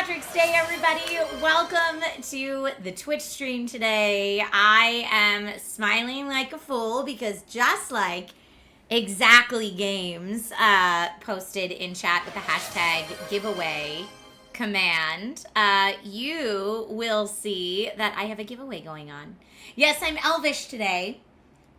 Patrick's Day, everybody. Welcome to the Twitch stream today. I am smiling like a fool because just like Exactly Games posted in chat with the hashtag giveaway command, you will see that I have a giveaway going on. Yes, I'm Elvish today.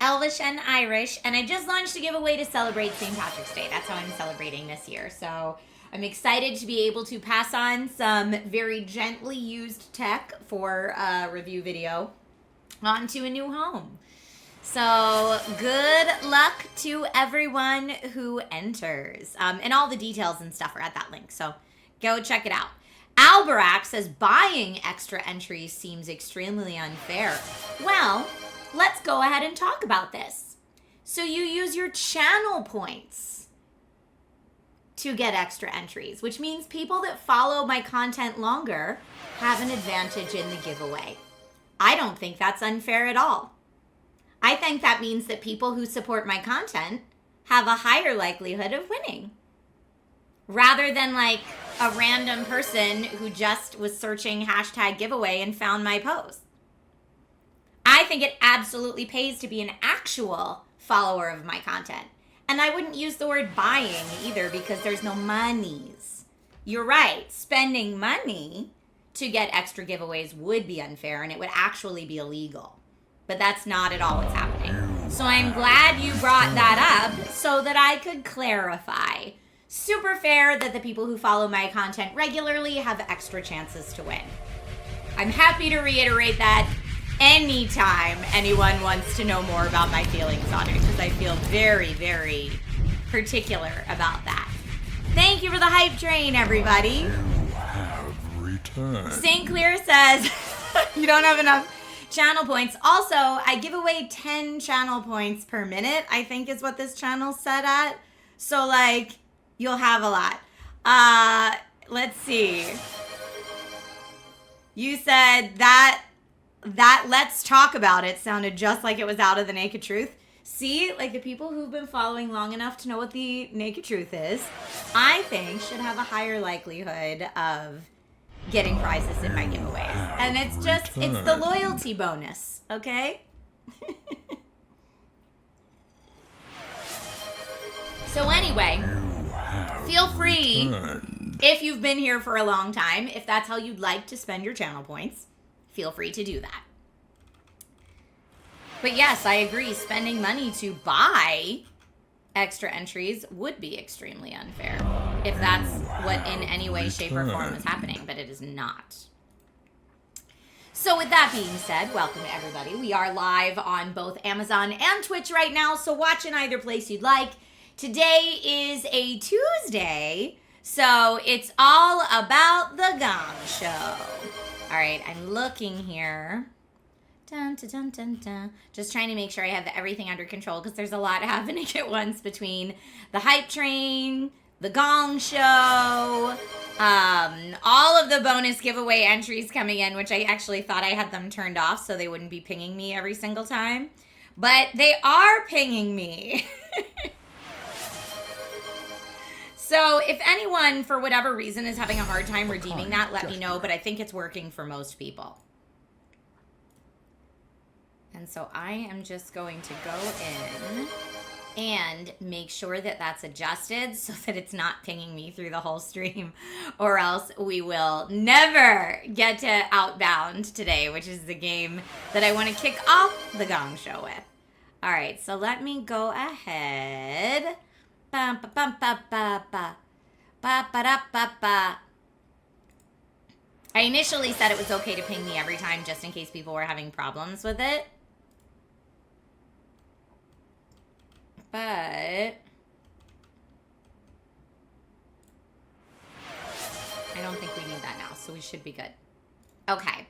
Elvish and Irish, and I just launched a giveaway to celebrate St. Patrick's Day. That's how I'm celebrating this year. So I'm excited to be able to pass on some very gently used tech for a review video onto a new home. So good luck to everyone who enters. And all the details and stuff are at that link, so go check it out. Alberac says buying extra entries seems extremely unfair. Well, let's go ahead and talk about this. So you use your channel points to get extra entries, which means people that follow my content longer have an advantage in the giveaway. I don't think that's unfair at all. I think that means that people who support my content have a higher likelihood of winning, rather than like a random person who just was searching hashtag giveaway and found my post. I think it absolutely pays to be an actual follower of my content. And I wouldn't use the word buying either because there's no monies. You're right. Spending money to get extra giveaways would be unfair and it would actually be illegal. But that's not at all what's happening. So I'm glad you brought that up so that I could clarify. Super fair that the people who follow my content regularly have extra chances to win. I'm happy to reiterate that anytime anyone wants to know more about my feelings on it, because I feel very, very particular about that. Thank you for the hype train, everybody. You have returned. St. Clair says you don't have enough channel points. Also, I give away 10 channel points per minute, I think is what this channel's set at. So, like, you'll have a lot. Let's see. You said that let's talk about it sounded just like it was Out of the Naked Truth. See, like the people who've been following long enough to know what the naked truth is, I think should have a higher likelihood of getting prizes in my giveaways. And it's the loyalty bonus, okay? So anyway, feel free, if you've been here for a long time, if that's how you'd like to spend your channel points, feel free to do that. But yes, I agree. Spending money to buy extra entries would be extremely unfair if that's what in any way, shape, or form is happening, but it is not. So with that being said, welcome to everybody. We are live on both Amazon and Twitch right now, so watch in either place you'd like. Today is a Tuesday, so it's all about the Gong Show. All right, I'm looking here. Dun, dun, dun, dun, dun. Just trying to make sure I have everything under control because there's a lot happening at once between the hype train, the Gong Show, all of the bonus giveaway entries coming in, which I actually thought I had them turned off so they wouldn't be pinging me every single time. But they are pinging me. So if anyone, for whatever reason, is having a hard time redeeming that, let me know. But I think it's working for most people. And so I am just going to go in and make sure that that's adjusted so that it's not pinging me through the whole stream. Or else we will never get to Outbound today, which is the game that I want to kick off the Gong Show with. All right, so let me go ahead. Ba ba ba ba ba ba ba ba ba ba. I initially said it was okay to ping me every time just in case people were having problems with it. But I don't think we need that now, so we should be good. Okay.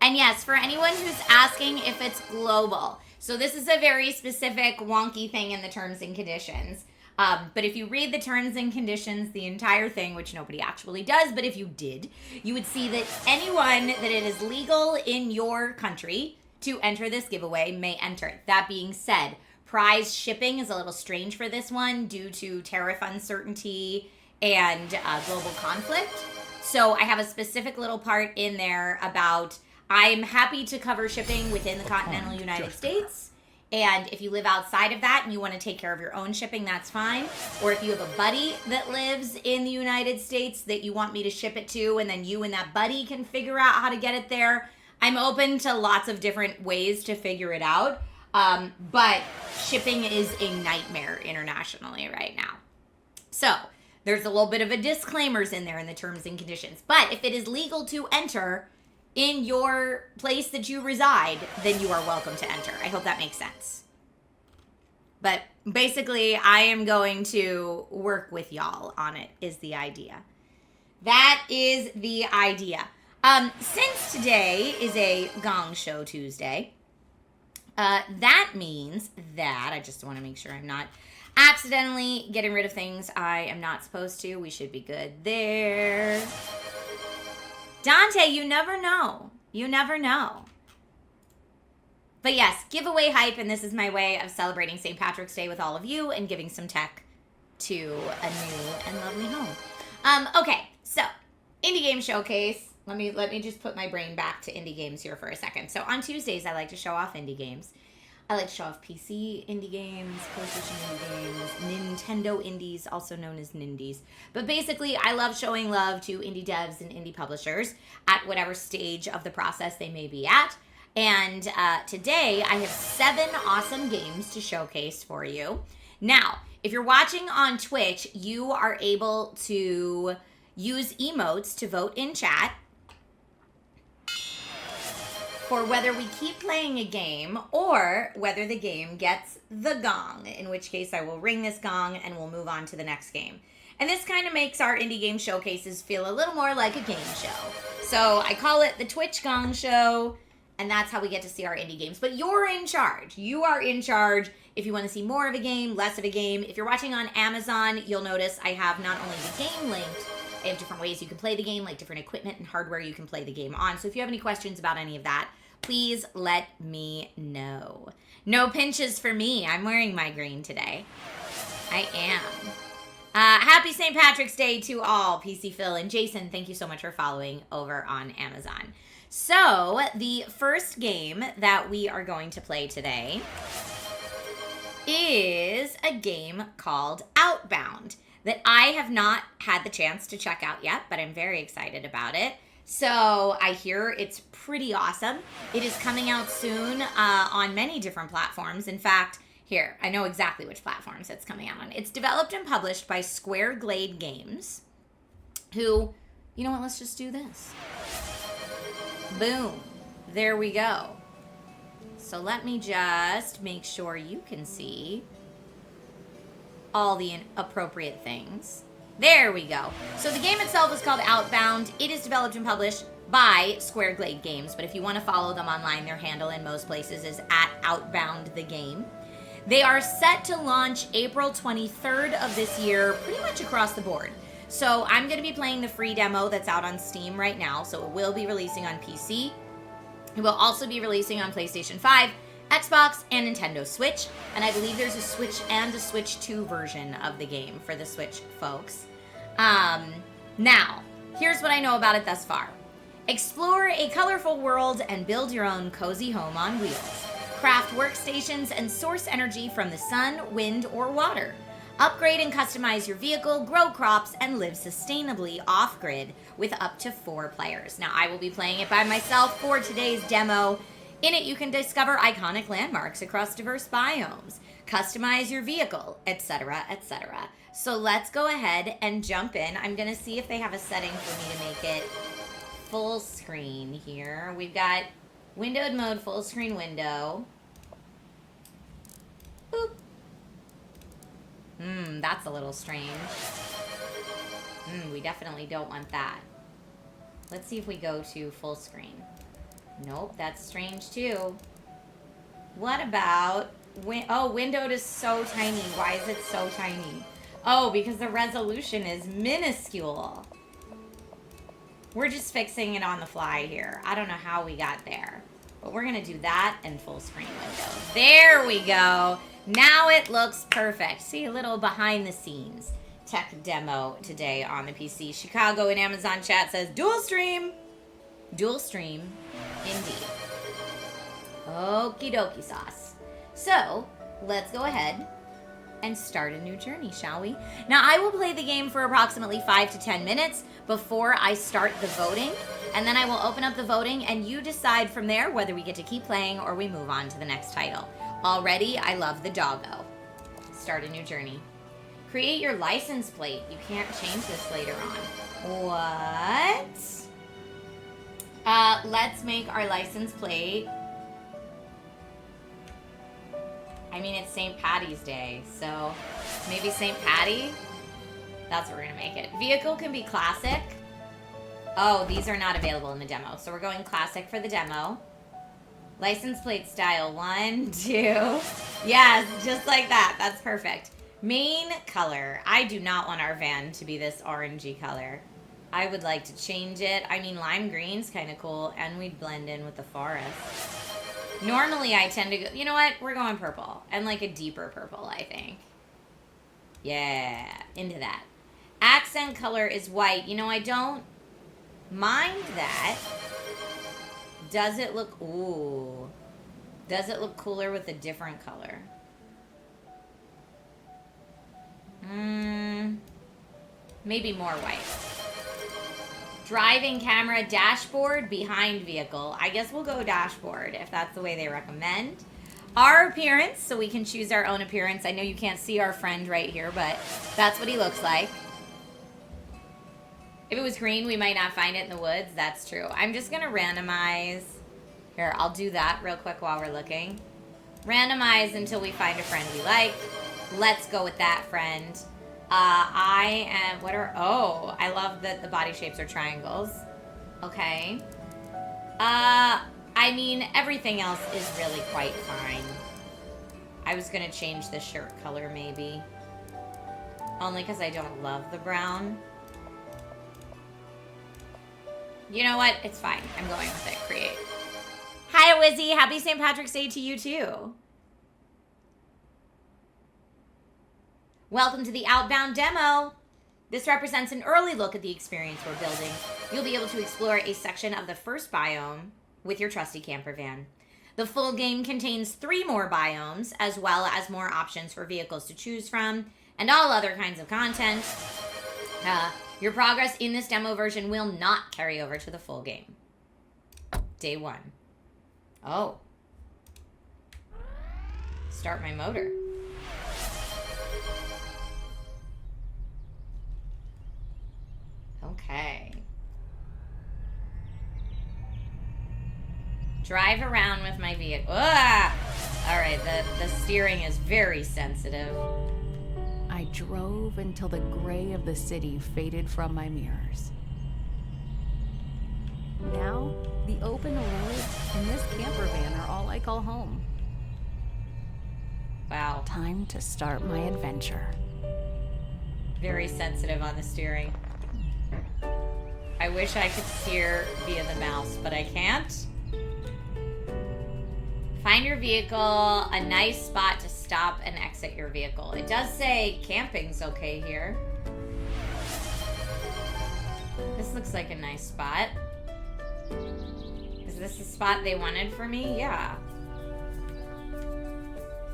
And yes, for anyone who's asking if it's global, so this is a very specific wonky thing in the terms and conditions. But if you read the terms and conditions, the entire thing, which nobody actually does, but if you did, you would see that anyone that it is legal in your country to enter this giveaway may enter. That being said, prize shipping is a little strange for this one due to tariff uncertainty and global conflict. So I have a specific little part in there about I'm happy to cover shipping within the continental United States. And if you live outside of that and you want to take care of your own shipping, that's fine. Or if you have a buddy that lives in the United States that you want me to ship it to, and then you and that buddy can figure out how to get it there, I'm open to lots of different ways to figure it out. But shipping is a nightmare internationally right now. So there's a little bit of a disclaimers in there in the terms and conditions. But if it is legal to enter in your place that you reside, then you are welcome to enter. I hope that makes sense. But basically, I am going to work with y'all on it, is the idea. That is the idea. Since today is a Gong Show Tuesday, that means that I just want to make sure I'm not accidentally getting rid of things I am not supposed to. We should be good there. Dante, you never know. You never know. But yes, giveaway hype, and this is my way of celebrating St. Patrick's Day with all of you and giving some tech to a new and lovely home. Okay, so Indie Game Showcase. Let me just put my brain back to indie games here for a second. So on Tuesdays, I like to show off indie games. I like to show off PC indie games, PlayStation indie games, Nintendo indies, also known as Nindies. But basically, I love showing love to indie devs and indie publishers at whatever stage of the process they may be at. And today, I have 7 awesome games to showcase for you. Now, if you're watching on Twitch, you are able to use emotes to vote in chat for whether we keep playing a game or whether the game gets the gong, in which case I will ring this gong and we'll move on to the next game. And this kind of makes our indie game showcases feel a little more like a game show. So I call it the Twitch Gong Show, and that's how we get to see our indie games. But you're in charge. You are in charge if you want to see more of a game, less of a game. If you're watching on Amazon, you'll notice I have not only the game linked, I have different ways you can play the game, like different equipment and hardware you can play the game on. So if you have any questions about any of that, please let me know. No pinches for me. I'm wearing my green today. I am. Happy St. Patrick's Day to all, PC Phil and Jason. Thank you so much for following over on Amazon. So the first game that we are going to play today is a game called Outbound that I have not had the chance to check out yet, but I'm very excited about it. So I hear it's pretty awesome. It is coming out soon on many different platforms. In fact, here, I know exactly which platforms it's coming out on. It's developed and published by Square Glade Games, who, you know what, let's just do this. Boom. There we go. So let me just make sure you can see all the appropriate things. There we go. So the game itself is called Outbound. It is developed and published by Square Glade Games, but if you want to follow them online, their handle in most places is @Outbound the game. They are set to launch April 23rd of this year, pretty much across the board. So I'm going to be playing the free demo that's out on Steam right now, so it will be releasing on PC. It will also be releasing on PlayStation 5, Xbox, and Nintendo Switch, and I believe there's a Switch and a Switch 2 version of the game for the Switch folks. Now, here's what I know about it thus far. Explore a colorful world and build your own cozy home on wheels. Craft workstations and source energy from the sun, wind, or water. Upgrade and customize your vehicle, grow crops, and live sustainably off-grid with up to 4 players. Now, I will be playing it by myself for today's demo. In it, you can discover iconic landmarks across diverse biomes, customize your vehicle, etc., etc. So let's go ahead and jump in. I'm going to see if they have a setting for me to make it full screen here. We've got windowed mode, full screen window. Boop. That's a little strange. We definitely don't want that. Let's see if we go to full screen. Nope, that's strange too. What about... windowed is so tiny. Why is it so tiny? Oh, because the resolution is minuscule. We're just fixing it on the fly here. I don't know how we got there. But we're going to do that in full screen window. There we go. Now it looks perfect. See, a little behind the scenes tech demo today on the PC. Chicago in Amazon chat says dual stream. Dual stream, indeed. Okie dokie sauce. So, let's go ahead and start a new journey, shall we? Now, I will play the game for approximately 5 to 10 minutes before I start the voting, and then I will open up the voting, and you decide from there whether we get to keep playing or we move on to the next title. Already, I love the doggo. Start a new journey. Create your license plate. You can't change this later on. What? Let's make our license plate. I mean, it's St. Patty's Day, so maybe St. Patty? That's what we're gonna make it. Vehicle can be classic. Oh, these are not available in the demo, so we're going classic for the demo. License plate style, 1, 2. Yes, just like that. That's perfect. Main color. I do not want our van to be this orangey color. I would like to change it. I mean, lime green's kind of cool, and we'd blend in with the forest. Normally, I tend to go... You know what? We're going purple. And like a deeper purple, I think. Yeah, into that. Accent color is white. You know, I don't mind that. Does it look... Ooh. Does it look cooler with a different color? Maybe more white. Driving camera, dashboard, behind vehicle. I guess we'll go dashboard if that's the way they recommend. Our appearance, so we can choose our own appearance. I know you can't see our friend right here, but that's what he looks like. If it was green, we might not find it in the woods. That's true. I'm just going to randomize. Here, I'll do that real quick while we're looking. Randomize until we find a friend we like. Let's go with that friend. I am, oh, I love that the body shapes are triangles. Okay. I mean, everything else is really quite fine. I was going to change the shirt color, maybe. Only because I don't love the brown. You know what? It's fine. I'm going with it. Create. Hi, Wizzy. Happy St. Patrick's Day to you, too. Welcome to the Outbound demo. This represents an early look at the experience we're building. You'll be able to explore a section of the first biome with your trusty camper van. The full game contains 3 more biomes, as well as more options for vehicles to choose from, and all other kinds of content. Your progress in this demo version will not carry over to the full game. Day 1. Oh. Start my motor. Okay. Drive around with my vehicle. Ah! All right, the steering is very sensitive. I drove until the gray of the city faded from my mirrors. Now, the open road and this camper van are all I call home. Wow. Time to start my adventure. Very sensitive on the steering. I wish I could steer via the mouse, but I can't. Find your vehicle, a nice spot to stop and exit your vehicle. It does say camping's okay here. This looks like a nice spot. Is this the spot they wanted for me? Yeah.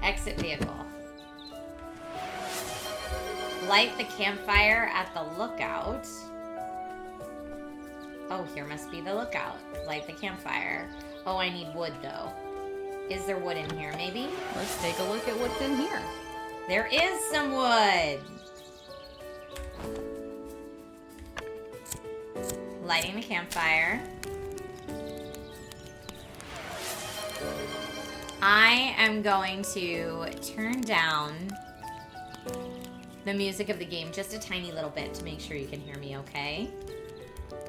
Exit vehicle. Light the campfire at the lookout. Oh, here must be the lookout. Light the campfire. Oh, I need wood, though. Is there wood in here, maybe? Let's take a look at what's in here. There is some wood. Lighting the campfire. I am going to turn down the music of the game just a tiny little bit to make sure you can hear me okay.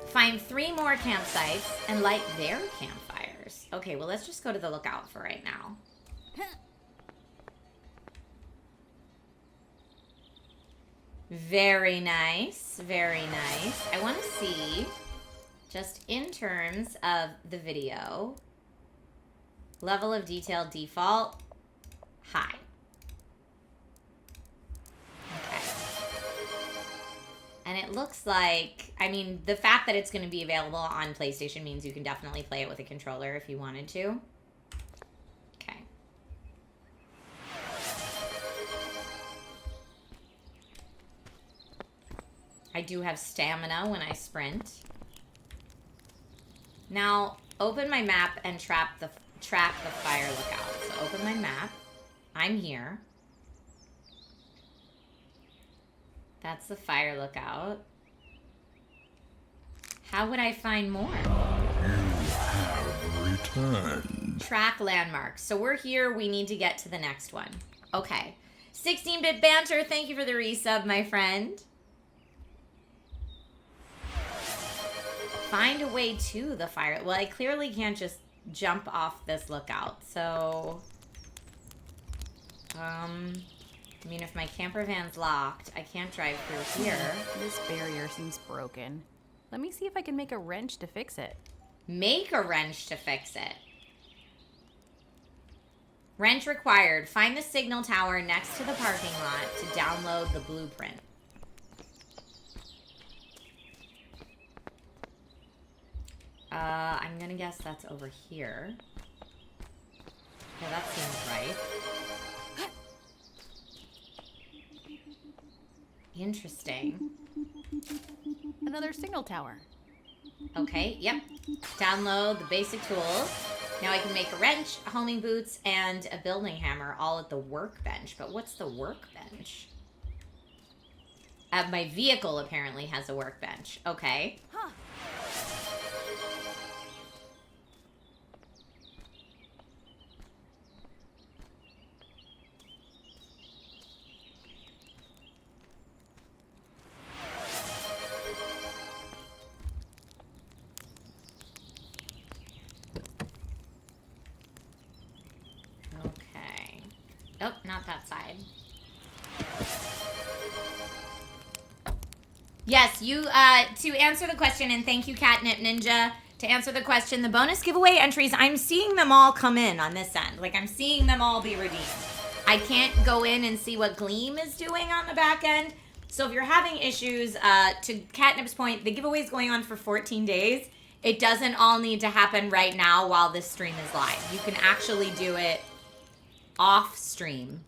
Find 3 more campsites and light their campfires. Okay, well, let's just go to the lookout for right now. Very nice. Very nice. I want to see, just in terms of the video, level of detail default, high. it looks like, I mean, the fact that it's going to be available on PlayStation means you can definitely play it with a controller if you wanted to. Okay. I do have stamina when I sprint. Now, open my map and track the fire lookout. So open my map. I'm here. That's the fire lookout. How would I find more? You have returned. Track landmarks. So we're here. We need to get to the next one. Okay. 16-bit banter. Thank you for the resub, my friend. Find a way to the fire. Well, I clearly can't just jump off this lookout. So, I mean, if my camper van's locked, I can't drive through here. This barrier seems broken. Let me see if I can make a wrench to fix it. Make a wrench to fix it. Wrench required. Find the signal tower next to the parking lot to download the blueprint. I'm gonna guess that's over here. Yeah, that seems right. Interesting. Another signal tower. Okay, yep. Download the basic tools. Now I can make a wrench, homing boots, and a building hammer all at the workbench. But what's the workbench? My vehicle apparently has a workbench. Okay. Huh. Oh, not that side. Yes, you, to answer the question, and thank you, Catnip Ninja, to answer the question, the bonus giveaway entries, I'm seeing them all come in on this end. Like, I'm seeing them all be redeemed. I can't go in and see what Gleam is doing on the back end. So if you're having issues, to Catnip's point, the giveaway is going on for 14 days. It doesn't all need to happen right now while this stream is live. You can actually do it off stream,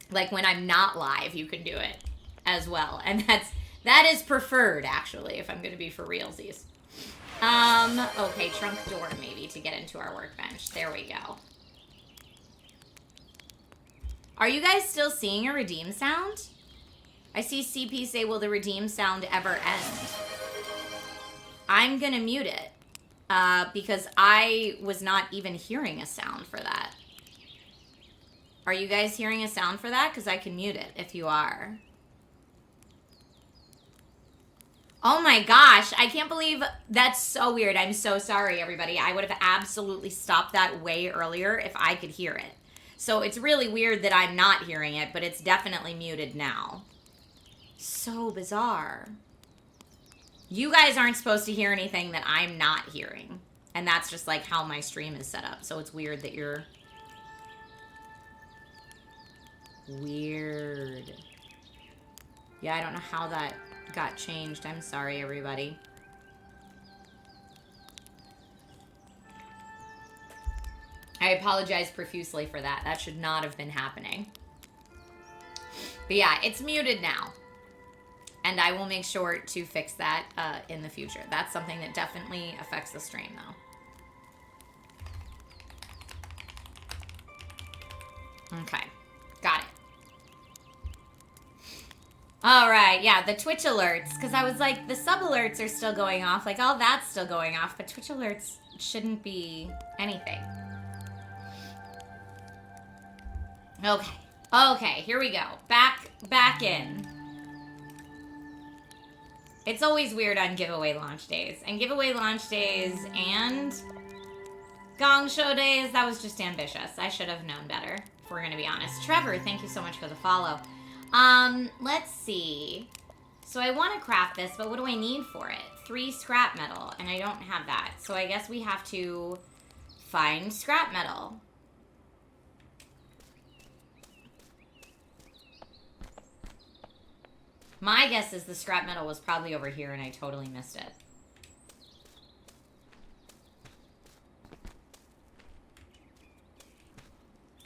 like when I'm not live, you can do it as well, and that is preferred, actually, if I'm gonna be for realsies. Okay, trunk door maybe to get into our workbench. There we go. Are you guys still seeing a redeem sound? I see CP say, will the redeem sound ever end? I'm gonna mute it because I was not even hearing a sound for that. Are you guys hearing a sound for that? Because I can mute it if you are. Oh my gosh, I can't believe that's so weird. I'm so sorry, everybody. I would have absolutely stopped that way earlier if I could hear it. So it's really weird that I'm not hearing it, but it's definitely muted now. So bizarre. You guys aren't supposed to hear anything that I'm not hearing. And that's just like how my stream is set up. So it's weird that you're... Weird. Yeah, I don't know how that got changed. I'm sorry, everybody. I apologize profusely for that. That should not have been happening. But yeah, it's muted now. And I will make sure to fix that in the future. That's something that definitely affects the stream, though. Okay. Got it. All right, yeah, the Twitch alerts, because I was like, the sub alerts are still going off, like all that's still going off, but Twitch alerts shouldn't be anything. Okay, here we go. Back in. It's always weird on giveaway launch days, and giveaway launch days and Gong Show days, that was just ambitious. I should have known better, if we're gonna be honest. Trevor, thank you so much for the follow. Let's see. So I want to craft this, but what do I need for it? 3 scrap metal, and I don't have that. So I guess we have to find scrap metal. My guess is the scrap metal was probably over here and I totally missed it.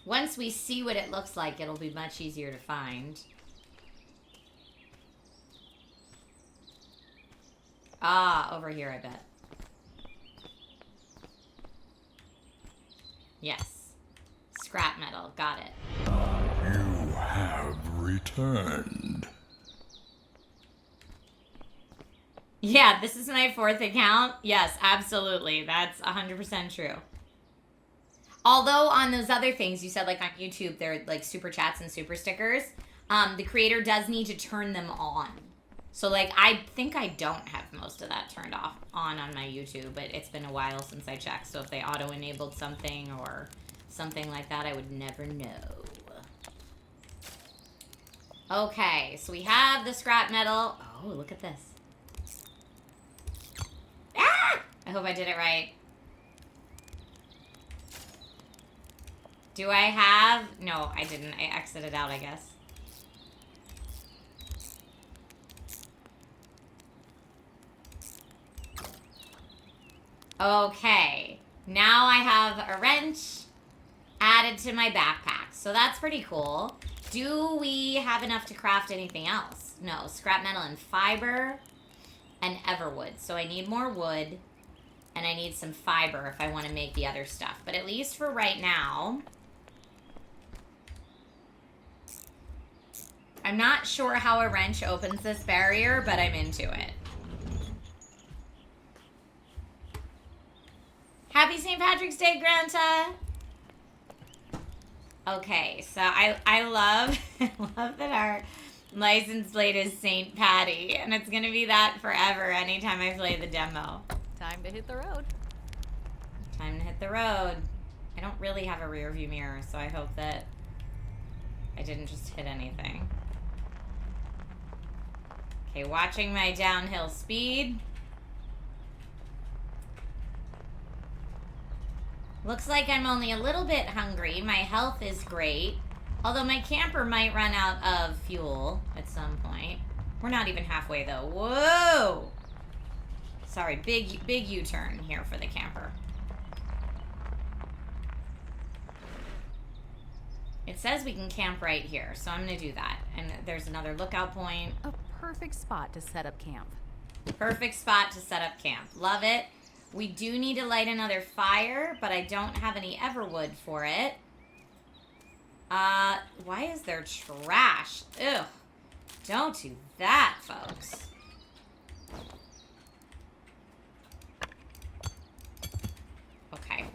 Once we see what it looks like, it'll be much easier to find. Ah, over here, I bet. Yes. Scrap metal. Got it. You have returned. Yeah, this is my 4th account. Yes, absolutely. That's 100% true. Although on those other things, you said like on YouTube, they're like super chats and super stickers. The creator does need to turn them on. So like, I think I don't have most of that turned on my YouTube, but it's been a while since I checked. So if they auto-enabled something or something like that, I would never know. Okay, so we have the scrap metal. Oh, look at this. Ah! I hope I did it right. Do I have... No, I didn't. I exited out, I guess. Okay. Now I have a wrench added to my backpack. So that's pretty cool. Do we have enough to craft anything else? No. Scrap metal and fiber and everwood. So I need more wood and I need some fiber if I want to make the other stuff. But at least for right now... I'm not sure how a wrench opens this barrier, but I'm into it. Happy St. Patrick's Day, Granta! Okay, so I love, I love that our license plate is St. Patty, and it's gonna be that forever anytime I play the demo. Time to hit the road. Time to hit the road. I don't really have a rear view mirror, so I hope that I didn't just hit anything. Okay, watching my downhill speed. Looks like I'm only a little bit hungry. My health is great. Although my camper might run out of fuel at some point. We're not even halfway though. Whoa! Sorry, big U-turn here for the camper. It says we can camp right here, so I'm gonna do that. And there's another lookout point. A perfect spot to set up camp. Perfect spot to set up camp. Love it. We do need to light another fire, but I don't have any everwood for it. Why is there trash? Ugh. Don't do that, folks. Okay.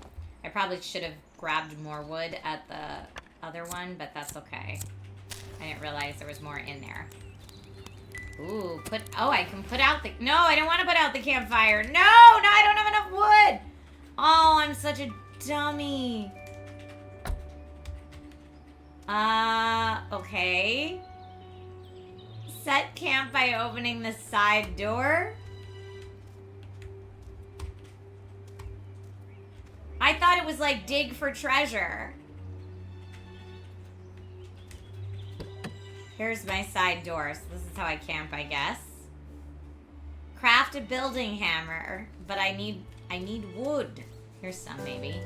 I probably should have grabbed more wood at the other one, but that's okay. I didn't realize there was more in there. Ooh, I can put out the... No, I don't want to put out the campfire. No, I don't have enough wood. Oh, I'm such a dummy. Okay. Set camp by opening the side door. I thought it was like dig for treasure. Here's my side door, so this is how I camp, I guess. Craft a building hammer, but I need wood. Here's some, maybe.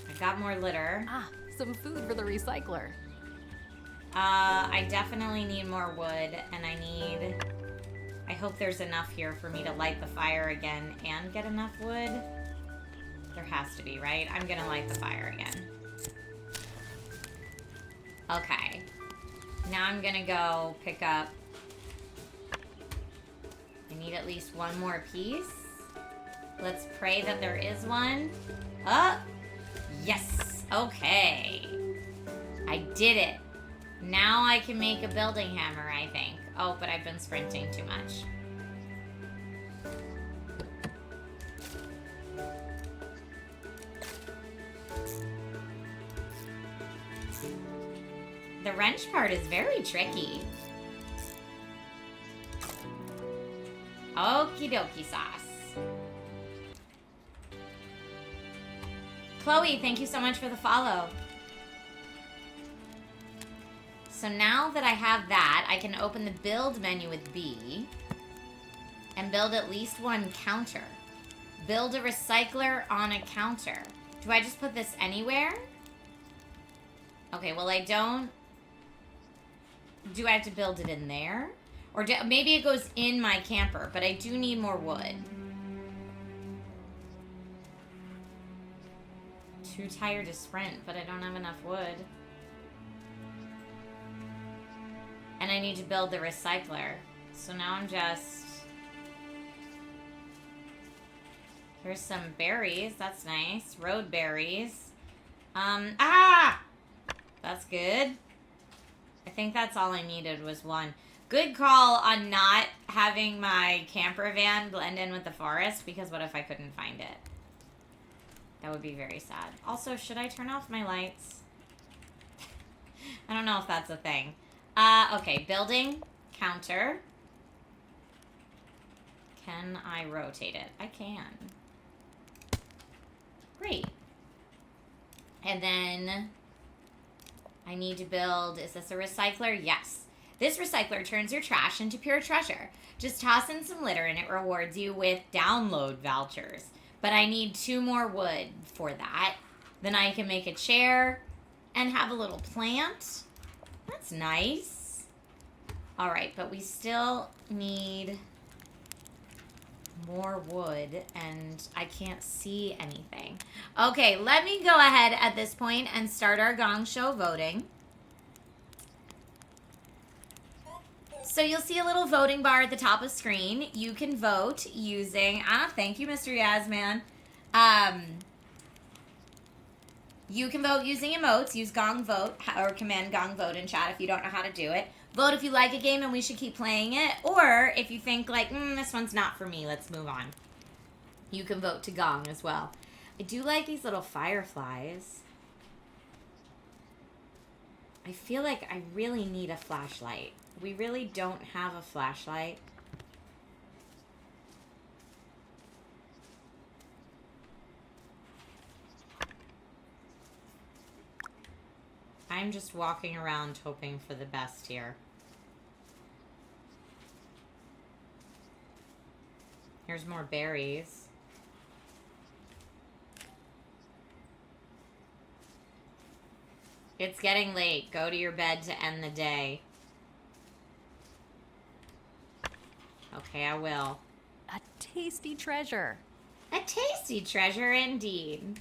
I got more litter. Ah, some food for the recycler. I definitely need more wood, and I hope there's enough here for me to light the fire again and get enough wood. There has to be, right? I'm gonna light the fire again. Okay. Now I'm gonna go pick up... I need at least one more piece. Let's pray that there is one. Oh! Yes! Okay. I did it. Now I can make a building hammer, I think. Oh, but I've been sprinting too much. The wrench part is very tricky. Okie dokie sauce. Chloe, thank you so much for the follow. So now that I have that, I can open the build menu with B and build at least one counter. Build a recycler on a counter. Do I just put this anywhere? Okay, well I don't... Do I have to build it in there? Or maybe it goes in my camper, but I do need more wood. Too tired to sprint, but I don't have enough wood. And I need to build the recycler. So now I'm just... Here's some berries. That's nice. Road berries. That's good. I think that's all I needed was one. Good call on not having my camper van blend in with the forest, because what if I couldn't find it? That would be very sad. Also, should I turn off my lights? I don't know if that's a thing. Okay, building, counter. Can I rotate it? I can. Great. And then I need to build, is this a recycler? Yes. This recycler turns your trash into pure treasure. Just toss in some litter and it rewards you with download vouchers. But I need 2 more wood for that. Then I can make a chair and have a little plant. That's nice. All right, but we still need more wood and I can't see anything. Okay, let me go ahead at this point and start our Gong Show voting. So you'll see a little voting bar at the top of screen. You can vote using, thank you, Mr. Yasman. You can vote using emotes. Use Gong Vote or command Gong Vote in chat if you don't know how to do it. Vote if you like a game and we should keep playing it. Or if you think like, this one's not for me, let's move on. You can vote to Gong as well. I do like these little fireflies. I feel like I really need a flashlight. We really don't have a flashlight. I'm just walking around hoping for the best here. Here's more berries. It's getting late. Go to your bed to end the day. Okay, I will. A tasty treasure. A tasty treasure indeed.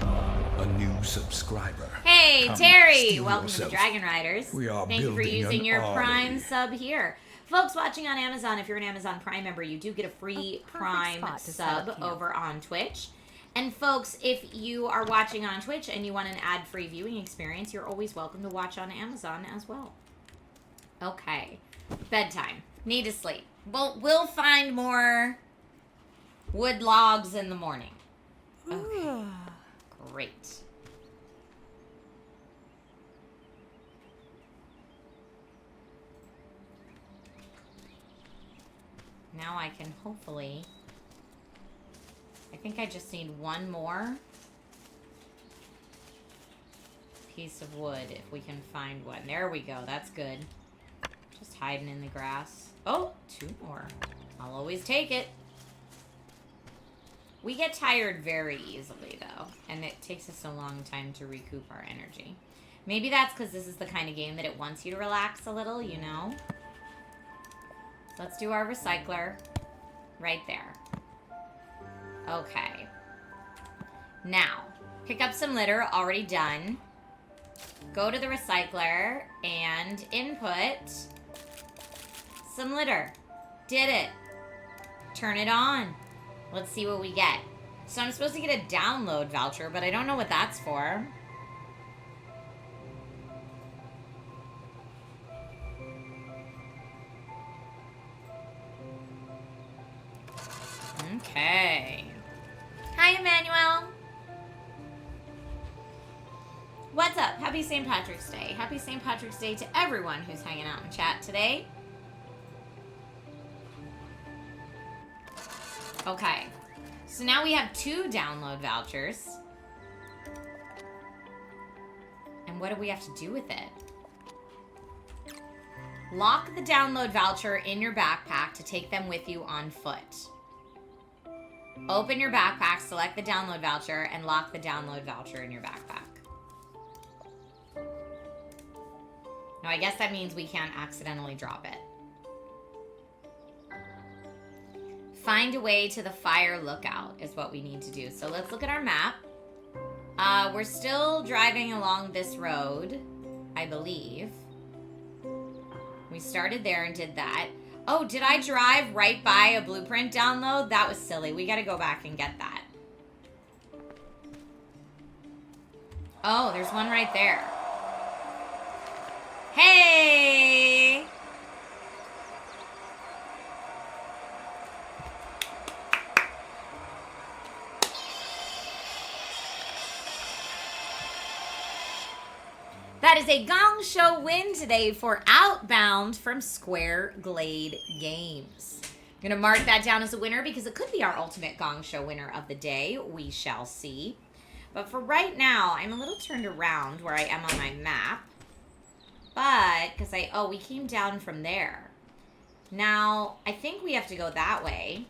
A new subscriber. Hey, Come, Terry! steal Welcome to the yourself. Dragon Riders. We are Thank you for building using an your army. Prime sub here. Folks watching on Amazon, if you're an Amazon Prime member, you do get a free A perfect Prime spot to set up sub camp. over on Twitch. And folks, if you are watching on Twitch and you want an ad-free viewing experience, you're always welcome to watch on Amazon as well. Okay. Bedtime. Need to sleep. We'll find more wood logs in the morning. Okay. Great. Now I can hopefully... I think I just need one more piece of wood if we can find one. There we go. That's good. Just hiding in the grass. Oh, 2 more. I'll always take it. We get tired very easily, though, and it takes us a long time to recoup our energy. Maybe that's because this is the kind of game that it wants you to relax a little, you know? Let's do our recycler right there. Okay. Now, pick up some litter, already done. Go to the recycler and input some litter. Did it. Turn it on. Let's see what we get. So I'm supposed to get a download voucher, but I don't know what that's for. Okay. Hi, Emmanuel. What's up? Happy St. Patrick's Day. Happy St. Patrick's Day to everyone who's hanging out in chat today. Okay. So now we have 2 download vouchers. What do we have to do with it? Lock the download voucher in your backpack to take them with you on foot. Open your backpack, select the download voucher, and lock the download voucher in your backpack. Now, I guess that means we can't accidentally drop it. Find a way to the fire lookout is what we need to do. So let's look at our map. We're still driving along this road, I believe. We started there and did that. Oh, did I drive right by a blueprint download? That was silly. We gotta go back and get that. Oh, there's one right there. Hey! That is a Gong Show win today for Outbound from Square Glade Games. I'm going to mark that down as a winner because it could be our ultimate Gong Show winner of the day. We shall see. But for right now, I'm a little turned around where I am on my map. But, because we came down from there. Now, I think we have to go that way.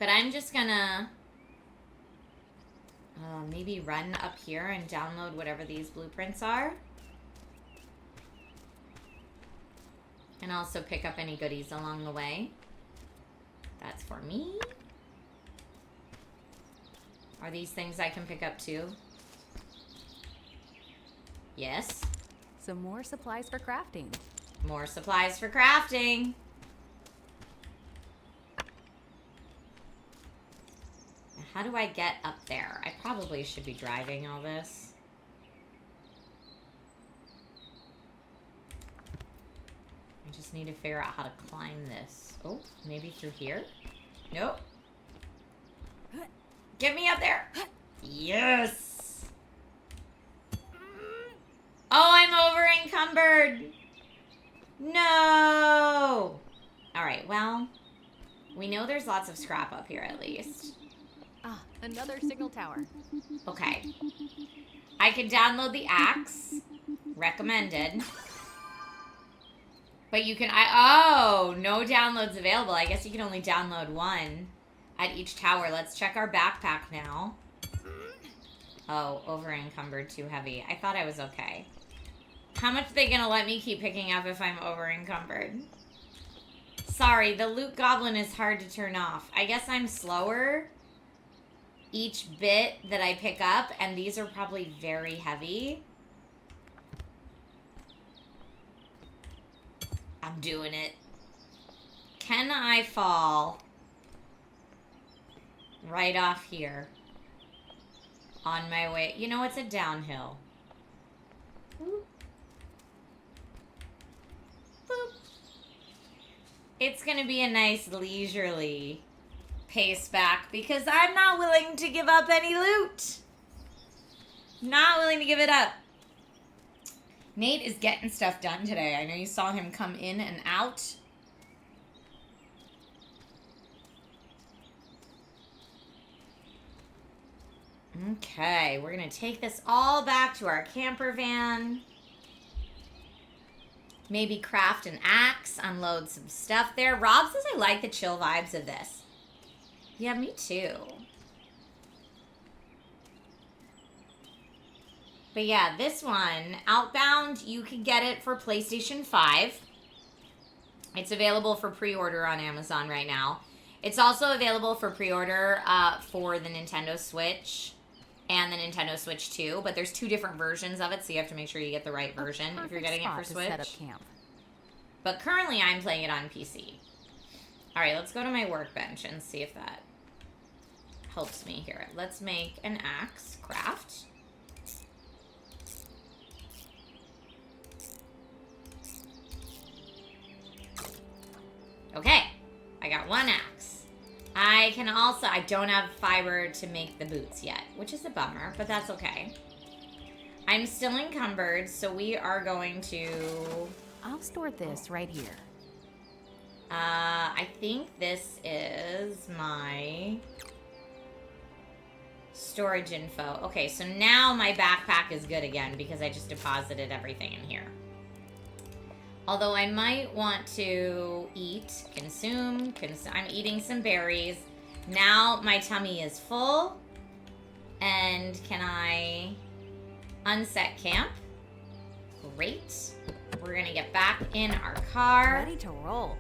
But I'm just going to maybe run up here and download whatever these blueprints are. And also pick up any goodies along the way. That's for me. Are these things I can pick up too? Yes. Some more supplies for crafting. More supplies for crafting. How do I get up there? I probably should be driving all this. I just need to figure out how to climb this. Oh, maybe through here? Nope. Get me up there. Yes. Oh, I'm over encumbered. No. All right, well, we know there's lots of scrap up here at least. Ah, another signal tower. Okay. I can download the axe. Recommended. But you can... Oh, no downloads available. I guess you can only download one at each tower. Let's check our backpack now. Oh, over encumbered, too heavy. I thought I was okay. How much are they going to let me keep picking up if I'm over encumbered? Sorry, the loot goblin is hard to turn off. I guess I'm slower each bit that I pick up, and these are probably very heavy. I'm doing it. Can I fall right off here on my way? You know, it's a downhill. Boop. Boop. It's gonna be a nice leisurely pace back because I'm not willing to give up any loot. Not willing to give it up. Nate is getting stuff done today. I know you saw him come in and out. Okay, we're gonna take this all back to our camper van. Maybe craft an axe, unload some stuff there. Rob says I like the chill vibes of this. Yeah, me too. But yeah, this one, Outbound, you can get it for PlayStation 5. It's available for pre-order on Amazon right now. It's also available for pre-order for the Nintendo Switch and the Nintendo Switch 2. But there's two different versions of it, so you have to make sure you get the right version if you're getting it for Switch. Set up camp. But currently, I'm playing it on PC. All right, let's go to my workbench and see if that helps me here. Let's make an axe craft. Okay, I got one axe. I don't have fiber to make the boots yet, which is a bummer, but that's okay. I'm still encumbered, so we are going to... I'll store this right here. I think this is my Storage info. Okay, so now my backpack is good again because I just deposited everything in here. Although I might want to eat, consume. I'm eating some berries. Now my tummy is full. And can I unset camp? Great. We're gonna get back in our car. Ready to roll.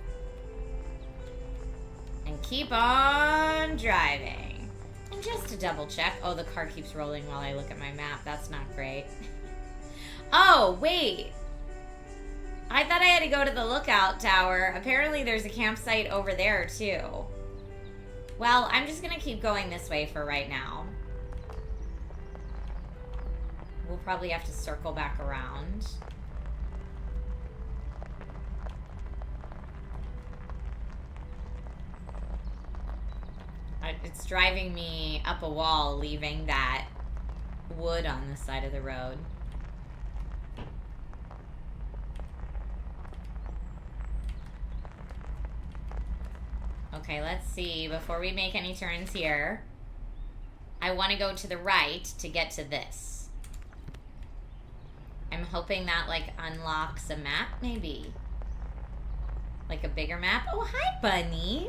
And keep on driving. And just to double check. Oh, the car keeps rolling while I look at my map. That's not great. Oh, wait. I thought I had to go to the lookout tower. Apparently there's a campsite over there too. Well, I'm just gonna keep going this way for right now. We'll probably have to circle back around. It's driving me up a wall, leaving that wood on the side of the road. Okay, let's see. Before we make any turns here, I want to go to the right to get to this. I'm hoping that, like, unlocks a map, maybe. Like a bigger map. Oh, hi, bunnies.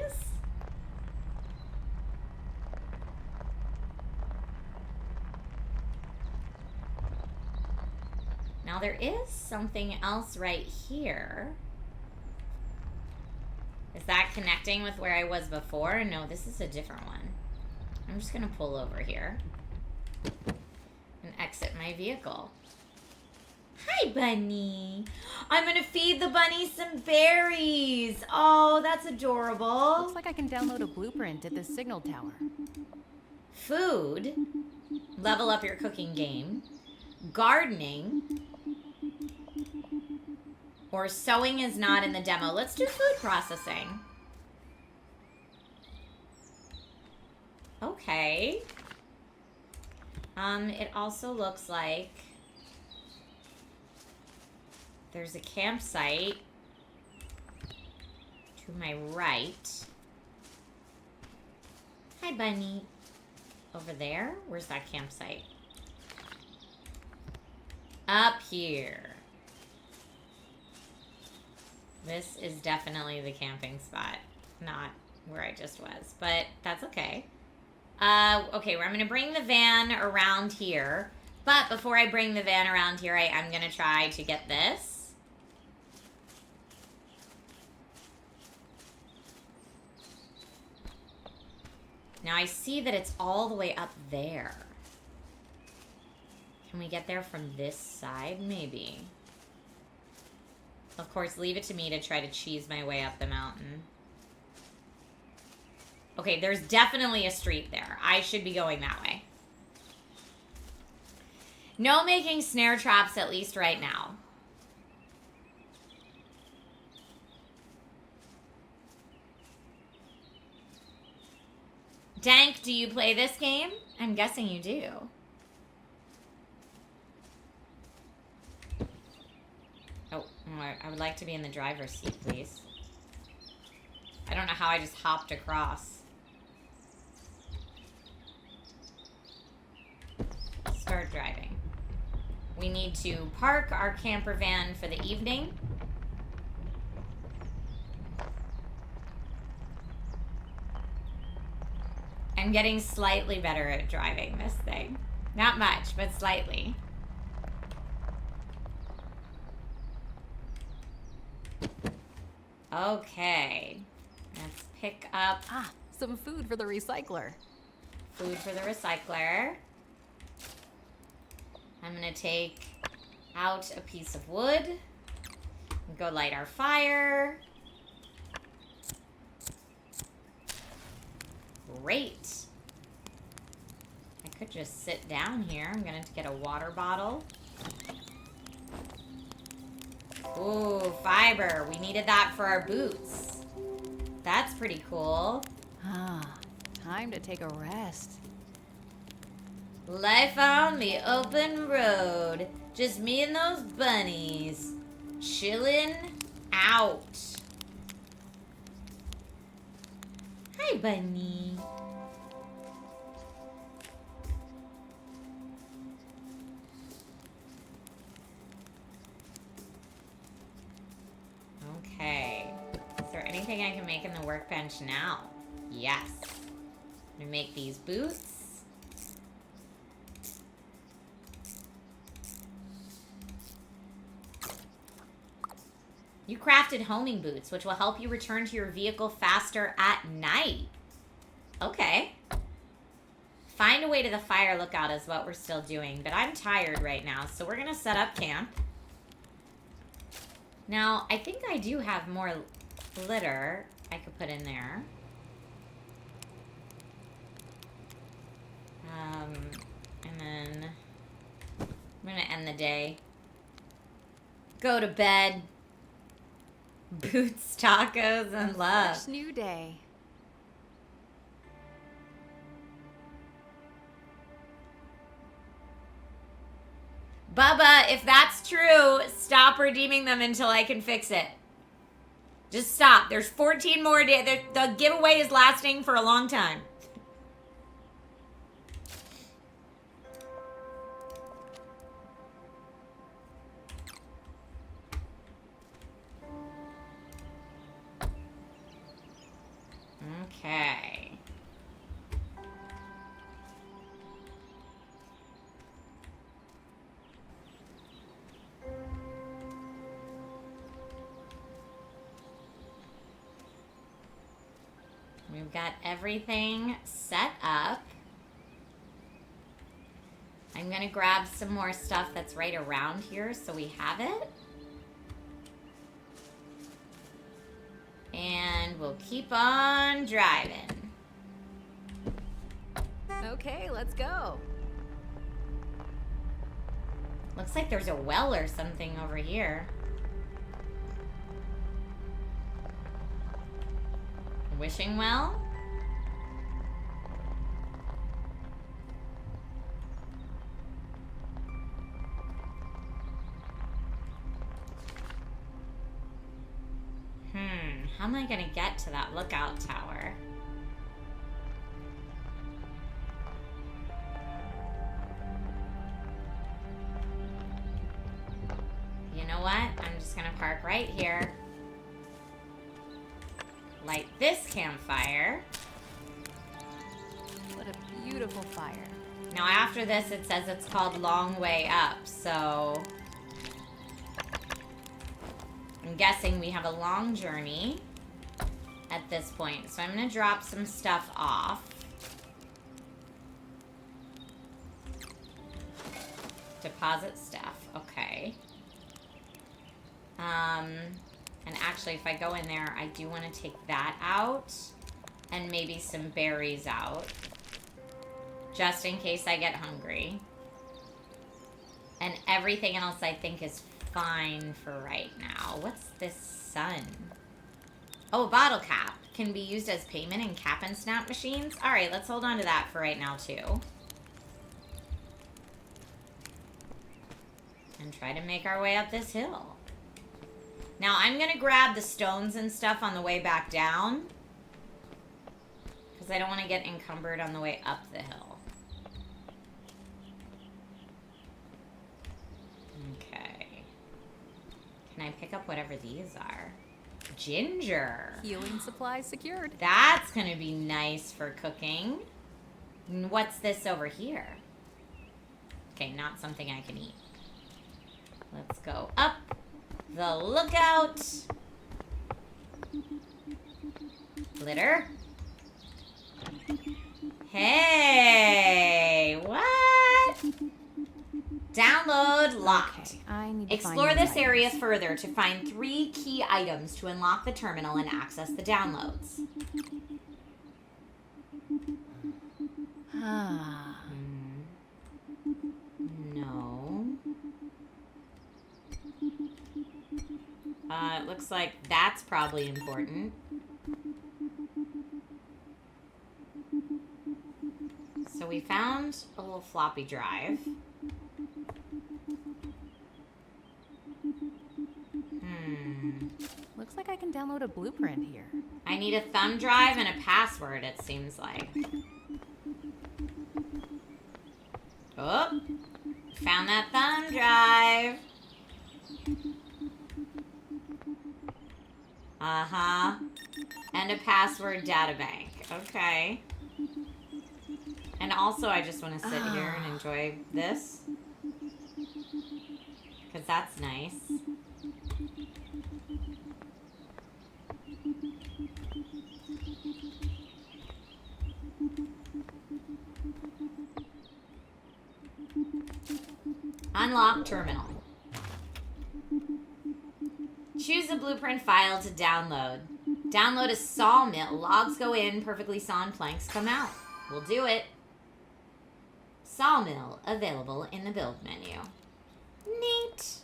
Now, there is something else right here. Is that connecting with where I was before? No, this is a different one. I'm just gonna pull over here and exit my vehicle. Hi, bunny. I'm gonna feed the bunny some berries. Oh, that's adorable. Looks like I can download a blueprint at the signal tower. Food. Level up your cooking game. Gardening. Or sewing is not in the demo. Let's do food processing. Okay. It also looks like there's a campsite to my right. Hi, bunny. Over there? Where's that campsite? Up here. This is definitely the camping spot, not where I just was, but that's okay. Okay, I'm going to bring the van around here, but before I bring the van around here, I'm going to try to get this. Now I see that it's all the way up there. Can we get there from this side? Maybe. Of course, leave it to me to try to cheese my way up the mountain. Okay, there's definitely a street there. I should be going that way. No making snare traps, at least right now. Dank, do you play this game? I'm guessing you do. Oh, I would like to be in the driver's seat, please. I don't know how I just hopped across. Start driving. We need to park our camper van for the evening. I'm getting slightly better at driving this thing. Not much, but slightly. Okay. Let's pick up... Ah, some food for the recycler. Food for the recycler. I'm going to take out a piece of wood. And go light our fire. Great. I could just sit down here. I'm going to get a water bottle. Ooh, fiber. We needed that for our boots. That's pretty cool. Ah, time to take a rest. Life on the open road. Just me and those bunnies. Chilling out. Hi, bunny. anything I can make in the workbench now? Yes. I'm gonna make these boots. You crafted homing boots, which will help you return to your vehicle faster at night. Okay. Find a way to the fire lookout is what we're still doing, but I'm tired right now, so we're gonna set up camp. Now, I think I do have more litter I could put in there. And then I'm gonna end the day. Go to bed. Boots, tacos, and love. Fresh new day. Bubba, if that's true, stop redeeming them until I can fix it. Just stop. There's 14 more days. The giveaway is lasting for a long time. Okay. We've got everything set up. I'm gonna grab some more stuff that's right around here so we have it. And we'll keep on driving. Okay, let's go. Looks like there's a well or something over here. Wishing well? How am I gonna get to that lookout tower? You know what? I'm just gonna park right here. Light this campfire. What a beautiful fire. Now after this, it says it's called Long Way Up, so I'm guessing we have a long journey at this point. So I'm gonna drop some stuff off. Deposit stuff, okay. And actually, if I go in there, I do want to take that out and maybe some berries out, just in case I get hungry. And everything else I think is fine for right now. What's this sun? Oh, a bottle cap can be used as payment in cap and snap machines. All right, let's hold on to that for right now too. And try to make our way up this hill. Now, I'm going to grab the stones and stuff on the way back down, because I don't want to get encumbered on the way up the hill. Okay. Can I pick up whatever these are? Ginger. Healing supplies secured. That's going to be nice for cooking. And what's this over here? Okay, not something I can eat. Let's go up the lookout. Glitter. Hey, what? Download locked. Okay, I need to Explore find this these area items. further to find 3 key items to unlock the terminal and access the downloads. Ah. No. It looks like that's probably important. So we found a little floppy drive. Looks like I can download a blueprint here. I need a thumb drive and a password, it seems like. Oh, found that thumb drive. Uh-huh. And a password databank. Okay. And also, I just want to sit here and enjoy this. Because that's nice. Unlock terminal. Choose a blueprint file to download. Download a sawmill. Logs go in, perfectly sawn planks come out. We'll do it. Sawmill available in the build menu. Neat.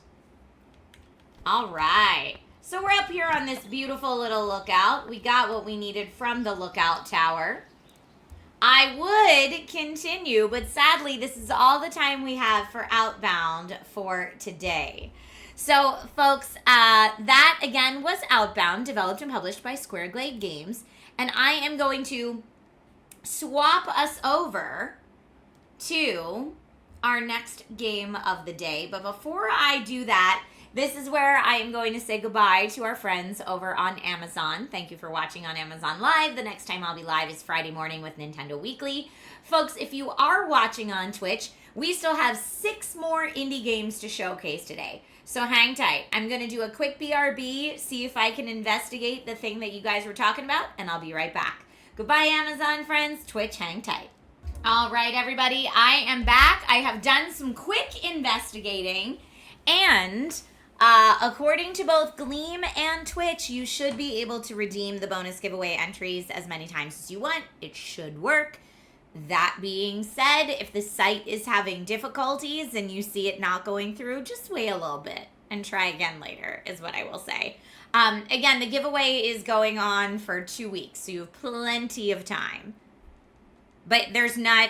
All right. So we're up here on this beautiful little lookout. We got what we needed from the lookout tower. I would continue, but sadly, this is all the time we have for Outbound for today. So, folks, that, again, was Outbound, developed and published by Square Glade Games. And I am going to swap us over to our next game of the day. But before I do that, this is where I am going to say goodbye to our friends over on Amazon. Thank you for watching on Amazon Live. The next time I'll be live is Friday morning with Nintendo Weekly. Folks, if you are watching on Twitch, we still have 6 more indie games to showcase today. So hang tight. I'm going to do a quick BRB, see if I can investigate the thing that you guys were talking about, and I'll be right back. Goodbye, Amazon friends. Twitch, hang tight. All right, everybody. I am back. I have done some quick investigating, and according to both Gleam and Twitch, you should be able to redeem the bonus giveaway entries as many times as you want. It should work. That being said, if the site is having difficulties and you see it not going through, just wait a little bit and try again later, is what I will say. Again, the giveaway is going on for 2 weeks, so you have plenty of time. But there's not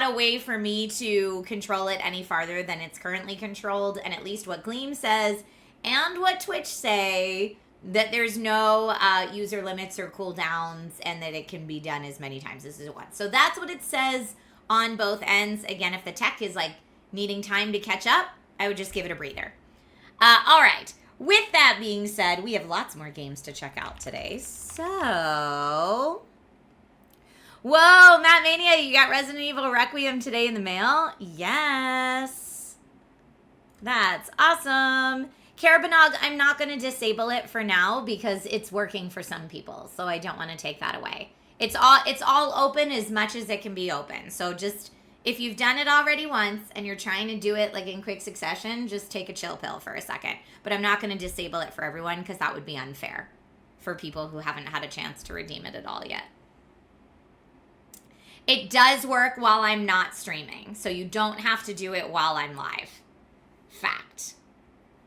a way for me to control it any farther than it's currently controlled, and at least what Gleam says and what Twitch say, that there's no user limits or cooldowns, and that it can be done as many times as it wants. So that's what it says on both ends. Again, if the tech is like needing time to catch up, I would just give it a breather. All right. With that being said, we have lots more games to check out today. So, whoa, Matt Mania, you got Resident Evil Requiem today in the mail? Yes. That's awesome. Carabanog, I'm not going to disable it for now because it's working for some people, so I don't want to take that away. It's all open as much as it can be open. So just, if you've done it already once and you're trying to do it like in quick succession, just take a chill pill for a second. But I'm not going to disable it for everyone because that would be unfair for people who haven't had a chance to redeem it at all yet. It does work while I'm not streaming, so you don't have to do it while I'm live. Fact.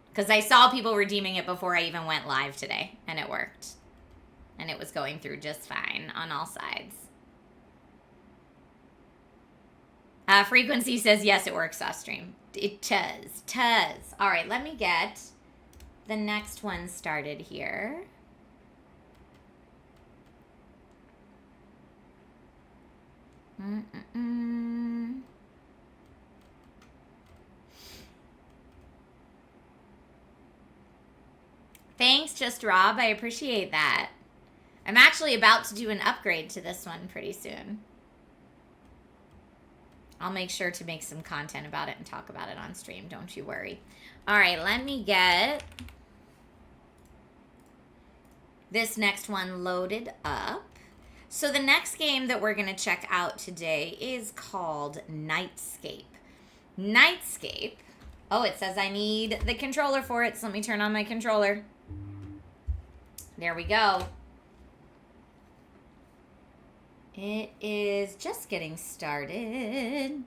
Because I saw people redeeming it before I even went live today, and it worked. And it was going through just fine on all sides. Frequency says, yes, it works off stream. It does. All right, let me get the next one started here. Thanks, Just Rob. I appreciate that. I'm actually about to do an upgrade to this one pretty soon. I'll make sure to make some content about it and talk about it on stream. Don't you worry. All right, let me get this next one loaded up. So the next game that we're going to check out today is called Nightscape. Nightscape. Oh, it says I need the controller for it, so let me turn on my controller. There we go. It is just getting started.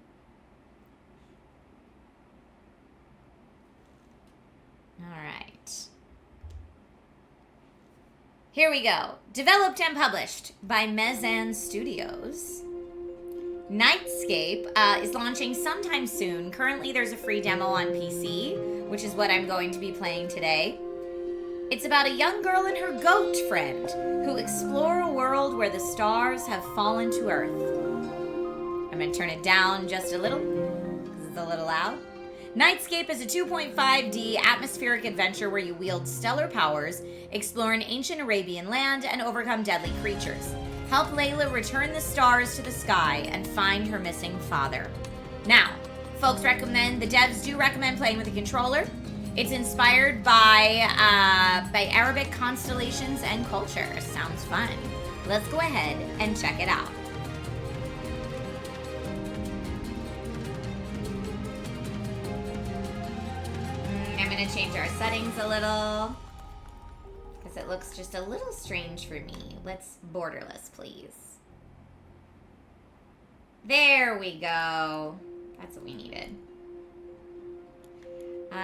All right. Here we go. Developed and published by Mezan Studios. Nightscape is launching sometime soon. Currently, there's a free demo on PC, which is what I'm going to be playing today. It's about a young girl and her goat friend who explore a world where the stars have fallen to Earth. I'm going to turn it down just a little because it's a little loud. Nightscape is a 2.5D atmospheric adventure where you wield stellar powers, explore an ancient Arabian land, and overcome deadly creatures. Help Layla return the stars to the sky and find her missing father. Now, folks the devs do recommend playing with a controller. It's inspired by Arabic constellations and culture. Sounds fun. Let's go ahead and check it out. I'm going to change our settings a little because it looks just a little strange for me. Let's borderless, please. There we go. That's what we needed. You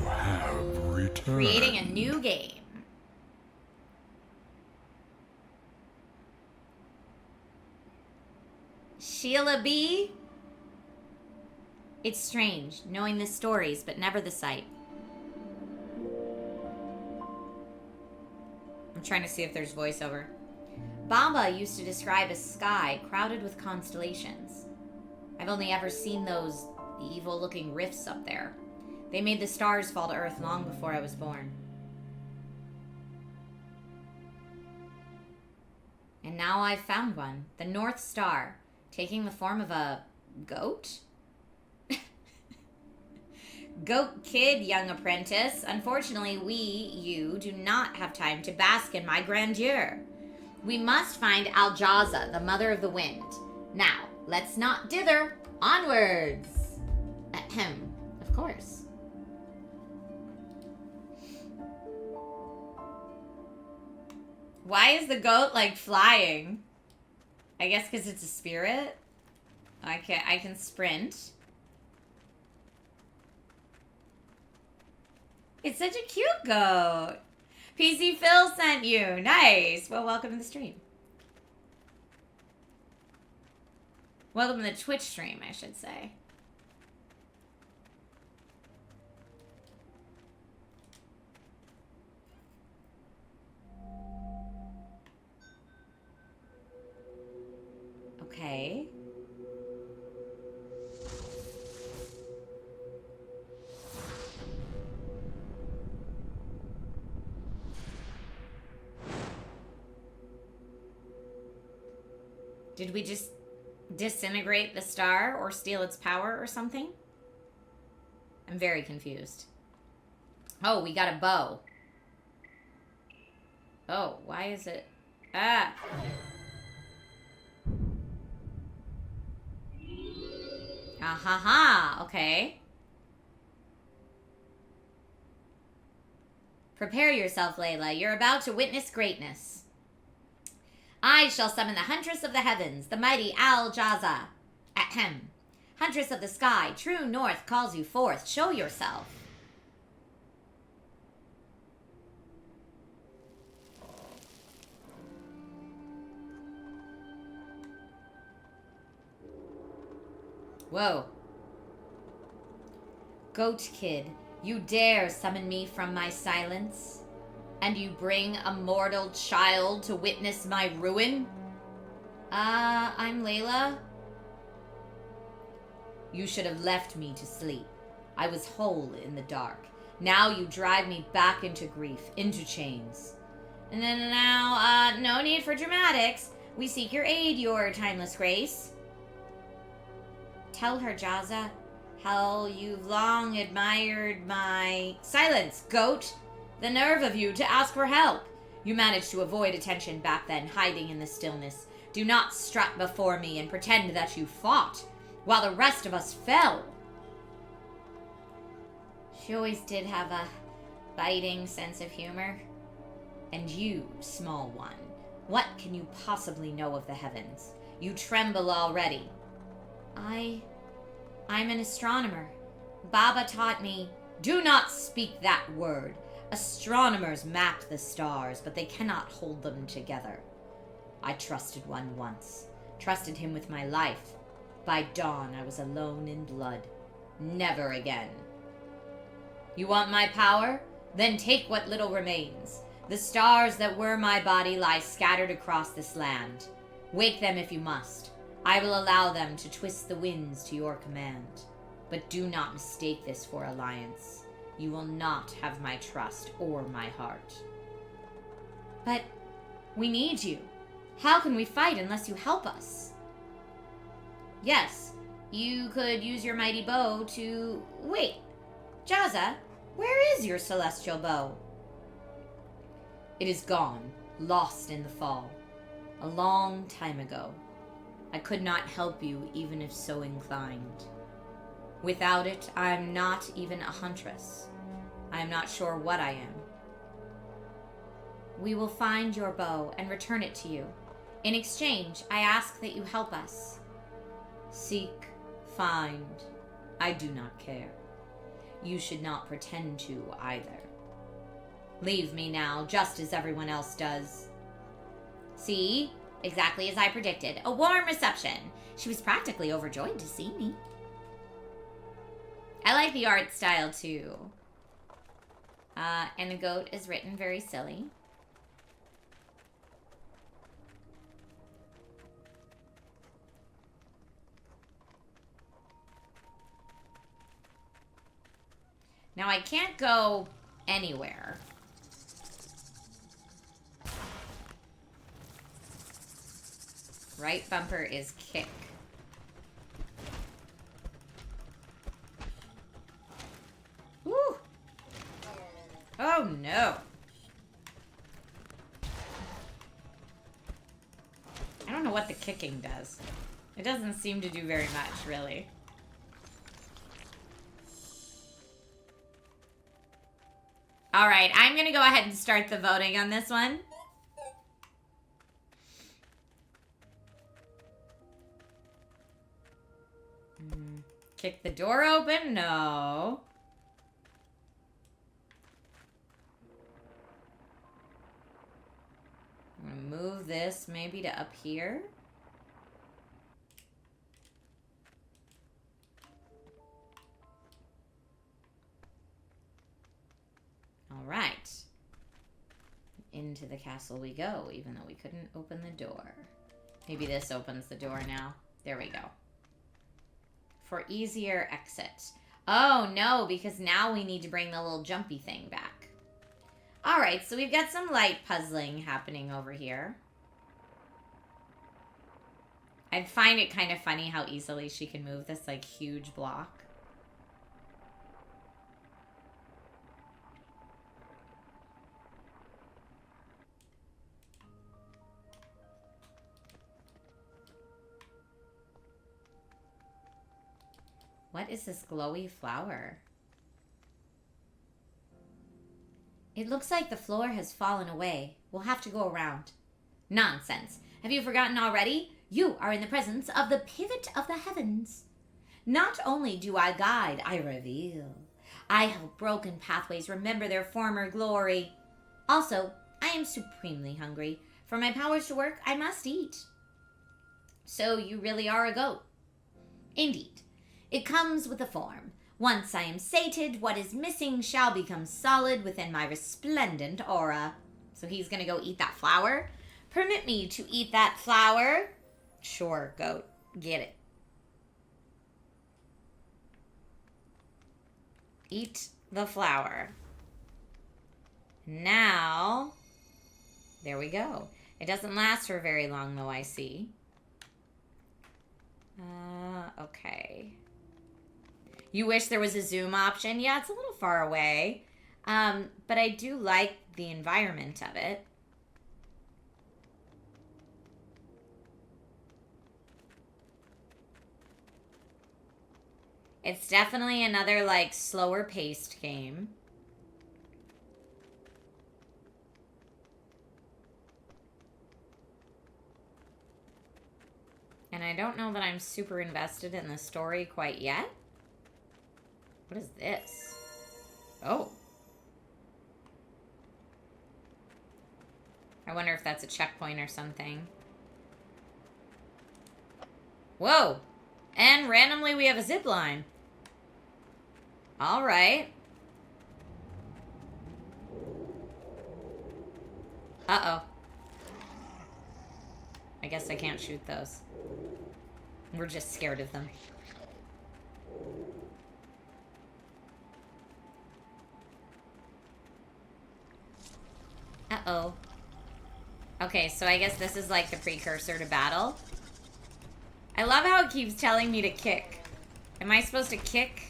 have returned. Creating a new game. Sheila B. It's strange, knowing the stories, but never the sight. I'm trying to see if there's voiceover. Baba used to describe a sky crowded with constellations. I've only ever seen those evil-looking rifts up there. They made the stars fall to Earth long before I was born. And now I've found one, the North Star, taking the form of a goat? Goat kid, young apprentice. Unfortunately, you do not have time to bask in my grandeur. We must find Aljaza, the mother of the wind. Now, let's not dither. Onwards. Ahem. Of course. Why is the goat like flying? I guess because it's a spirit. I can sprint. It's such a cute goat. PC Phil sent you. Nice. Well, welcome to the stream. Welcome to the Twitch stream, I should say. Okay. Did we just disintegrate the star or steal its power or something? I'm very confused. Oh, we got a bow. Oh, why is it? Ah. Ah ha ha. Okay. Prepare yourself, Layla. You're about to witness greatness. I shall summon the Huntress of the Heavens, the mighty Aljaza. Ahem. Huntress of the Sky, true north calls you forth. Show yourself. Whoa. Goat Kid, you dare summon me from my silence? And you bring a mortal child to witness my ruin? I'm Layla. You should have left me to sleep. I was whole in the dark. Now you drive me back into grief, into chains. And then now, no need for dramatics. We seek your aid, your timeless grace. Tell her, Jaza, how you've long admired my... Silence, goat! The nerve of you to ask for help. You managed to avoid attention back then, hiding in the stillness. Do not strut before me and pretend that you fought, while the rest of us fell. She always did have a biting sense of humor. And you, small one, what can you possibly know of the heavens? You tremble already. I'm an astronomer. Baba taught me, do not speak that word. Astronomers map the stars, but they cannot hold them together. I trusted one once, trusted him with my life. By dawn, I was alone in blood. Never again. You want my power? Then take what little remains. The stars that were my body lie scattered across this land. Wake them if you must. I will allow them to twist the winds to your command. But do not mistake this for alliance. You will not have my trust or my heart. But we need you. How can we fight unless you help us? Yes, you could use your mighty bow to... Wait, Jazza, where is your celestial bow? It is gone, lost in the fall. A long time ago. I could not help you even if so inclined. Without it, I am not even a huntress. I am not sure what I am. We will find your bow and return it to you. In exchange, I ask that you help us. Seek, find, I do not care. You should not pretend to either. Leave me now, just as everyone else does. See? Exactly as I predicted. A warm reception. She was practically overjoyed to see me. I like the art style, too. And the goat is written very silly. Now, I can't go anywhere. Right bumper is kick. Woo! Oh, no. I don't know what the kicking does. It doesn't seem to do very much, really. All right, I'm going to go ahead and start the voting on this one. Kick the door open? No. I'm going to move this maybe to up here. All right. Into the castle we go, even though we couldn't open the door. Maybe this opens the door now. There we go. For easier exit. Oh, no, because now we need to bring the little jumpy thing back. All right, so we've got some light puzzling happening over here. I find it kind of funny how easily she can move this, like, huge block. What is this glowy flower? It looks like the floor has fallen away. We'll have to go around. Nonsense. Have you forgotten already? You are in the presence of the pivot of the heavens. Not only do I guide, I reveal. I help broken pathways remember their former glory. Also, I am supremely hungry. For my powers to work, I must eat. So you really are a goat. Indeed. It comes with a form. Once I am sated, what is missing shall become solid within my resplendent aura. So he's going to go eat that flower. Permit me to eat that flower. Sure, goat. Get it. Eat the flower. Now, there we go. It doesn't last for very long, though, I see. Okay. You wish there was a zoom option? Yeah, it's a little far away. But I do like the environment of it. It's definitely another, like, slower paced game. And I don't know that I'm super invested in the story quite yet. What is this? Oh. I wonder if that's a checkpoint or something. Whoa. And randomly we have a zip line. All right. Uh-oh. I guess I can't shoot those. We're just scared of them. Uh-oh. Okay, so I guess this is like the precursor to battle. I love how it keeps telling me to kick. Am I supposed to kick?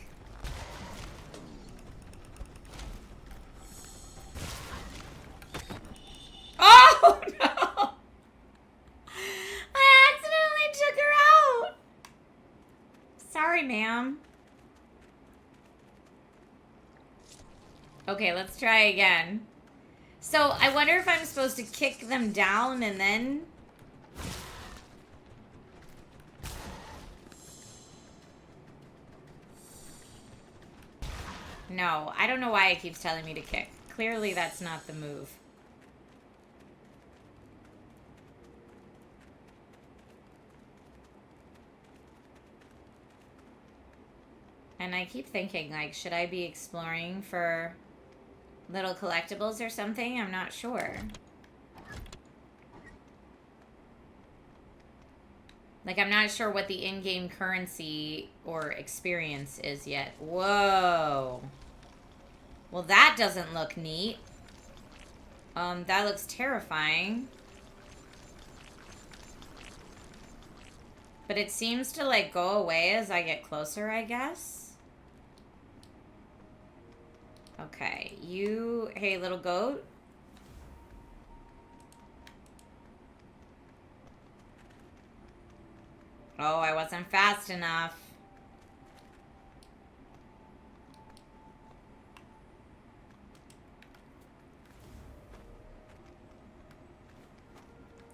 Oh, no! I accidentally took her out! Sorry, ma'am. Okay, let's try again. So, I wonder if I'm supposed to kick them down and then... No, I don't know why it keeps telling me to kick. Clearly, that's not the move. And I keep thinking, like, should I be exploring for little collectibles or something? I'm not sure. Like, I'm not sure what the in-game currency or experience is yet. Whoa. Well, that doesn't look neat. That looks terrifying. But it seems to, like, go away as I get closer, I guess. Okay, you... Hey, little goat. Oh, I wasn't fast enough.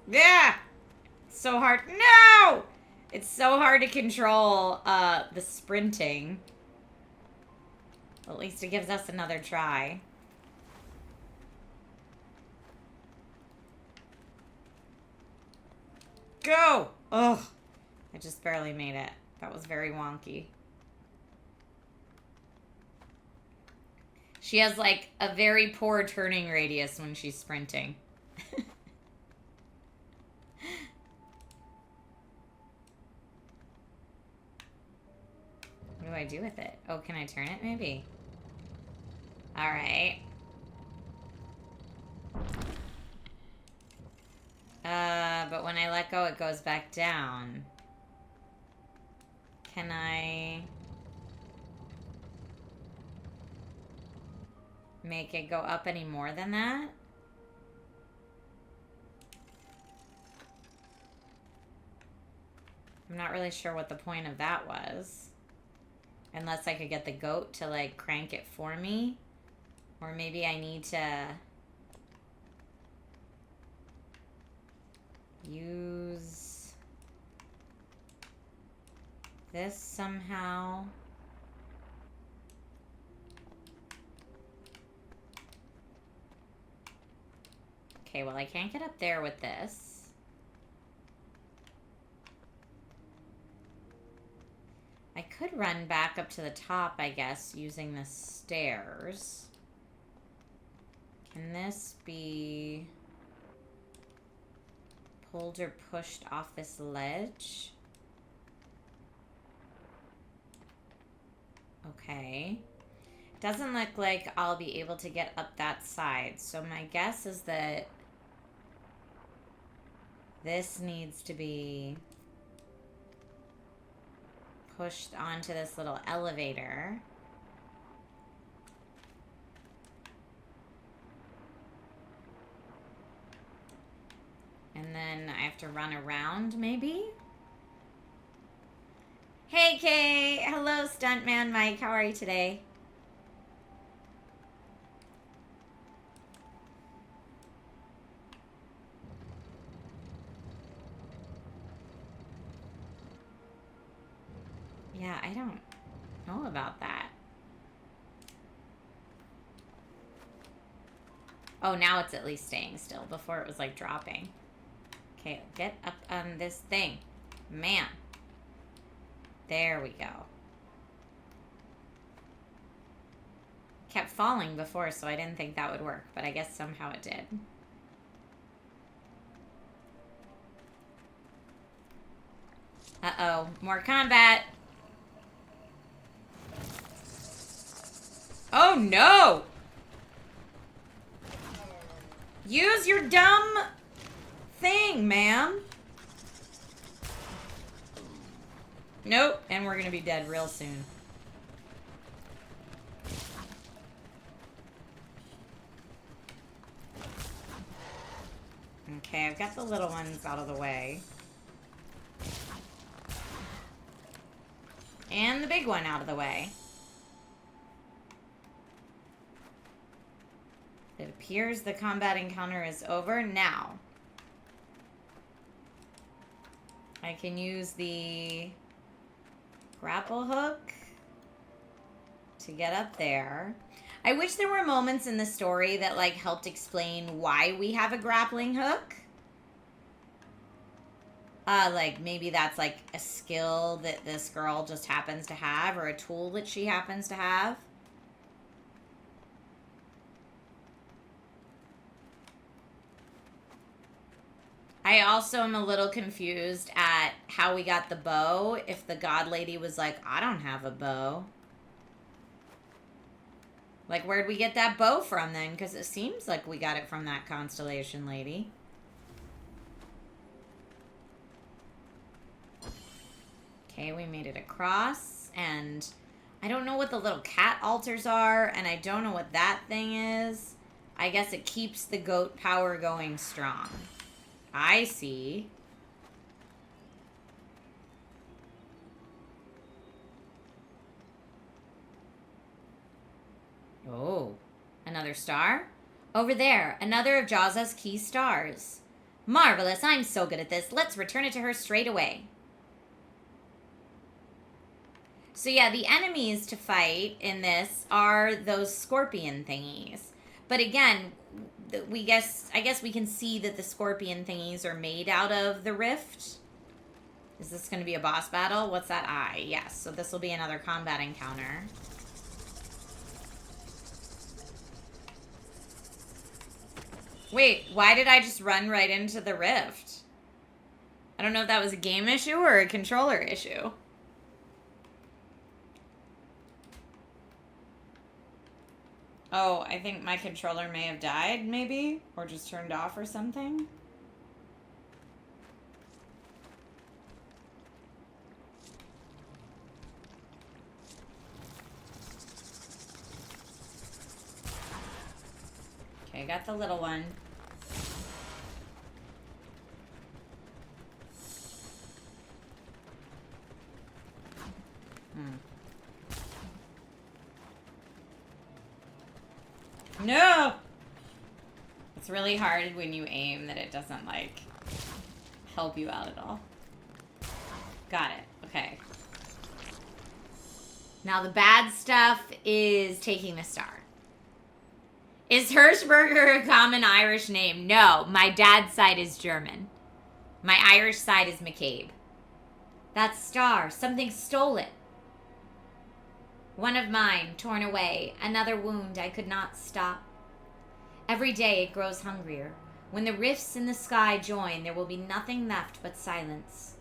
Yeah! It's so hard. No! It's so hard to control the sprinting. At least it gives us another try. Go! Ugh. I just barely made it. That was very wonky. She has, like, a very poor turning radius when she's sprinting. What do I do with it? Oh, can I turn it, maybe? Alright. But when I let go, it goes back down. Can I make it go up any more than that? I'm not really sure what the point of that was. Unless I could get the goat to, like, crank it for me. Or maybe I need to use this somehow. Okay, well, I can't get up there with this. I could run back up to the top, I guess, using the stairs. Can this be pulled or pushed off this ledge? Okay. Doesn't look like I'll be able to get up that side. So my guess is that this needs to be pushed onto this little elevator. And then I have to run around, maybe? Hey, Kay! Hello, Stuntman Mike. How are you today? Yeah, I don't know about that. Oh, now it's at least staying still. Before it was, like, dropping. Okay, get up on this thing. Man. There we go. Kept falling before, so I didn't think that would work, but I guess somehow it did. Uh-oh. More combat. Oh, no! Use your dumb thing, ma'am. Nope. And we're gonna be dead real soon. Okay, I've got the little ones out of the way. And the big one out of the way. It appears the combat encounter is over now. I can use the grapple hook to get up there. I wish there were moments in the story that, like, helped explain why we have a grappling hook. Like, maybe that's, like, a skill that this girl just happens to have, or a tool that she happens to have. I also am a little confused at how we got the bow, if the god lady was like, I don't have a bow. Like, where'd we get that bow from, then? Because it seems like we got it from that constellation lady. Okay, we made it across, and I don't know what the little cat altars are, and I don't know what that thing is. I guess it keeps the goat power going strong. I see. Oh, another star? Over there, another of Jaza's key stars. Marvelous, I'm so good at this. Let's return it to her straight away. So yeah, the enemies to fight in this are those scorpion thingies. But again, I guess we can see that the scorpion thingies are made out of the rift. Is this going to be a boss battle? What's that eye? Yes, so this will be another combat encounter. Wait, why did I just run right into the rift? I don't know if that was a game issue or a controller issue. Oh, I think my controller may have died, maybe? Or just turned off or something? Okay, I got the little one. No! It's really hard when you aim that it doesn't, like, help you out at all. Got it. Okay. Now the bad stuff is taking the star. Is Hershberger a common Irish name? No, my dad's side is German. My Irish side is McCabe. That star, something stole it. One of mine, torn away, another wound I could not stop. Every day it grows hungrier. When the rifts in the sky join, there will be nothing left but silence.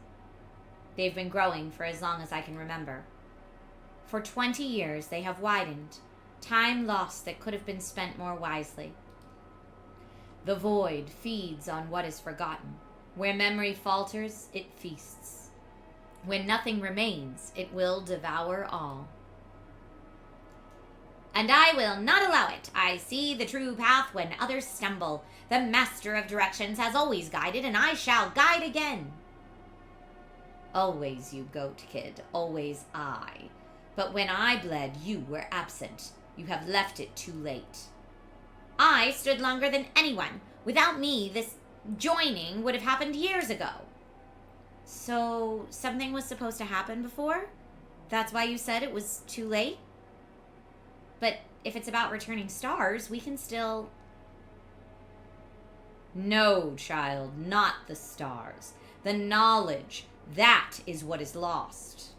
They've been growing for as long as I can remember. For 20 years they have widened, time lost that could have been spent more wisely. The void feeds on what is forgotten. Where memory falters, it feasts. When nothing remains, it will devour all. And I will not allow it. I see the true path when others stumble. The master of directions has always guided, and I shall guide again. Always you, goat kid, always I. But when I bled, you were absent. You have left it too late. I stood longer than anyone. Without me, this joining would have happened years ago. So, something was supposed to happen before? That's why you said it was too late? But if it's about returning stars, we can still... No, child, not the stars. The knowledge. That is what is lost.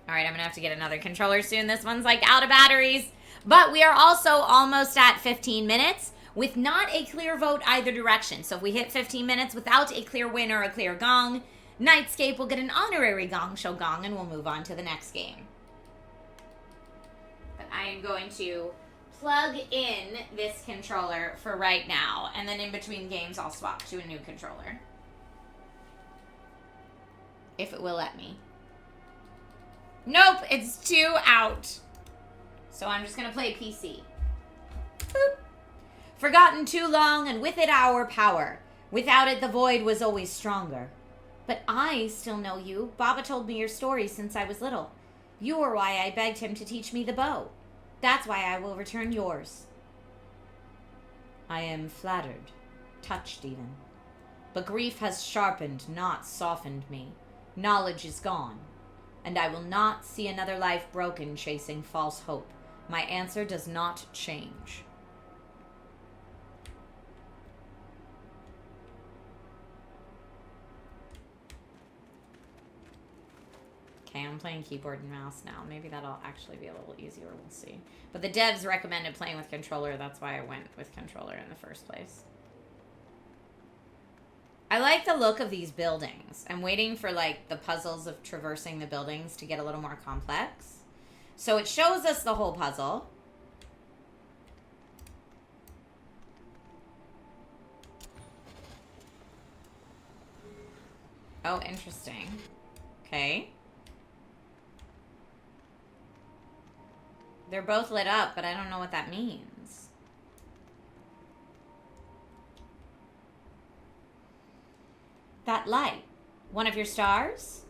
Alright, I'm going to have to get another controller soon. This one's like out of batteries. But we are also almost at 15 minutes. with not a clear vote either direction. So if we hit 15 minutes without a clear win or a clear gong, Nightscape will get an honorary Gong Show gong and we'll move on to the next game. But I am going to plug in this controller for right now, and then in between games I'll swap to a new controller. If it will let me. Nope, it's 2 out. So I'm just going to play PC. Boop. Forgotten too long, and with it our power. Without it the void was always stronger. But I still know you. Baba told me your story since I was little. You are why I begged him to teach me the bow. That's why I will return yours. I am flattered, touched even. But grief has sharpened, not softened me. Knowledge is gone, and I will not see another life broken chasing false hope. My answer does not change. Okay, I'm playing keyboard and mouse now. Maybe that'll actually be a little easier. We'll see. But the devs recommended playing with controller. That's why I went with controller in the first place. I like the look of these buildings. I'm waiting for, like, the puzzles of traversing the buildings to get a little more complex. So it shows us the whole puzzle. Oh, interesting. Okay. They're both lit up, but I don't know what that means. That light, one of your stars?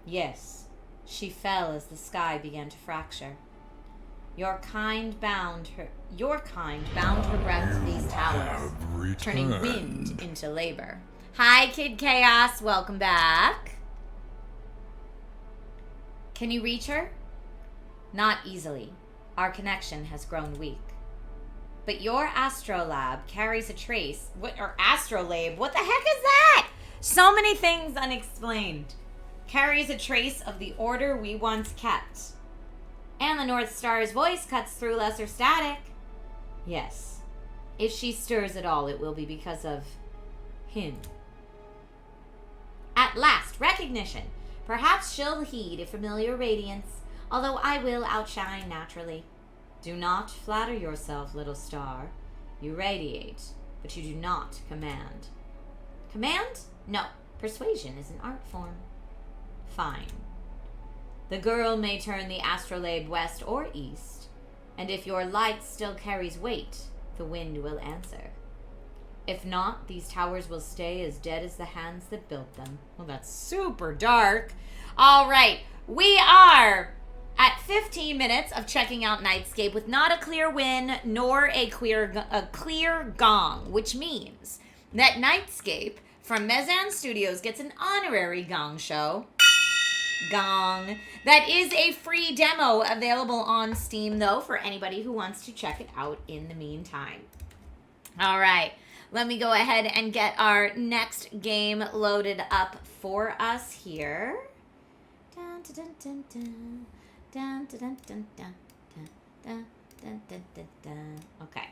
Yes. She fell as the sky began to fracture. Your kind bound her breath to these towers, turning wind into labor. Hi, Kid Chaos. Welcome back. Can you reach her? Not easily. Our connection has grown weak. But your astrolabe carries a trace. Astrolabe? What the heck is that? So many things unexplained. Carries a trace of the order we once kept. And the North Star's voice cuts through lesser static. Yes. If she stirs at all, it will be because of him. At last, recognition. Perhaps she'll heed a familiar radiance, although I will outshine naturally. Do not flatter yourself, little star. You radiate, but you do not command. Command? No. Persuasion is an art form. Fine. The girl may turn the astrolabe west or east, and if your light still carries weight, the wind will answer. If not, these towers will stay as dead as the hands that built them. Well, that's super dark. All right, we are at 15 minutes of checking out Nightscape with not a clear win nor a clear gong, which means that Nightscape from Mezan Studios gets an honorary Gong Show. Gong. That is a free demo available on Steam, though, for anybody who wants to check it out in the meantime. All right. Let me go ahead and get our next game loaded up for us here. Dun, dun, dun, dun, dun, dun, dun, dun, dun, dun, dun, dun, dun, dun. Okay.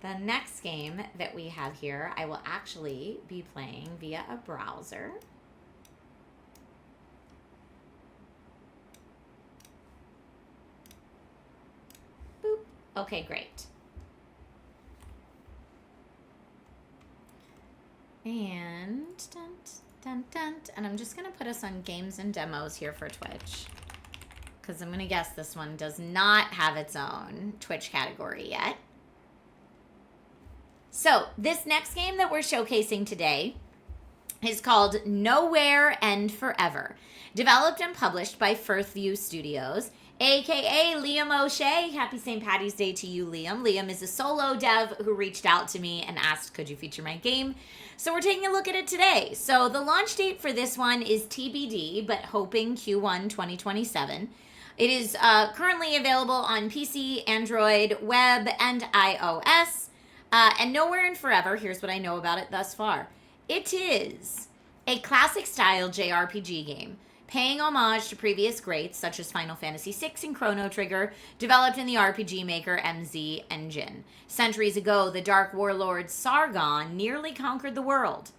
The next game that we have here, I will actually be playing via a browser. Boop. Okay, great. And dun, dun, dun, and I'm just going to put us on games and demos here for Twitch, because I'm going to guess this one does not have its own Twitch category yet. So this next game that we're showcasing today is called Nowhere and Forever, developed and published by Firthview Studios, aka Liam O'Shea. Happy St. Paddy's Day to you, Liam. Liam is a solo dev who reached out to me and asked, could you feature my game? So we're taking a look at it today. So the launch date for this one is TBD, but hoping Q1 2027. It is currently available on PC, Android, web, and iOS. And Nowhere and Forever, here's what I know about it thus far. It is a classic style JRPG game, paying homage to previous greats such as Final Fantasy VI and Chrono Trigger, developed in the RPG Maker MZ engine. Centuries ago, the Dark Warlord Sargon nearly conquered the world,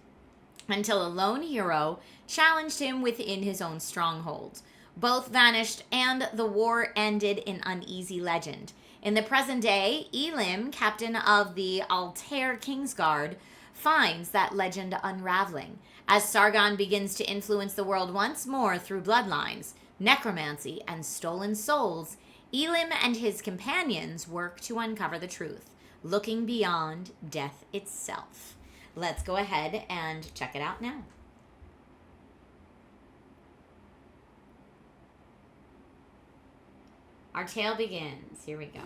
until a lone hero challenged him within his own stronghold. Both vanished, and the war ended in uneasy legend. In the present day, Elim, captain of the Altair Kingsguard, finds that legend unraveling, as Sargon begins to influence the world once more through bloodlines, necromancy, and stolen souls. Elim and his companions work to uncover the truth, looking beyond death itself. Let's go ahead and check it out now. Our tale begins. Here we go.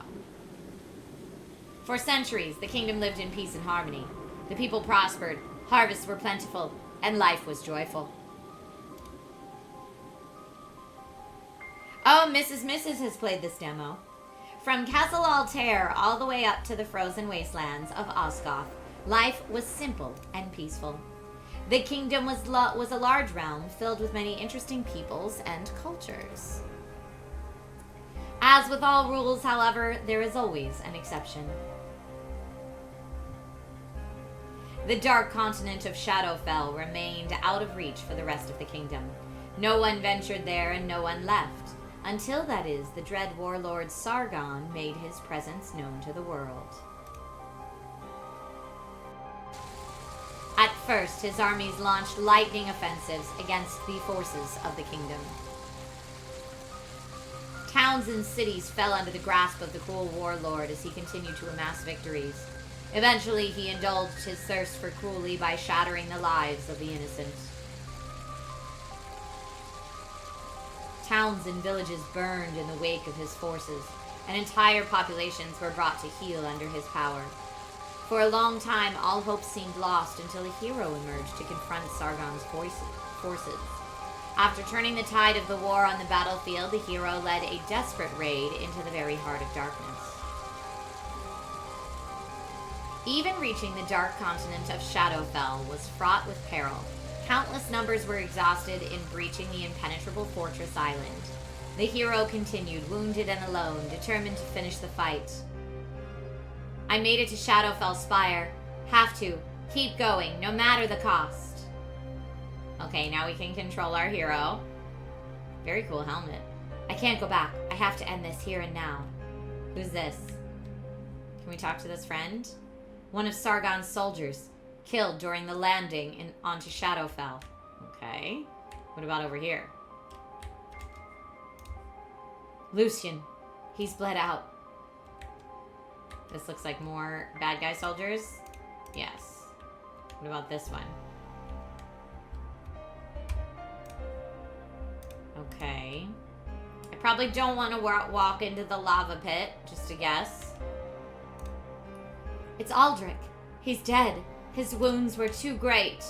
For centuries, the kingdom lived in peace and harmony. The people prospered, harvests were plentiful, and life was joyful. Oh, Mrs. has played this demo. From Castle Altair all the way up to the frozen wastelands of Osgoth, life was simple and peaceful. The kingdom was a large realm filled with many interesting peoples and cultures. As with all rules, however, there is always an exception. The dark continent of Shadowfell remained out of reach for the rest of the kingdom. No one ventured there and no one left, until, that is, the dread warlord Sargon made his presence known to the world. At first, his armies launched lightning offensives against the forces of the kingdom. Towns and cities fell under the grasp of the cruel warlord as he continued to amass victories. Eventually, he indulged his thirst for cruelty by shattering the lives of the innocent. Towns and villages burned in the wake of his forces, and entire populations were brought to heel under his power. For a long time, all hope seemed lost until a hero emerged to confront Sargon's forces. After turning the tide of the war on the battlefield, the hero led a desperate raid into the very heart of darkness. Even reaching the dark continent of Shadowfell was fraught with peril. Countless numbers were exhausted in breaching the impenetrable fortress island. The hero continued, wounded and alone, determined to finish the fight. I made it to Shadowfell Spire. Have to. Keep going, no matter the cost. Okay, now we can control our hero. Very cool helmet. I can't go back. I have to end this here and now. Who's this? Can we talk to this friend? One of Sargon's soldiers, killed during the landing onto Shadowfell. Okay. What about over here? Lucian. He's bled out. This looks like more bad guy soldiers. Yes. What about this one? Okay. I probably don't want to walk into the lava pit, just a guess. It's Aldrich. He's dead. His wounds were too great.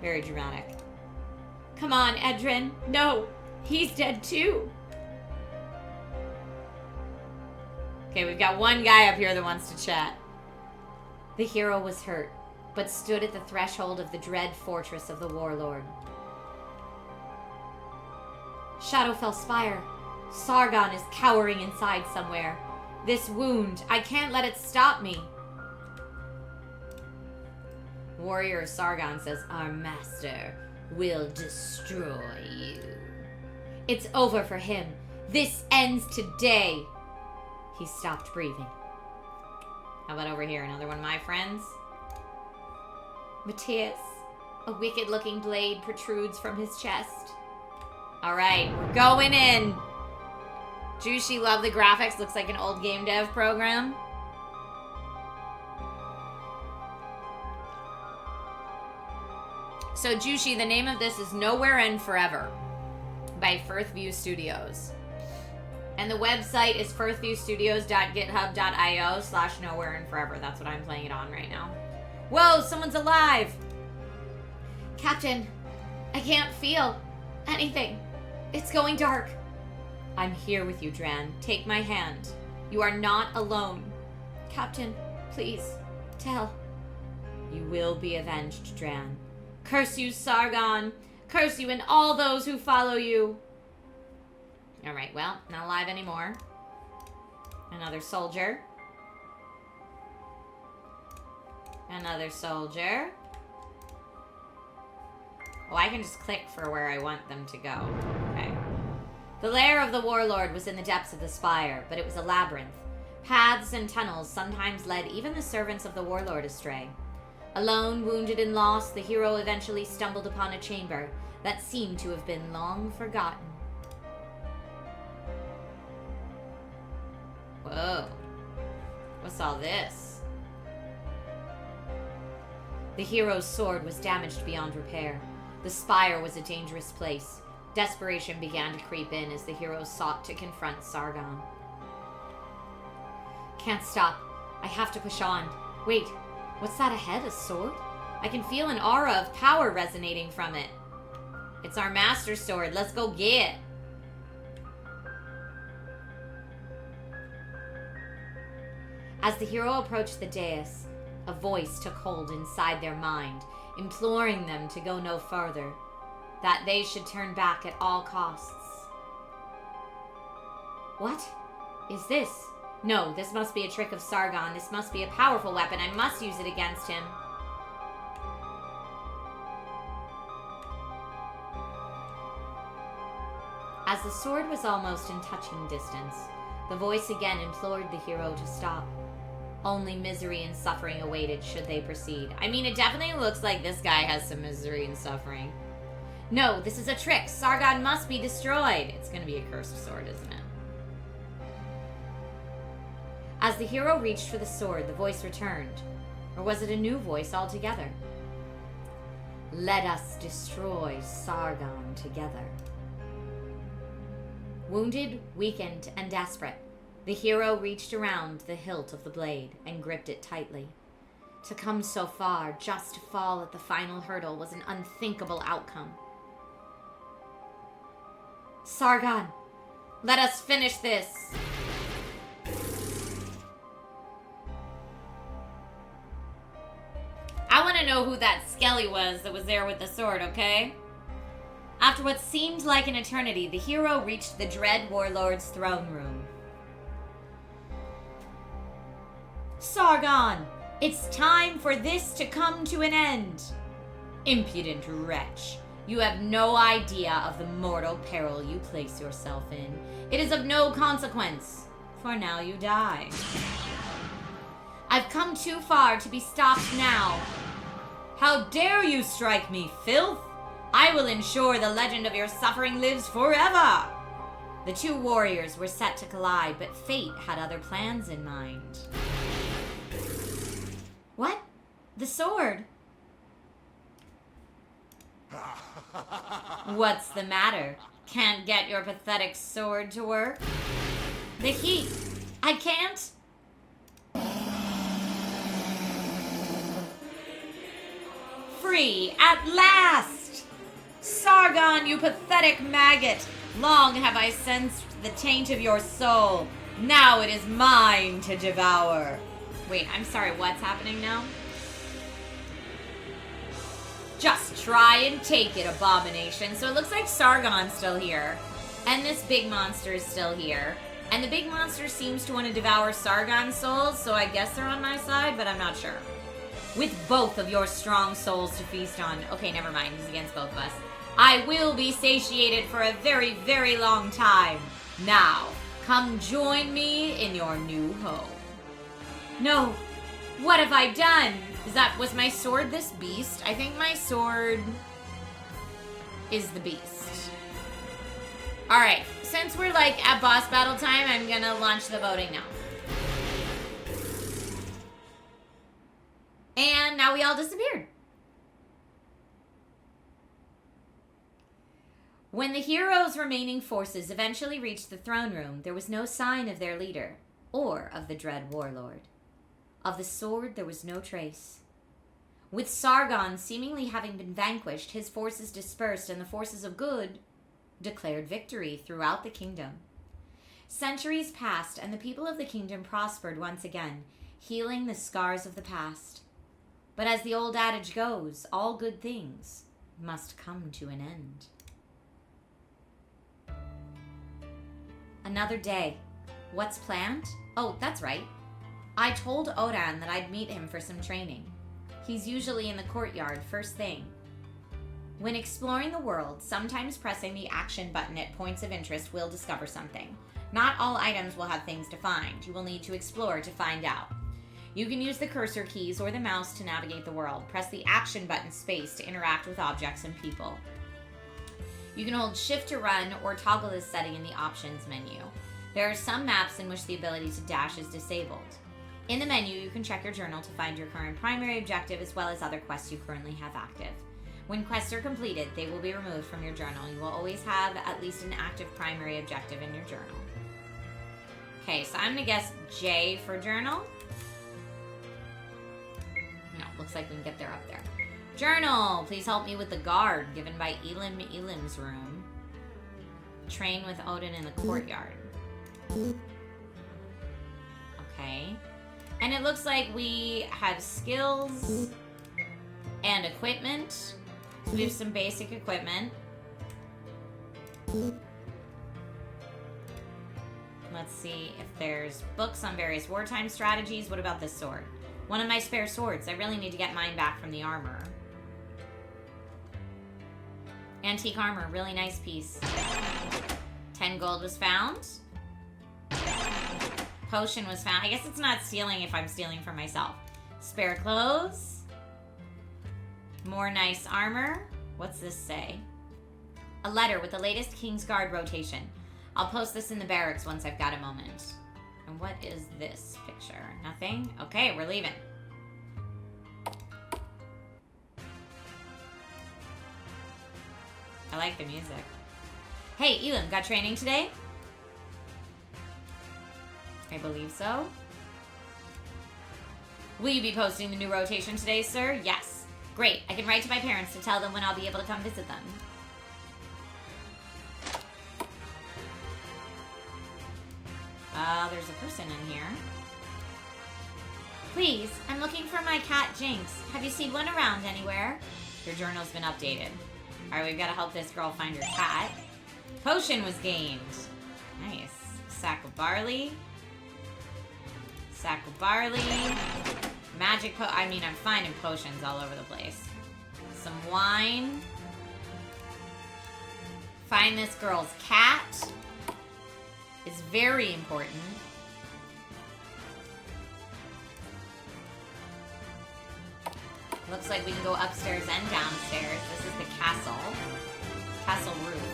Very dramatic. Come on, Edrin. No, he's dead too. Okay, we've got one guy up here that wants to chat. The hero was hurt, but stood at the threshold of the dread fortress of the warlord. Shadowfell Spire. Sargon is cowering inside somewhere. This wound, I can't let it stop me. Warrior Sargon says, our master will destroy you. It's over for him. This ends today. He stopped breathing. How about over here? Another one of my friends? Matthias. A wicked-looking blade protrudes from his chest. Alright, we're going in. Juicy, love the graphics. Looks like an old game dev program. So, Juicy, the name of this is Nowhere and Forever by Firthview Studios. And the website is firthviewstudios.github.io/nowhereandforever. That's what I'm playing it on right now. Whoa, someone's alive! Captain, I can't feel anything. It's going dark. I'm here with you, Dran. Take my hand. You are not alone. Captain, please, tell. You will be avenged, Dran. Curse you, Sargon. Curse you and all those who follow you. Alright, well, not alive anymore. Another soldier. Another soldier. Oh, I can just click for where I want them to go. Okay. The lair of the warlord was in the depths of the spire, but it was a labyrinth. Paths and tunnels sometimes led even the servants of the warlord astray. Alone, wounded and lost, the hero eventually stumbled upon a chamber that seemed to have been long forgotten. Whoa. What's all this? The hero's sword was damaged beyond repair. The spire was a dangerous place. Desperation began to creep in as the hero sought to confront Sargon. Can't stop. I have to push on. Wait, what's that ahead? A sword? I can feel an aura of power resonating from it. It's our master sword. Let's go get it. As the hero approached the dais, a voice took hold inside their mind, imploring them to go no further, that they should turn back at all costs. What is this? No, this must be a trick of Sargon. This must be a powerful weapon. I must use it against him. As the sword was almost in touching distance, the voice again implored the hero to stop. Only misery and suffering awaited should they proceed. I mean, it definitely looks like this guy has some misery and suffering. No, this is a trick. Sargon must be destroyed. It's going to be a cursed sword, isn't it? As the hero reached for the sword, the voice returned. Or was it a new voice altogether? Let us destroy Sargon together. Wounded, weakened, and desperate, the hero reached around the hilt of the blade and gripped it tightly. To come so far, just to fall at the final hurdle, was an unthinkable outcome. Sargon, let us finish this! I want to know who that skelly was that was there with the sword, okay? After what seemed like an eternity, the hero reached the dread warlord's throne room. Sargon, it's time for this to come to an end. Impudent wretch, you have no idea of the mortal peril you place yourself in. It is of no consequence, for now you die. I've come too far to be stopped now. How dare you strike me, filth? I will ensure the legend of your suffering lives forever. The two warriors were set to collide, but fate had other plans in mind. What? The sword? What's the matter? Can't get your pathetic sword to work? The heat. I can't? Free at last! Sargon, you pathetic maggot! Long have I sensed the taint of your soul. Now it is mine to devour. Wait, I'm sorry, what's happening now? Just try and take it, abomination. So it looks like Sargon's still here. And this big monster is still here. And the big monster seems to want to devour Sargon's souls, so I guess they're on my side, but I'm not sure. With both of your strong souls to feast on. Okay, never mind. He's against both of us. I will be satiated for a very, very long time. Now, come join me in your new home. No. What have I done? Was my sword this beast? I think my sword is the beast. Alright, since we're like at boss battle time, I'm gonna launch the voting now. And now we all disappeared. When the hero's remaining forces eventually reached the throne room, there was no sign of their leader, or of the dread warlord. Of the sword, there was no trace. With Sargon seemingly having been vanquished, his forces dispersed, and the forces of good declared victory throughout the kingdom. Centuries passed, and the people of the kingdom prospered once again, healing the scars of the past. But as the old adage goes, all good things must come to an end. Another day. What's planned? Oh, that's right. I told Outta that I'd meet him for some training. He's usually in the courtyard first thing. When exploring the world, sometimes pressing the action button at points of interest will discover something. Not all items will have things to find. You will need to explore to find out. You can use the cursor keys or the mouse to navigate the world. Press the action button space to interact with objects and people. You can hold shift to run or toggle this setting in the options menu. There are some maps in which the ability to dash is disabled. In the menu, you can check your journal to find your current primary objective as well as other quests you currently have active. When quests are completed, they will be removed from your journal. You will always have at least an active primary objective in your journal. Okay, so I'm gonna guess J for journal. No, looks like we can get there up there. Journal! Please help me with the guard given by Elim's room. Train with Odin in the courtyard. Okay. And it looks like we have skills and equipment. So we have some basic equipment. Let's see if there's books on various wartime strategies. What about this sword? One of my spare swords. I really need to get mine back from the armor. Antique armor. Really nice piece. 10 gold was found. Potion was found. I guess it's not stealing if I'm stealing for myself. Spare clothes. More nice armor. What's this say? A letter with the latest King's Guard rotation. I'll post this in the barracks once I've got a moment. And what is this picture? Nothing? Okay, we're leaving. I like the music. Hey, Elim, got training today? I believe so. Will you be posting the new rotation today, sir? Yes. Great. I can write to my parents to tell them when I'll be able to come visit them. There's a person in here. Please, I'm looking for my cat, Jinx. Have you seen one around anywhere? Your journal's been updated. Alright, we've got to help this girl find her cat. Potion was gained. Nice. Sack of barley. Sack of barley. Magic I'm finding potions all over the place. Some wine. Find this girl's cat. Is very important. Looks like we can go upstairs and downstairs. This is the castle. Castle roof.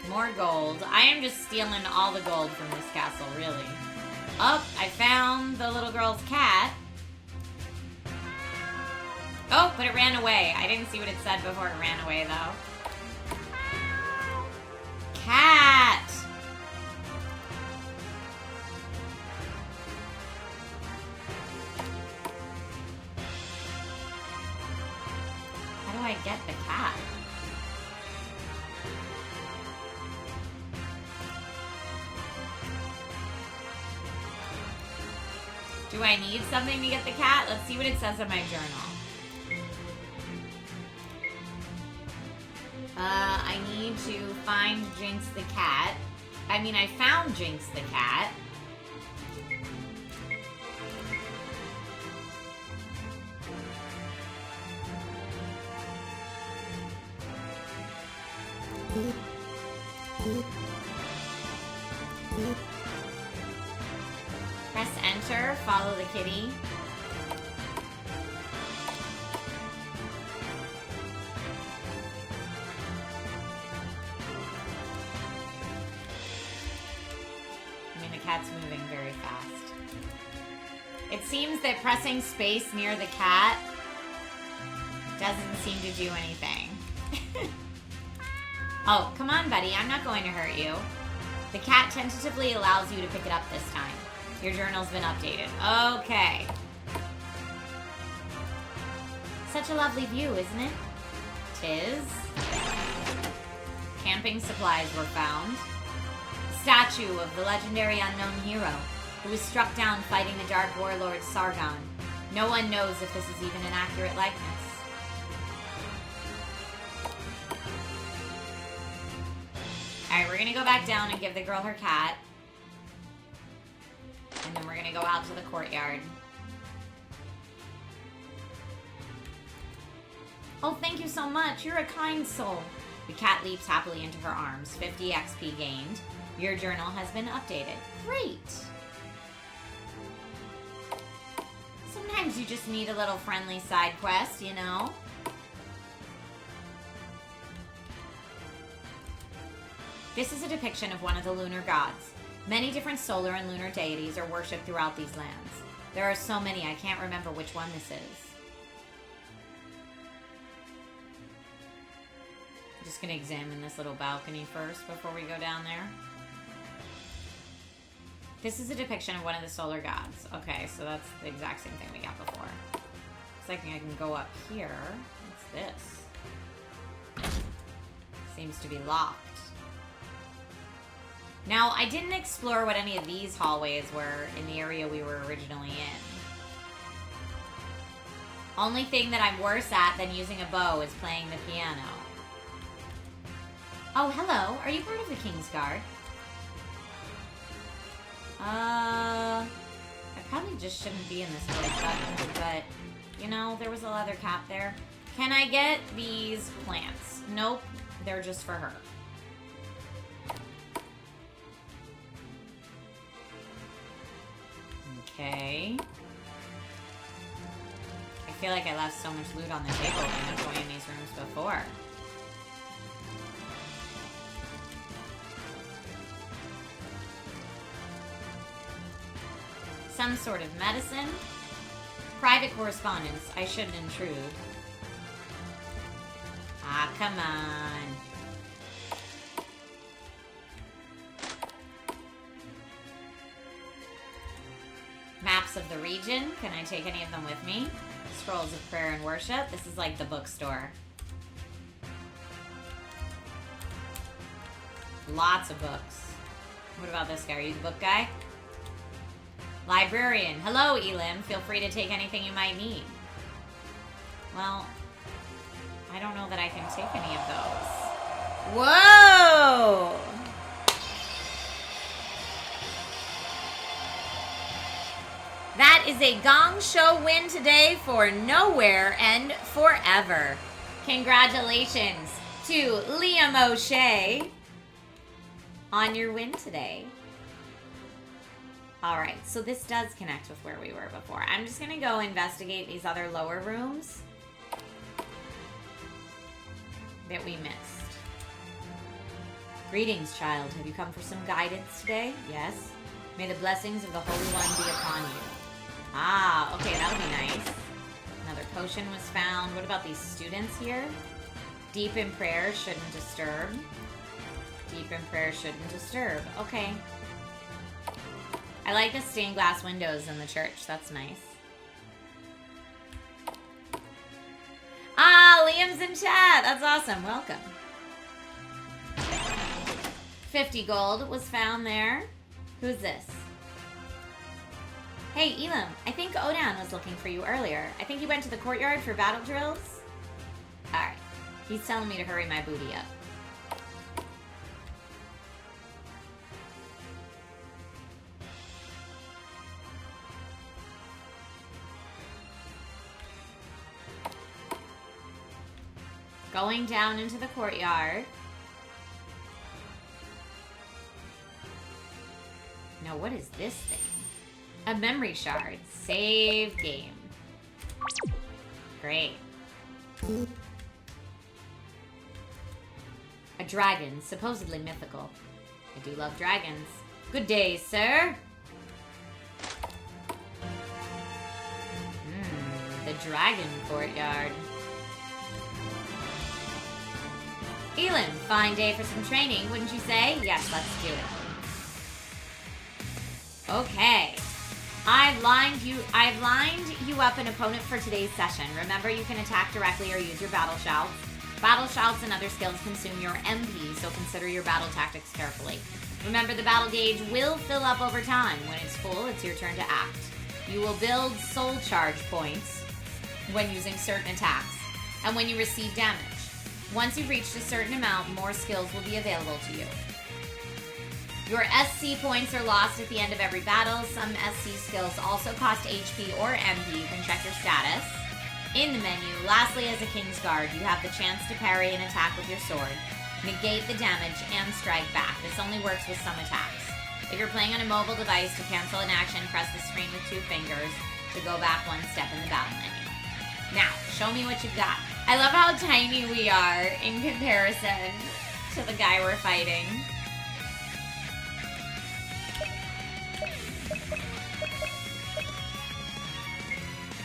More gold. I am just stealing all the gold from this castle, really. Oh, I found the little girl's cat. Oh, but it ran away. I didn't see what it said before it ran away, though. Cat! How do I get the cat? Do I need something to get the cat? Let's see what it says in my journal. I need to find Jinx the cat. I found Jinx the cat. Press enter, follow the kitty. Cat's moving very fast. It seems that pressing space near the cat doesn't seem to do anything. Oh, come on, buddy. I'm not going to hurt you. The cat tentatively allows you to pick it up this time. Your journal's been updated. Okay. Such a lovely view, isn't it? 'Tis. Camping supplies were found. statue of the legendary unknown hero who was struck down fighting the Dark Warlord Sargon. No one knows if this is even an accurate likeness. Alright, we're gonna go back down and give the girl her cat. And then we're gonna go out to the courtyard. Oh, thank you so much. You're a kind soul. The cat leaps happily into her arms. 50 XP gained. Your journal has been updated. Great. Sometimes you just need a little friendly side quest, you know? This is a depiction of one of the lunar gods. Many different solar and lunar deities are worshipped throughout these lands. There are so many, I can't remember which one this is. I'm just gonna examine this little balcony first before we go down there. This is a depiction of one of the solar gods. Okay, so that's the exact same thing we got before. Looks like I can go up here. What's this? Seems to be locked. Now, I didn't explore what any of these hallways were in the area we were originally in. Only thing that I'm worse at than using a bow is playing the piano. Oh, hello. Are you part of the King's Guard? I probably just shouldn't be in this place, but, you know, there was a leather cap there. Can I get these plants? Nope, they're just for her. Okay. I feel like I left so much loot on the table when I was going in these rooms before. Some sort of medicine. Private correspondence. I shouldn't intrude. Ah, come on. Maps of the region. Can I take any of them with me? Scrolls of prayer and worship. This is like the bookstore. Lots of books. What about this guy? Are you the book guy? Librarian. Hello, Elim. Feel free to take anything you might need. Well, I don't know that I can take any of those. Whoa! That is a Gong Show win today for Nowhere and Forever. Congratulations to Liam O'Shea on your win today. All right, so this does connect with where we were before. I'm just gonna go investigate these other lower rooms that we missed. Greetings, child. Have you come for some guidance today? Yes. May the blessings of the Holy One be upon you. Ah, okay, that'll be nice. Another potion was found. What about these students here? Deep in prayer, shouldn't disturb. Deep in prayer, shouldn't disturb. Okay. I like the stained glass windows in the church. That's nice. Ah, Liam's in chat. That's awesome. Welcome. 50 gold was found there. Who's this? Hey, Elam. I think Odan was looking for you earlier. I think he went to the courtyard for battle drills. Alright. He's telling me to hurry my booty up. Going down into the courtyard. Now, what is this thing? A memory shard. Save game. Great. A dragon, supposedly mythical. I do love dragons. Good day, sir. The dragon courtyard. Elin, fine day for some training, wouldn't you say? Yes, let's do it. Okay. I've lined you up an opponent for today's session. Remember, you can attack directly or use your battle shouts. Battle shouts and other skills consume your MP, so consider your battle tactics carefully. Remember, the battle gauge will fill up over time. When it's full, it's your turn to act. You will build soul charge points when using certain attacks, and when you receive damage. Once you've reached a certain amount, more skills will be available to you. Your SC points are lost at the end of every battle. Some SC skills also cost HP or MP. You can check your status in the menu. Lastly, as a King's Guard, you have the chance to parry an attack with your sword, negate the damage, and strike back. This only works with some attacks. If you're playing on a mobile device, to cancel an action, press the screen with 2 fingers to go back 1 step in the battle menu. Now, show me what you've got. I love how tiny we are in comparison to the guy we're fighting.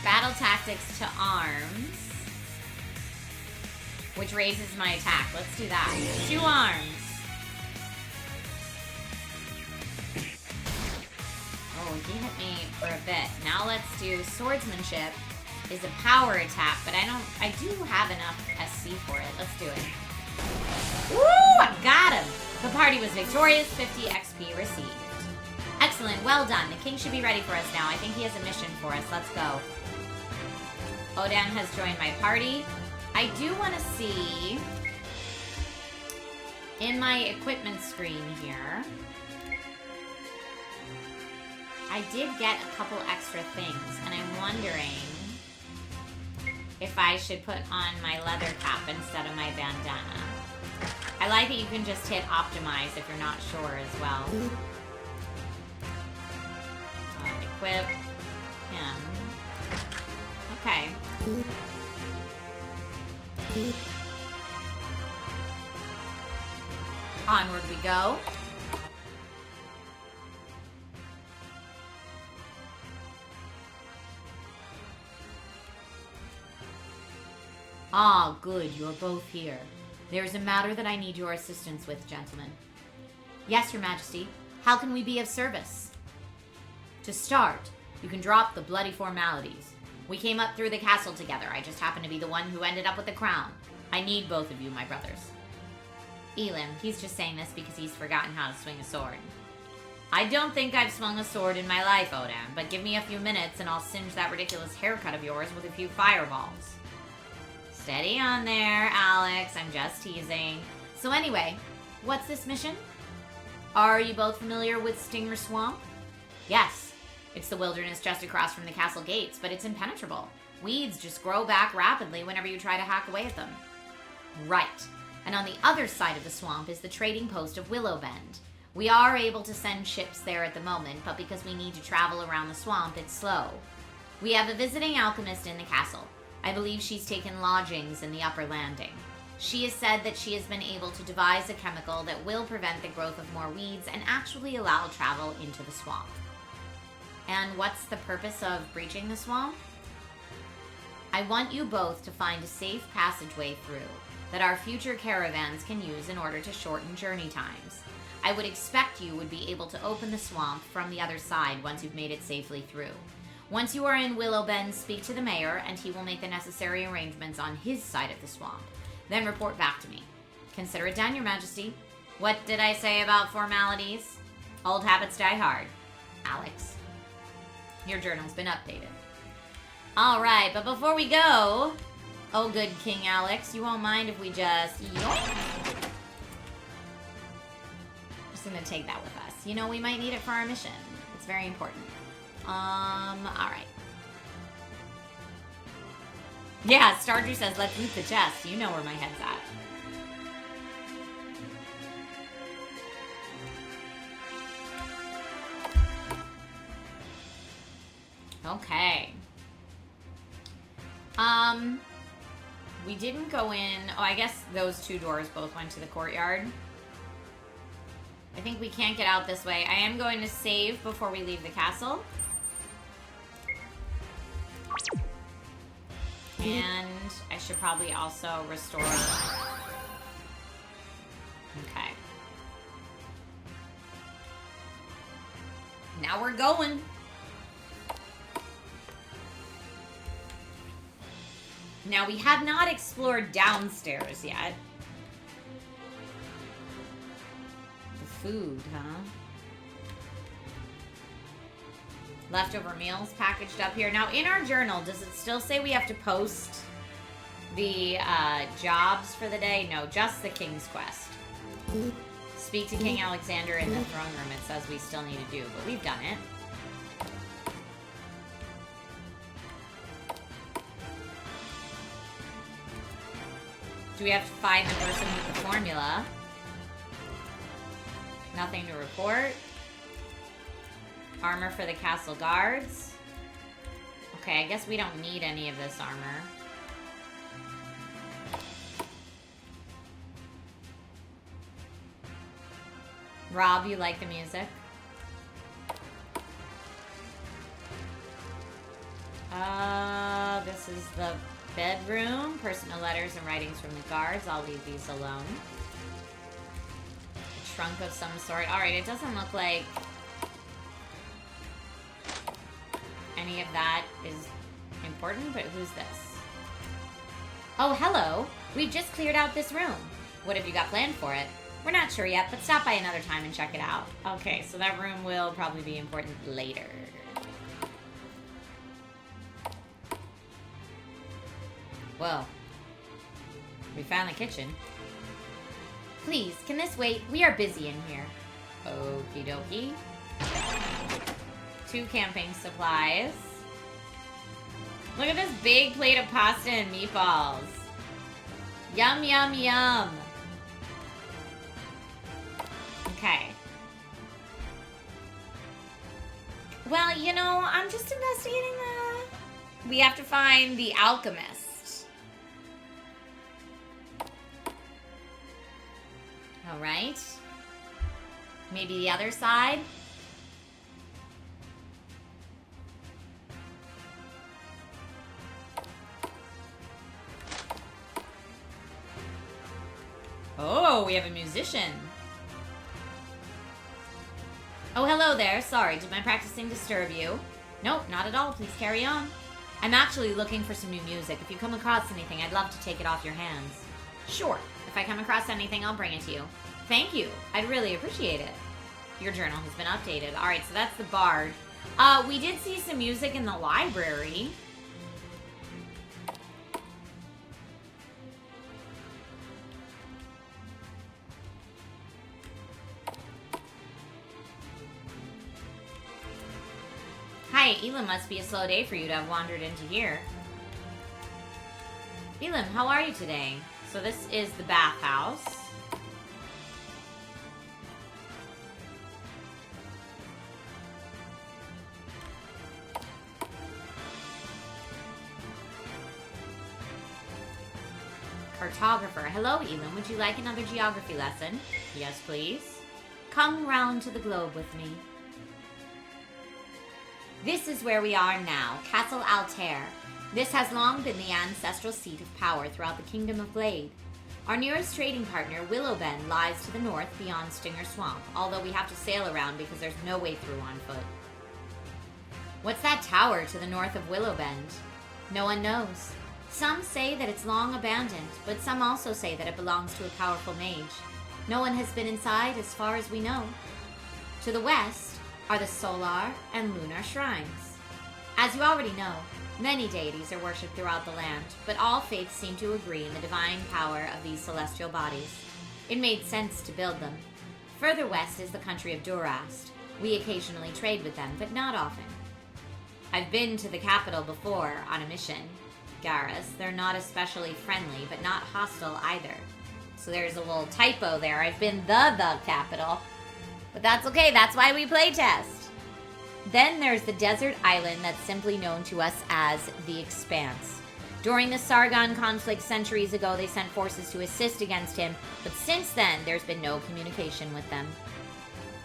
Battle tactics to arms, which raises my attack. Let's do that. 2 arms. Oh, he hit me for a bit. Now let's do swordsmanship. Is a power attack, but I do have enough SC for it. Let's do it. Woo! I got him! The party was victorious. 50 XP received. Excellent. Well done. The king should be ready for us now. I think he has a mission for us. Let's go. Odan has joined my party. I do want to see in my equipment screen here. I did get a couple extra things, and I'm wondering if I should put on my leather cap instead of my bandana. I like that you can just hit optimize if you're not sure as well. Equip him. Okay. Onward we go. Ah, good, you are both here. There is a matter that I need your assistance with, gentlemen. Yes, Your Majesty. How can we be of service? To start, you can drop the bloody formalities. We came up through the castle together. I just happen to be the one who ended up with the crown. I need both of you, my brothers. Elim, he's just saying this because he's forgotten how to swing a sword. I don't think I've swung a sword in my life, Odan, but give me a few minutes and I'll singe that ridiculous haircut of yours with a few fireballs. Steady on there, Alex. I'm just teasing. So anyway, what's this mission? Are you both familiar with Stinger Swamp? Yes. It's the wilderness just across from the castle gates, but it's impenetrable. Weeds just grow back rapidly whenever you try to hack away at them. Right. And on the other side of the swamp is the trading post of Willowbend. We are able to send ships there at the moment, but because we need to travel around the swamp, it's slow. We have a visiting alchemist in the castle. I believe she's taken lodgings in the upper landing. She has said that she has been able to devise a chemical that will prevent the growth of more weeds and actually allow travel into the swamp. And what's the purpose of breaching the swamp? I want you both to find a safe passageway through that our future caravans can use in order to shorten journey times. I would expect you would be able to open the swamp from the other side once you've made it safely through. Once you are in Willowbend, speak to the mayor, and he will make the necessary arrangements on his side of the swamp. Then report back to me. Consider it done, Your Majesty. What did I say about formalities? Old habits die hard. Alex. Your journal's been updated. Alright, but before we go, oh good King Alex, you won't mind if we just... yoink. Just gonna take that with us. You know, we might need it for our mission. It's very important. Alright. Yeah, Stardew says, let's loot the chest. You know where my head's at. Okay. We didn't go in... Oh, I guess those 2 doors both went to the courtyard. I think we can't get out this way. I am going to save before we leave the castle. And I should probably also restore... Okay. Now we're going. Now, we have not explored downstairs yet. The food, huh? Leftover meals packaged up here. Now, in our journal, does it still say we have to post the jobs for the day? No, just the King's Quest. Speak to King Alexander in the throne room. It says we still need to do, but we've done it. Do we have to find the person with the formula? Nothing to report. Armor for the castle guards. Okay, I guess we don't need any of this armor. Rob, you like the music? This is the bedroom. Personal letters and writings from the guards. I'll leave these alone. A trunk of some sort. Alright, it doesn't look like any of that is important, but who's this? Oh, hello. We've just cleared out this room. What have you got planned for it? We're not sure yet, but stop by another time and check it out. Okay, so that room will probably be important later. Whoa. We found the kitchen. Please, can this wait? We are busy in here. Okie dokie. 2 camping supplies. Look at this big plate of pasta and meatballs. Yum, yum, yum. Okay. Well, you know, I'm just investigating the... We have to find the alchemist. Alright. Maybe the other side? Oh, we have a musician. Oh, hello there. Sorry, did my practicing disturb you? Nope, not at all. Please carry on. I'm actually looking for some new music. If you come across anything, I'd love to take it off your hands. Sure. If I come across anything, I'll bring it to you. Thank you. I'd really appreciate it. Your journal has been updated. All right, so that's the bard. We did see some music in the library. Hi, Elam, must be a slow day for you to have wandered into here. Elam, how are you today? So this is the bathhouse. Cartographer. Hello, Elam. Would you like another geography lesson? Yes, please. Come round to the globe with me. This is where we are now, Castle Altair. This has long been the ancestral seat of power throughout the Kingdom of Glade. Our nearest trading partner, Willowbend, lies to the north beyond Stinger Swamp, although we have to sail around because there's no way through on foot. What's that tower to the north of Willowbend? No one knows. Some say that it's long abandoned, but some also say that it belongs to a powerful mage. No one has been inside as far as we know. To the west are the solar and lunar shrines. As you already know, many deities are worshipped throughout the land, but all faiths seem to agree in the divine power of these celestial bodies. It made sense to build them. Further west is the country of Durast. We occasionally trade with them, but not often. I've been to the capital before on a mission. Garrus, they're not especially friendly, but not hostile either. So there's a little typo there. I've been the capital. But that's okay, that's why we play test. Then there's the desert island that's simply known to us as the Expanse. During the Sargon conflict centuries ago, they sent forces to assist against him, but since then, there's been no communication with them.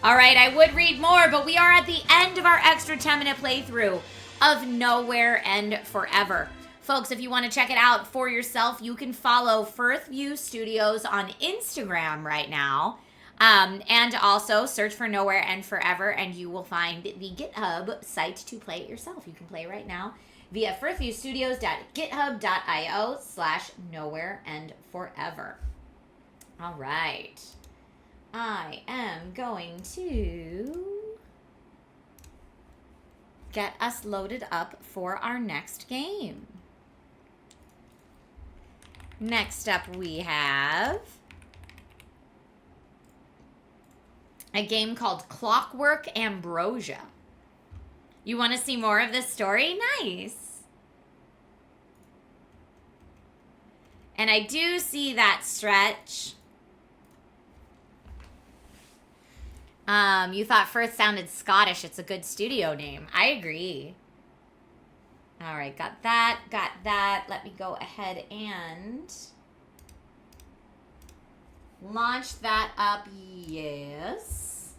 Alright, I would read more, but we are at the end of our extra 10-minute playthrough of Nowhere and Forever. Folks, if you want to check it out for yourself, you can follow Firth View Studios on Instagram right now. And also search for Nowhere and Forever, and you will find the GitHub site to play it yourself. You can play right now. via firstviewstudios.github.io/nowhereandforever. All right. I am going to get us loaded up for our next game. Next up we have a game called Clockwork Ambrosia. You want to see more of this story? Nice. And I do see that stretch. You thought Firth sounded Scottish. It's a good studio name. I agree. All right, got that, got that. Let me go ahead and launch that up. Yes.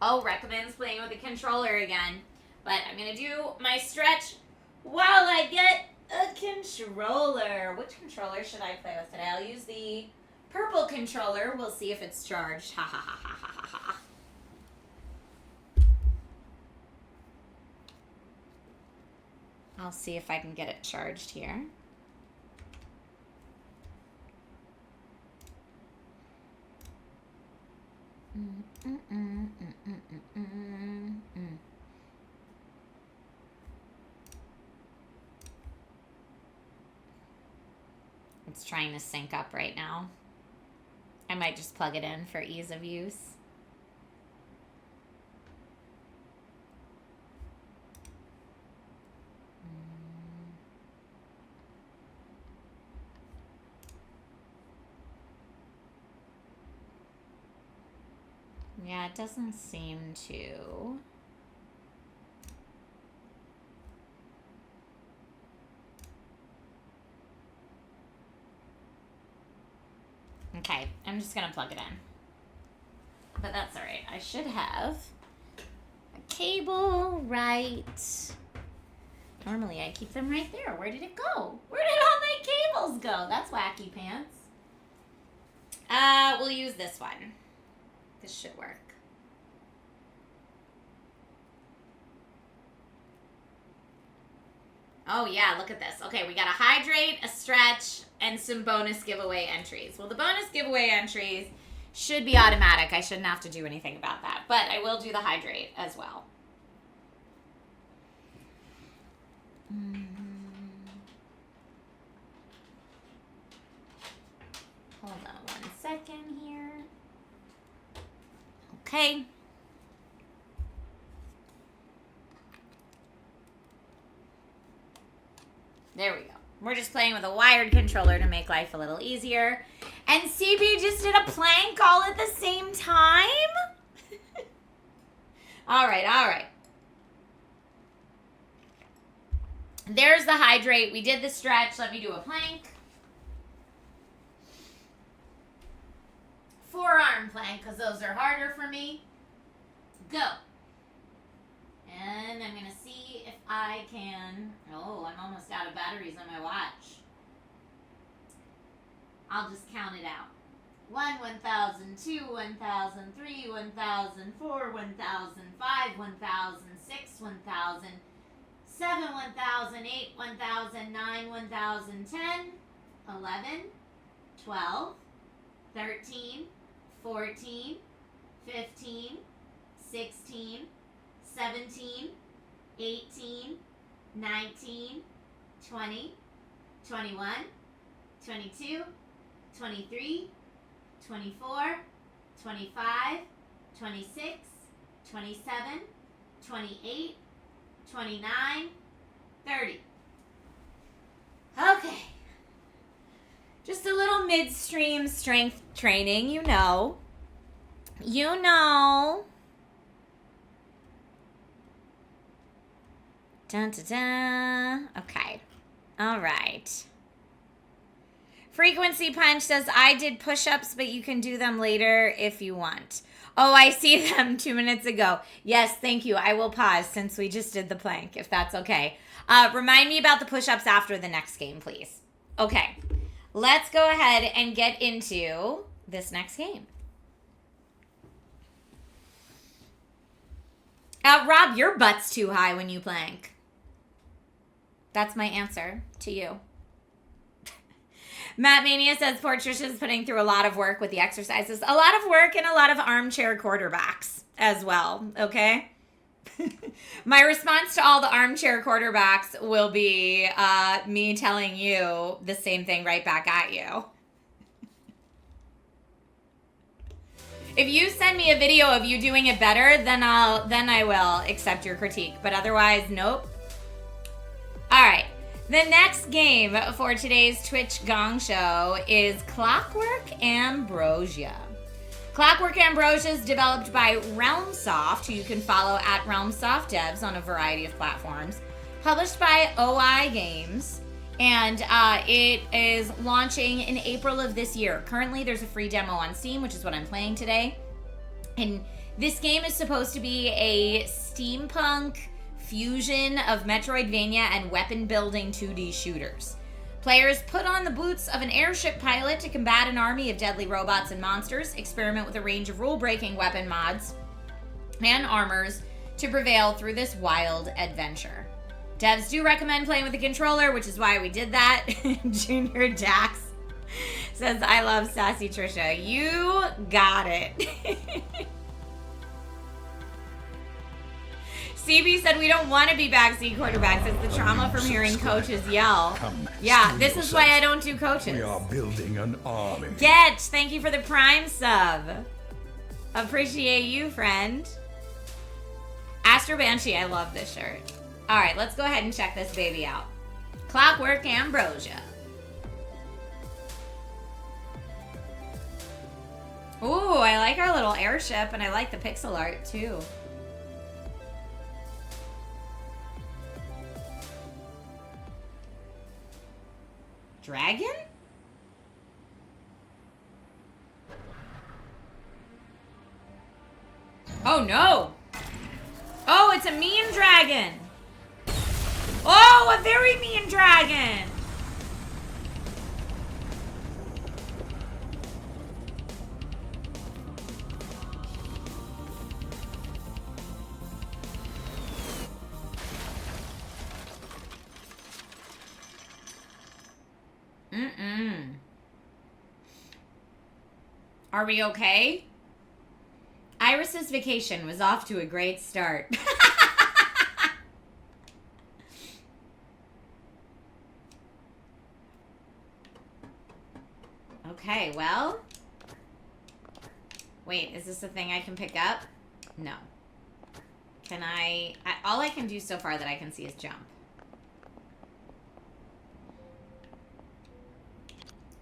Oh, recommends playing with a controller again. But I'm going to do my stretch while I get a controller. Which controller should I play with today? I'll use the purple controller. We'll see if it's charged. Ha ha ha ha ha ha ha. I'll see if I can get it charged here. It's trying to sync up right now. I might just plug it in for ease of use. Yeah, it doesn't seem to. Okay, I'm just gonna plug it in. But that's all right. I should have a cable right. Normally I keep them right there. Where did it go? Where did all my cables go? That's wacky pants. We'll use this one. This should work. Oh yeah, look at this. Okay, we got a hydrate, a stretch, and some bonus giveaway entries. Well, the bonus giveaway entries should be automatic. I shouldn't have to do anything about that. But I will do the hydrate as well. Hold on 1 second here. Okay. There we go. We're just playing with a wired controller to make life a little easier. And CB just did a plank all at the same time? All right, all right. There's the hydrate. We did the stretch. Let me do a plank. Forearm plank, because those are harder for me. Go. And I'm going to see if I can... Oh, I'm almost out of batteries on my watch. I'll just count it out. 1, 1,000, 2, 1,000, 3, 1,000, 4, 1,000, 5, 1,000, 6, 1,000, 7, 1,000, 8, 1,000, 9, 1,000, 10, 11, 12, 13, 14, 15, 16, 17, 18, 19, 20, 21, 22, 23, 24, 25, 26, 27, 28, 29, 30. Okay. Just a little midstream strength training, you know. You know. Dun, dun, dun. Okay. All right. Frequency Punch says, I did push-ups, but you can do them later if you want. Oh, I see them 2 minutes ago. Yes, thank you. I will pause since we just did the plank, if that's okay. Remind me about the push-ups after the next game, please. Okay. Let's go ahead and get into this next game. Rob, your butt's too high when you plank. That's my answer to you. Matt Mania says poor Trisha's putting through a lot of work with the exercises. A lot of work and a lot of armchair quarterbacks as well, okay? My response to all the armchair quarterbacks will be me telling you the same thing right back at you. If you send me a video of you doing it better, then I will accept your critique. But otherwise, nope. All right. The next game for today's Twitch Gong Show is Clockwork Ambrosia. Clockwork Ambrosia is developed by Realmsoft, who you can follow at Realmsoft Devs on a variety of platforms. Published by OI Games, and it is launching in April of this year. Currently, there's a free demo on Steam, which is what I'm playing today. And this game is supposed to be a steampunk fusion of Metroidvania and weapon-building 2D shooters. Players put on the boots of an airship pilot to combat an army of deadly robots and monsters, experiment with a range of rule-breaking weapon mods and armors to prevail through this wild adventure. Devs do recommend playing with a controller, which is why we did that. Junior Dax says, I love Sassy Trisha. You got it. CB said we don't want to be backseat quarterbacks. It's the trauma from hearing coaches yell. Yeah, this is why I don't do coaches. We are building an army. Getch, thank you for the Prime sub. Appreciate you, friend. Astro Banshee, I love this shirt. All right, let's go ahead and check this baby out. Clockwork Ambrosia. Ooh, I like our little airship, and I like the pixel art, too. Dragon? Oh, no. Oh, it's a mean dragon. Oh, a very mean dragon. Are we okay? Iris's vacation was off to a great start. Okay, well. Wait, is this a thing I can pick up? No. Can I all I can do so far that I can see is jump.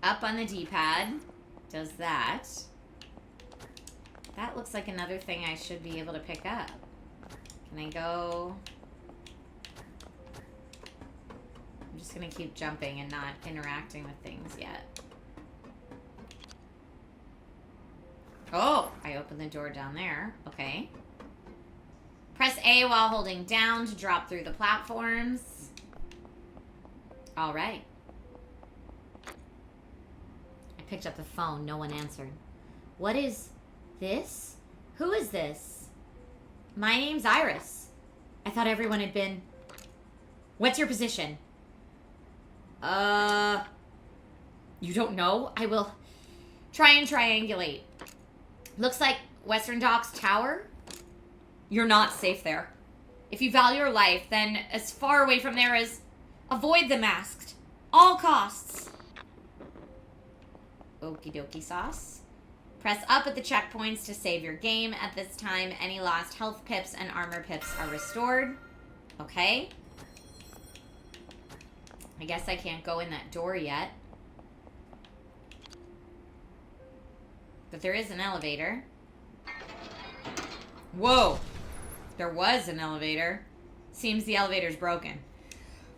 Up on the D-pad. Does that. That looks like another thing I should be able to pick up. Can I go? I'm just going to keep jumping and not interacting with things yet. Oh, I opened the door down there. Okay. Press A while holding down to drop through the platforms. All right. Picked up the phone. No one answered. What is this? Who is this? My name's Iris. I thought everyone had been... What's your position? You don't know? I will try and triangulate. Looks like Western Docks Tower. You're not safe there. If you value your life, then as far away from there as... Avoid the masked. All costs. Okie dokie sauce. Press up at the checkpoints to save your game. At this time, any lost health pips and armor pips are restored. Okay. I guess I can't go in that door yet. But there is an elevator. Whoa. There was an elevator. Seems the elevator's broken.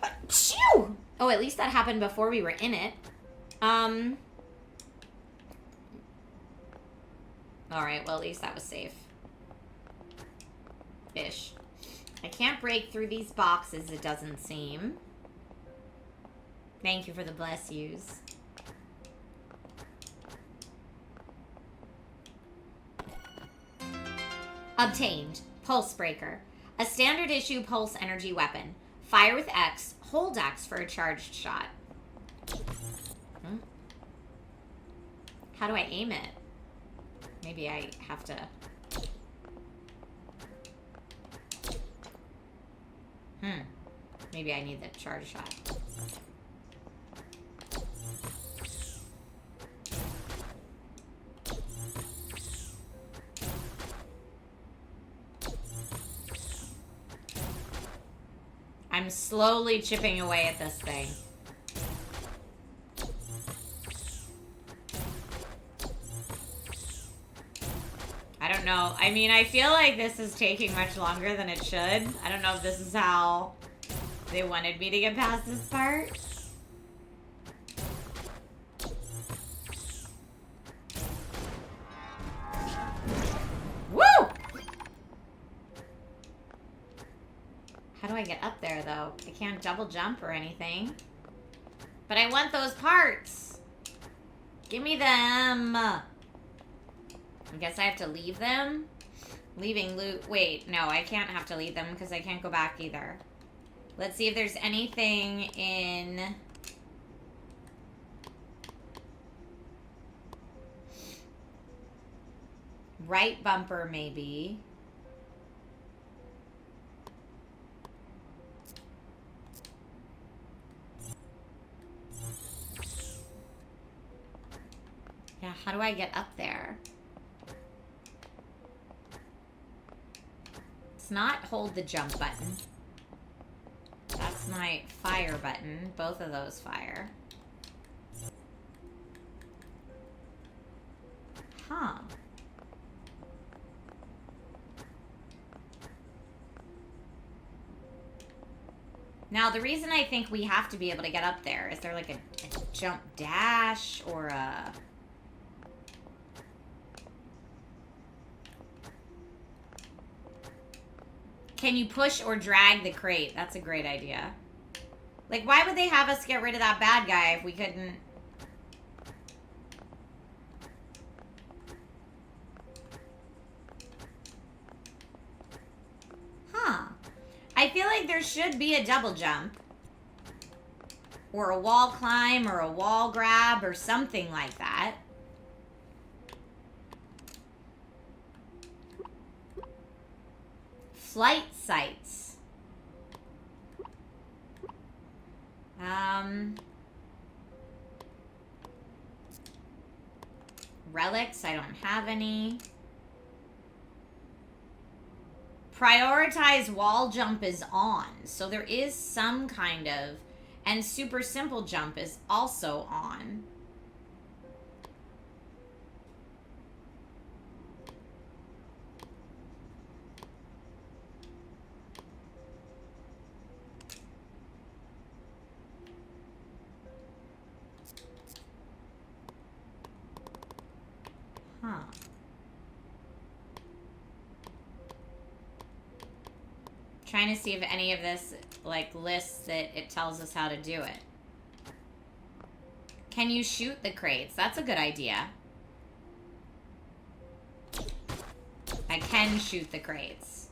Achoo! Oh, at least that happened before we were in it. Alright, well, at least that was safe. Ish. I can't break through these boxes, it doesn't seem. Thank you for the bless yous. Obtained. Pulse Breaker. A standard issue pulse energy weapon. Fire with X, hold X for a charged shot. Hmm. How do I aim it? Maybe I have to... Maybe I need the charge shot. I'm slowly chipping away at this thing. I don't know. I mean, I feel like this is taking much longer than it should. I don't know if this is how they wanted me to get past this part. Woo! How do I get up there, though? I can't double jump or anything. But I want those parts. Give me them. I guess I have to leave them. Leaving loot. Wait, no, I can't have to leave them because I can't go back either. Let's see if there's anything in... Right bumper, maybe. Yeah, how do I get up there? It's not hold the jump button. That's my fire button. Both of those fire. Huh. Now, the reason I think we have to be able to get up there, is there like a jump dash or a... Can you push or drag the crate? That's a great idea. Like, why would they have us get rid of that bad guy if we couldn't... Huh. I feel like there should be a double jump. Or a wall climb or a wall grab or something like that. Flight sites. Relics, I don't have any. Prioritize wall jump is on. So there is some kind of... And super simple jump is also on. Huh. Trying to see if any of this, like, lists that it tells us how to do it. Can you shoot the crates? That's a good idea. I can shoot the crates.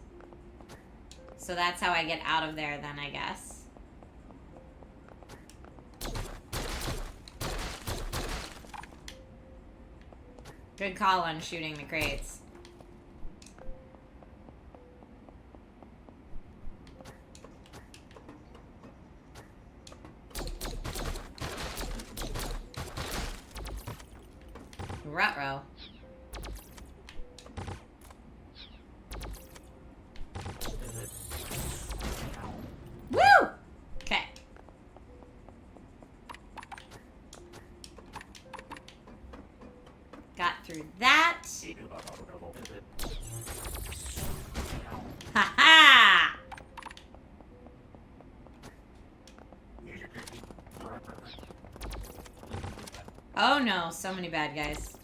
So that's how I get out of there then, I guess. Good call on shooting the crates. Ruh-roh. Woo! Okay. Got through that. Ha ha! Oh no, so many bad guys.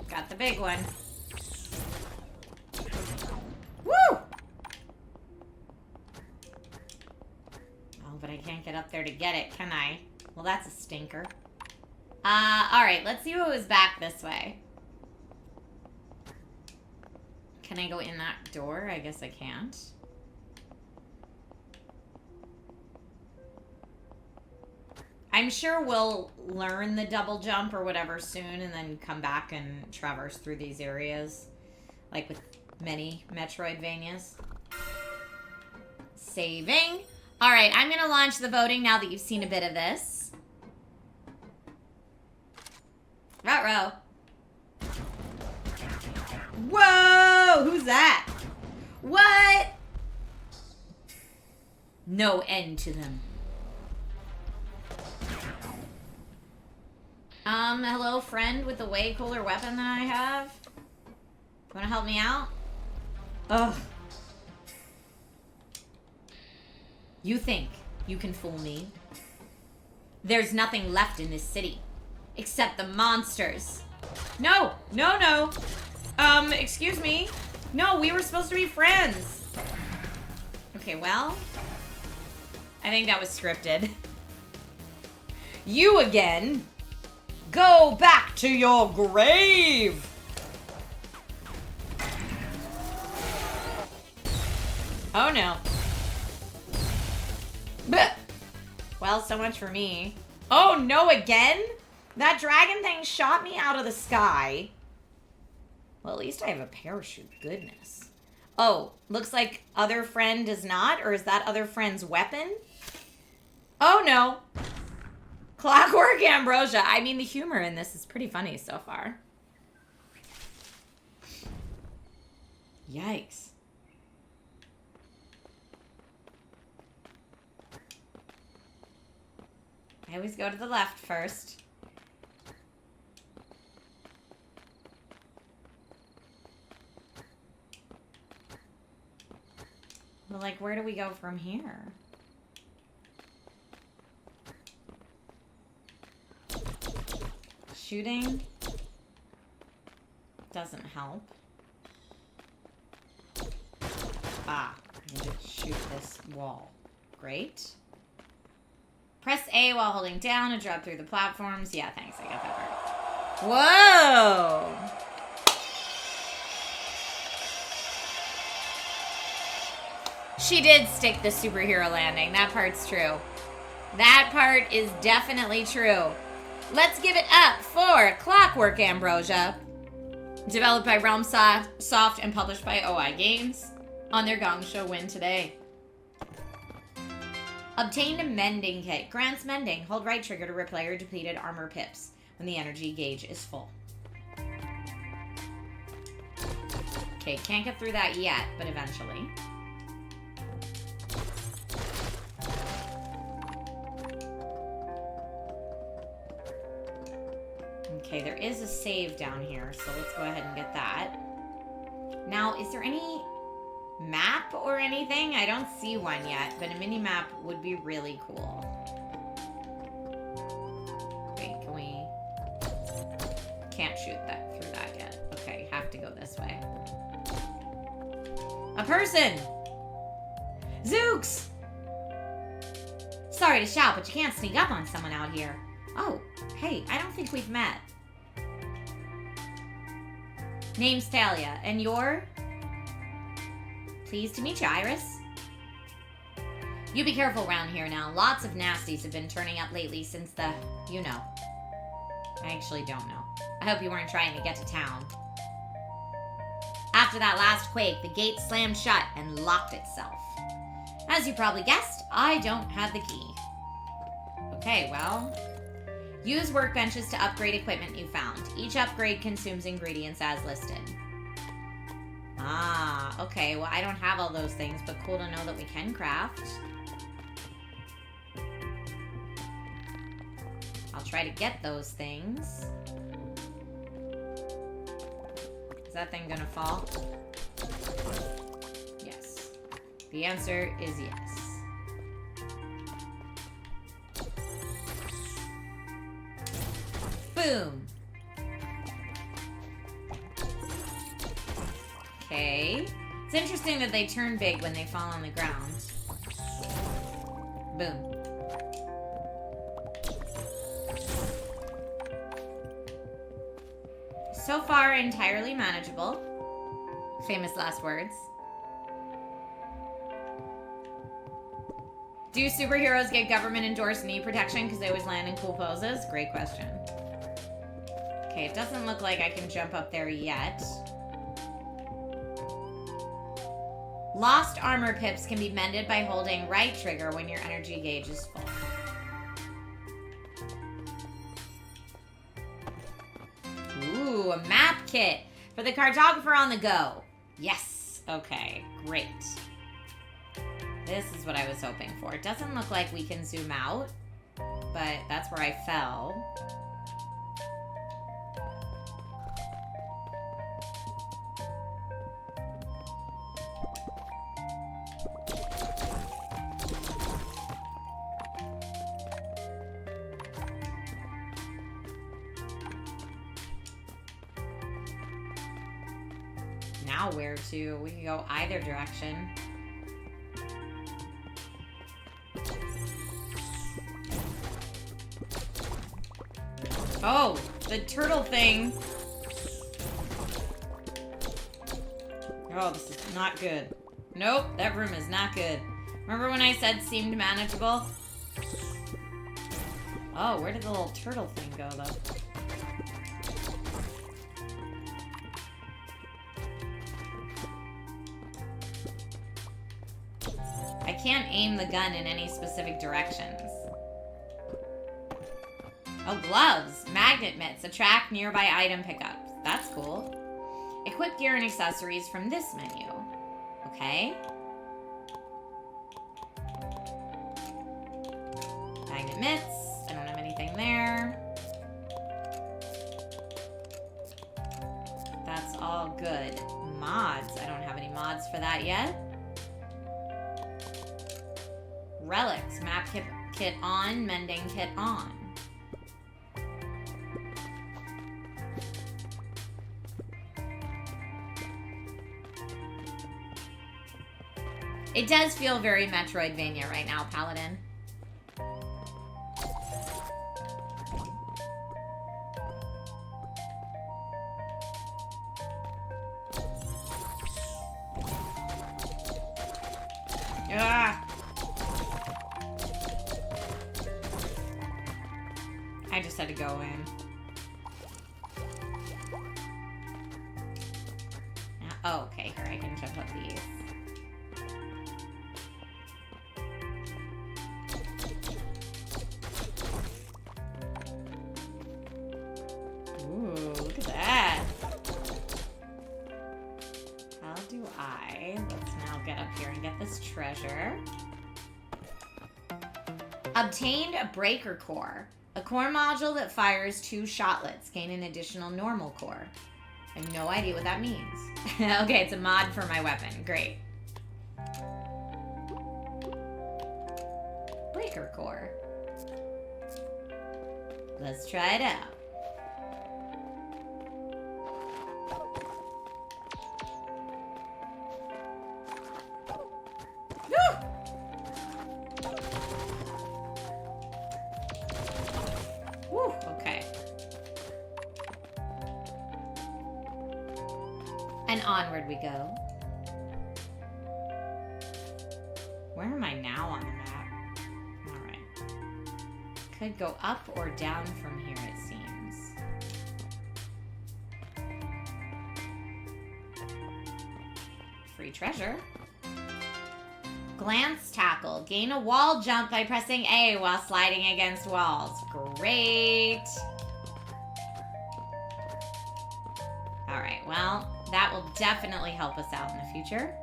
Got the big one. Woo! Oh, but I can't get up there to get it, can I? Well, that's a stinker. Alright, let's see what was back this way. Can I go in that door? I guess I can't. I'm sure we'll learn the double jump or whatever soon and then come back and traverse through these areas. Like with many Metroidvanias. Saving. Alright, I'm going to launch the voting now that you've seen a bit of this. Ruh-roh. Whoa! Who's that? What? No end to them. Hello, friend with the way cooler weapon than I have. Wanna help me out? Ugh. You think you can fool me? There's nothing left in this city. Except the monsters. No! No, no! Excuse me? No, we were supposed to be friends. Okay, well. I think that was scripted. You again? Go back to your grave! Oh no. Blech. Well, so much for me. Oh no, again? That dragon thing shot me out of the sky. Well, at least I have a parachute. Goodness. Oh, looks like other friend does not? Or is that other friend's weapon? Oh no. Clockwork Ambrosia. I mean, the humor in this is pretty funny so far. Yikes. I always go to the left first. But, like, where do we go from here? Shooting doesn't help. Ah, I need to shoot this wall. Great. Press A while holding down and drop through the platforms. Yeah, thanks. I got that part. Whoa! She did stick the superhero landing. That part's true. That part is definitely true. Let's give it up for Clockwork Ambrosia. Developed by Realm Soft and published by OI Games. On their Gong Show win today. Obtained a mending kit. Grants mending. Hold right trigger to replay your depleted armor pips when the energy gauge is full. Okay, can't get through that yet, but eventually. Okay, there is a save down here, so let's go ahead and get that. Now, is there any map or anything? I don't see one yet, but a mini map would be really cool. Wait, can we... Can't shoot that through that yet. Okay, have to go this way. A person! Zooks! Sorry to shout, but you can't sneak up on someone out here. Oh, hey, I don't think we've met. Name's Talia, and you're? Pleased to meet you, Iris. You be careful around here now. Lots of nasties have been turning up lately since the, you know. I actually don't know. I hope you weren't trying to get to town. After that last quake, the gate slammed shut and locked itself. As you probably guessed, I don't have the key. Okay, well... Use workbenches to upgrade equipment you found. Each upgrade consumes ingredients as listed. Ah, okay. Well, I don't have all those things, but cool to know that we can craft. I'll try to get those things. Is that thing gonna fall? Yes. The answer is yes. Boom. Okay. It's interesting that they turn big when they fall on the ground. Boom. So far, entirely manageable. Famous last words. Do superheroes get government-endorsed knee protection because they always land in cool poses? Great question. Okay, it doesn't look like I can jump up there yet. Lost armor pips can be mended by holding right trigger when your energy gauge is full. Ooh, a map kit for the cartographer on the go. Yes. Okay, great. This is what I was hoping for. It doesn't look like we can zoom out, but that's where I fell. Now where to? We can go either direction. Oh, the turtle thing. Oh, this is not good. Nope, that room is not good. Remember when I said seemed manageable? Oh, where did the little turtle thing go, though? I can't aim the gun in any specific directions. Oh, gloves. Magnet mitts. Attract nearby item pickups. That's cool. Equip gear and accessories from this menu. Okay. Magnet mitts. I don't have anything there. That's all good. Mods. I don't have any mods for that yet. Relics. Map kit on. Mending kit on. It does feel very Metroidvania right now, Paladin. Ah! I just had to go in. Oh, okay, here I can jump up these. Ooh, look at that. How do I? Let's now get up here and get this treasure. Obtained a breaker core. A core module that fires 2 shotlets. Gain an additional normal core. I have no idea what that means. Okay, it's a mod for my weapon. Great. Breaker core. Let's try it out. Woo, okay. And onward we go. Where am I now on the map? Alright. Could go up or down from here, it seems. Free treasure. Glance tackle. Gain a wall jump by pressing A while sliding against walls. Great. Alright, well, that will definitely help us out in the future.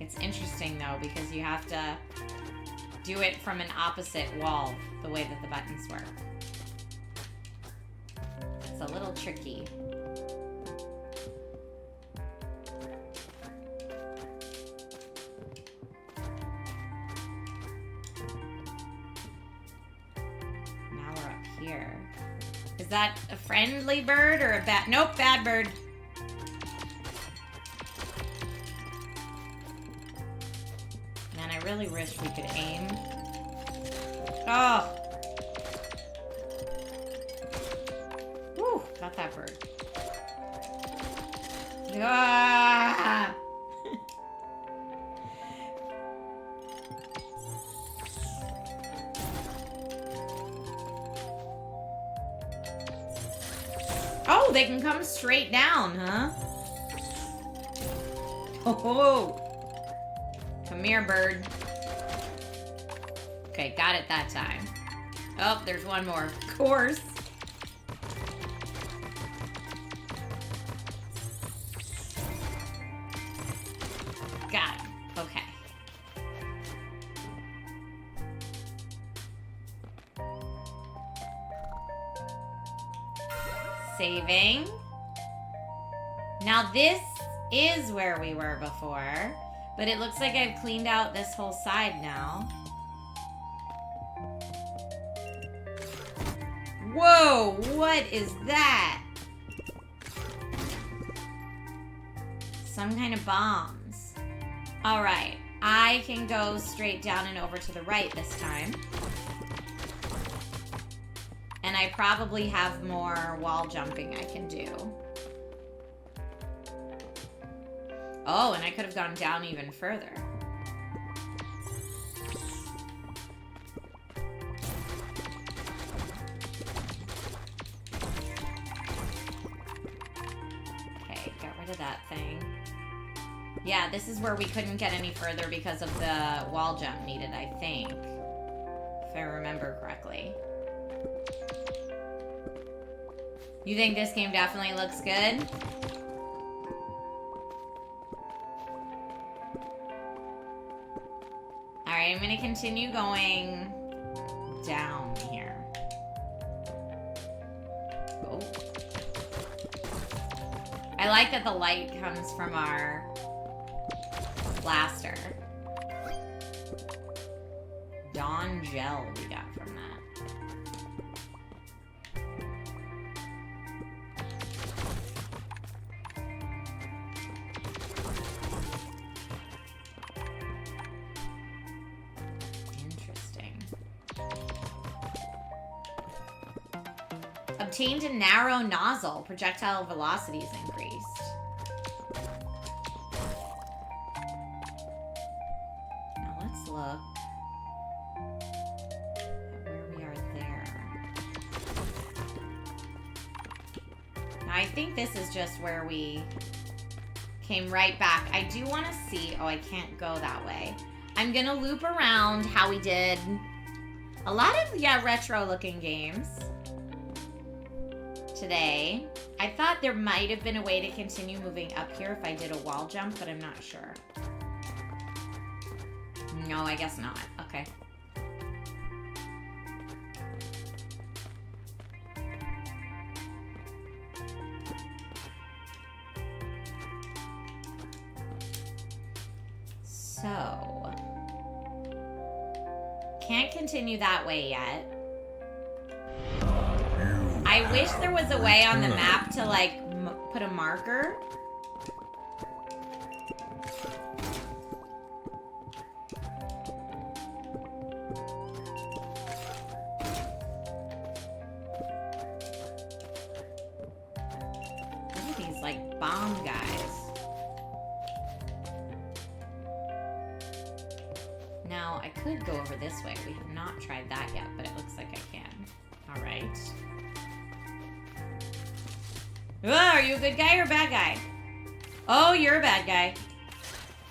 It's interesting, though, because you have to do it from an opposite wall, the way that the buttons work. It's a little tricky. Now we're up here. Is that a friendly bird or a bad? Nope, bad bird. really wish we could aim. Oh! Woo! Got that bird. Ah! Oh, they can come straight down, huh? Oh! Come here, bird. Okay, got it that time. Oh, there's one more. Of course. Got him. Okay. Saving. Now this is where we were before, but it looks like I've cleaned out this whole side now. Whoa, what is that? Some kind of bombs. All right, I can go straight down and over to the right this time. And I probably have more wall jumping I can do. Oh, and I could have gone down even further. Okay, got rid of that thing. Yeah, this is where we couldn't get any further because of the wall jump needed, I think. If I remember correctly. You think this game definitely looks good? Alright, I'm gonna continue going down here. Oh. I like that the light comes from our blaster. Dawn gel we got from that. Obtained a narrow nozzle. Projectile velocities increased. Now let's look at where we are there. Now I think this is just where we came right back. I do want to see... Oh, I can't go that way. I'm going to loop around how we did a lot of, retro looking games today. I thought there might have been a way to continue moving up here if I did a wall jump, but I'm not sure. No, I guess not. Okay. So, can't continue that way yet. I wish there was a way on the map to, like, put a marker. Look at these, like, bomb guys. Now, I could go over this way. We have not tried that yet, but it looks like I can. All right. Oh, are you a good guy or a bad guy? Oh, you're a bad guy.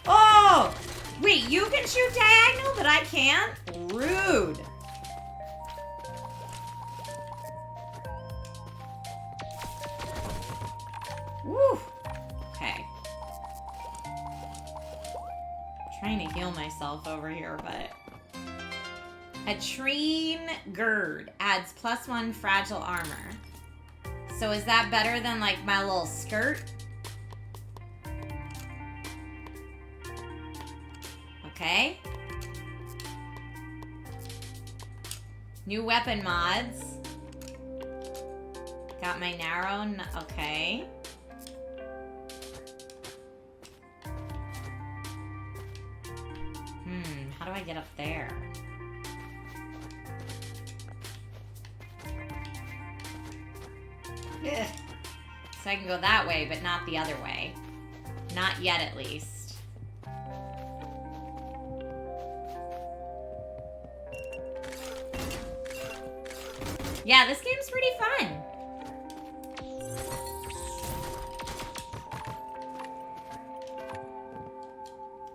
Oh! Wait, you can shoot diagonal, but I can't? Rude. Woo! Okay. I'm trying to heal myself over here, but... A Treen Gird adds +1 fragile armor. So is that better than, like, my little skirt? Okay. New weapon mods. Got my narrow... Okay. How do get up there? Ugh. So I can go that way, but not the other way. Not yet, at least. Yeah, this game's pretty fun.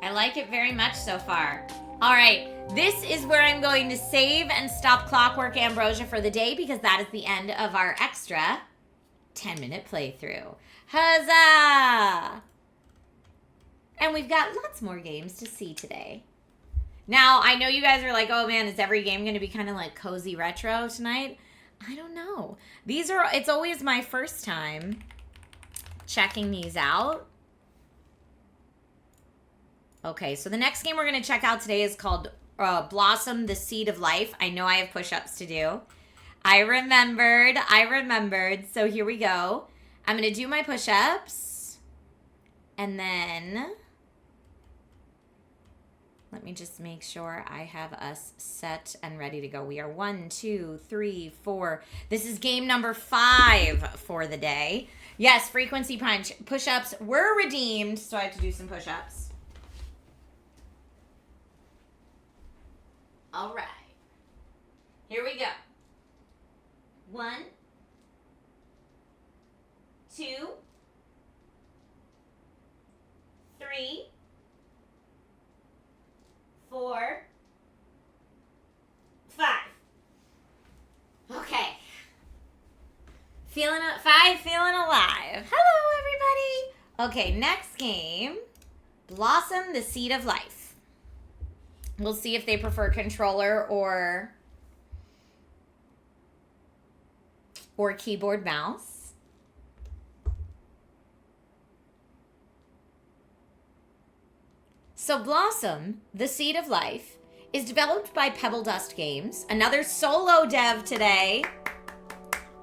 I like it very much so far. All right, this is where I'm going to save and stop Clockwork Ambrosia for the day because that is the end of our extra 10-minute playthrough. Huzzah! And we've got lots more games to see today. Now, I know you guys are like, oh man, is every game going to be kind of like cozy retro tonight? I don't know. It's always my first time checking these out. Okay, so the next game we're going to check out today is called Blossom, the Seed of Life. I know I have push-ups to do. I remembered. So here we go. I'm going to do my push-ups. And then let me just make sure I have us set and ready to go. We are 1, 2, 3, 4. This is game number 5 for the day. Yes, frequency punch. Push-ups were redeemed, so I have to do some push-ups. All right. Here we go. 1, 2, 3, 4, 5. Okay. Feeling alive. Hello, everybody. Okay, next game. Blossom, the Seed of Life. We'll see if they prefer controller or keyboard mouse. So Blossom, the Seed of Life, is developed by Pebble Dust Games. Another solo dev today.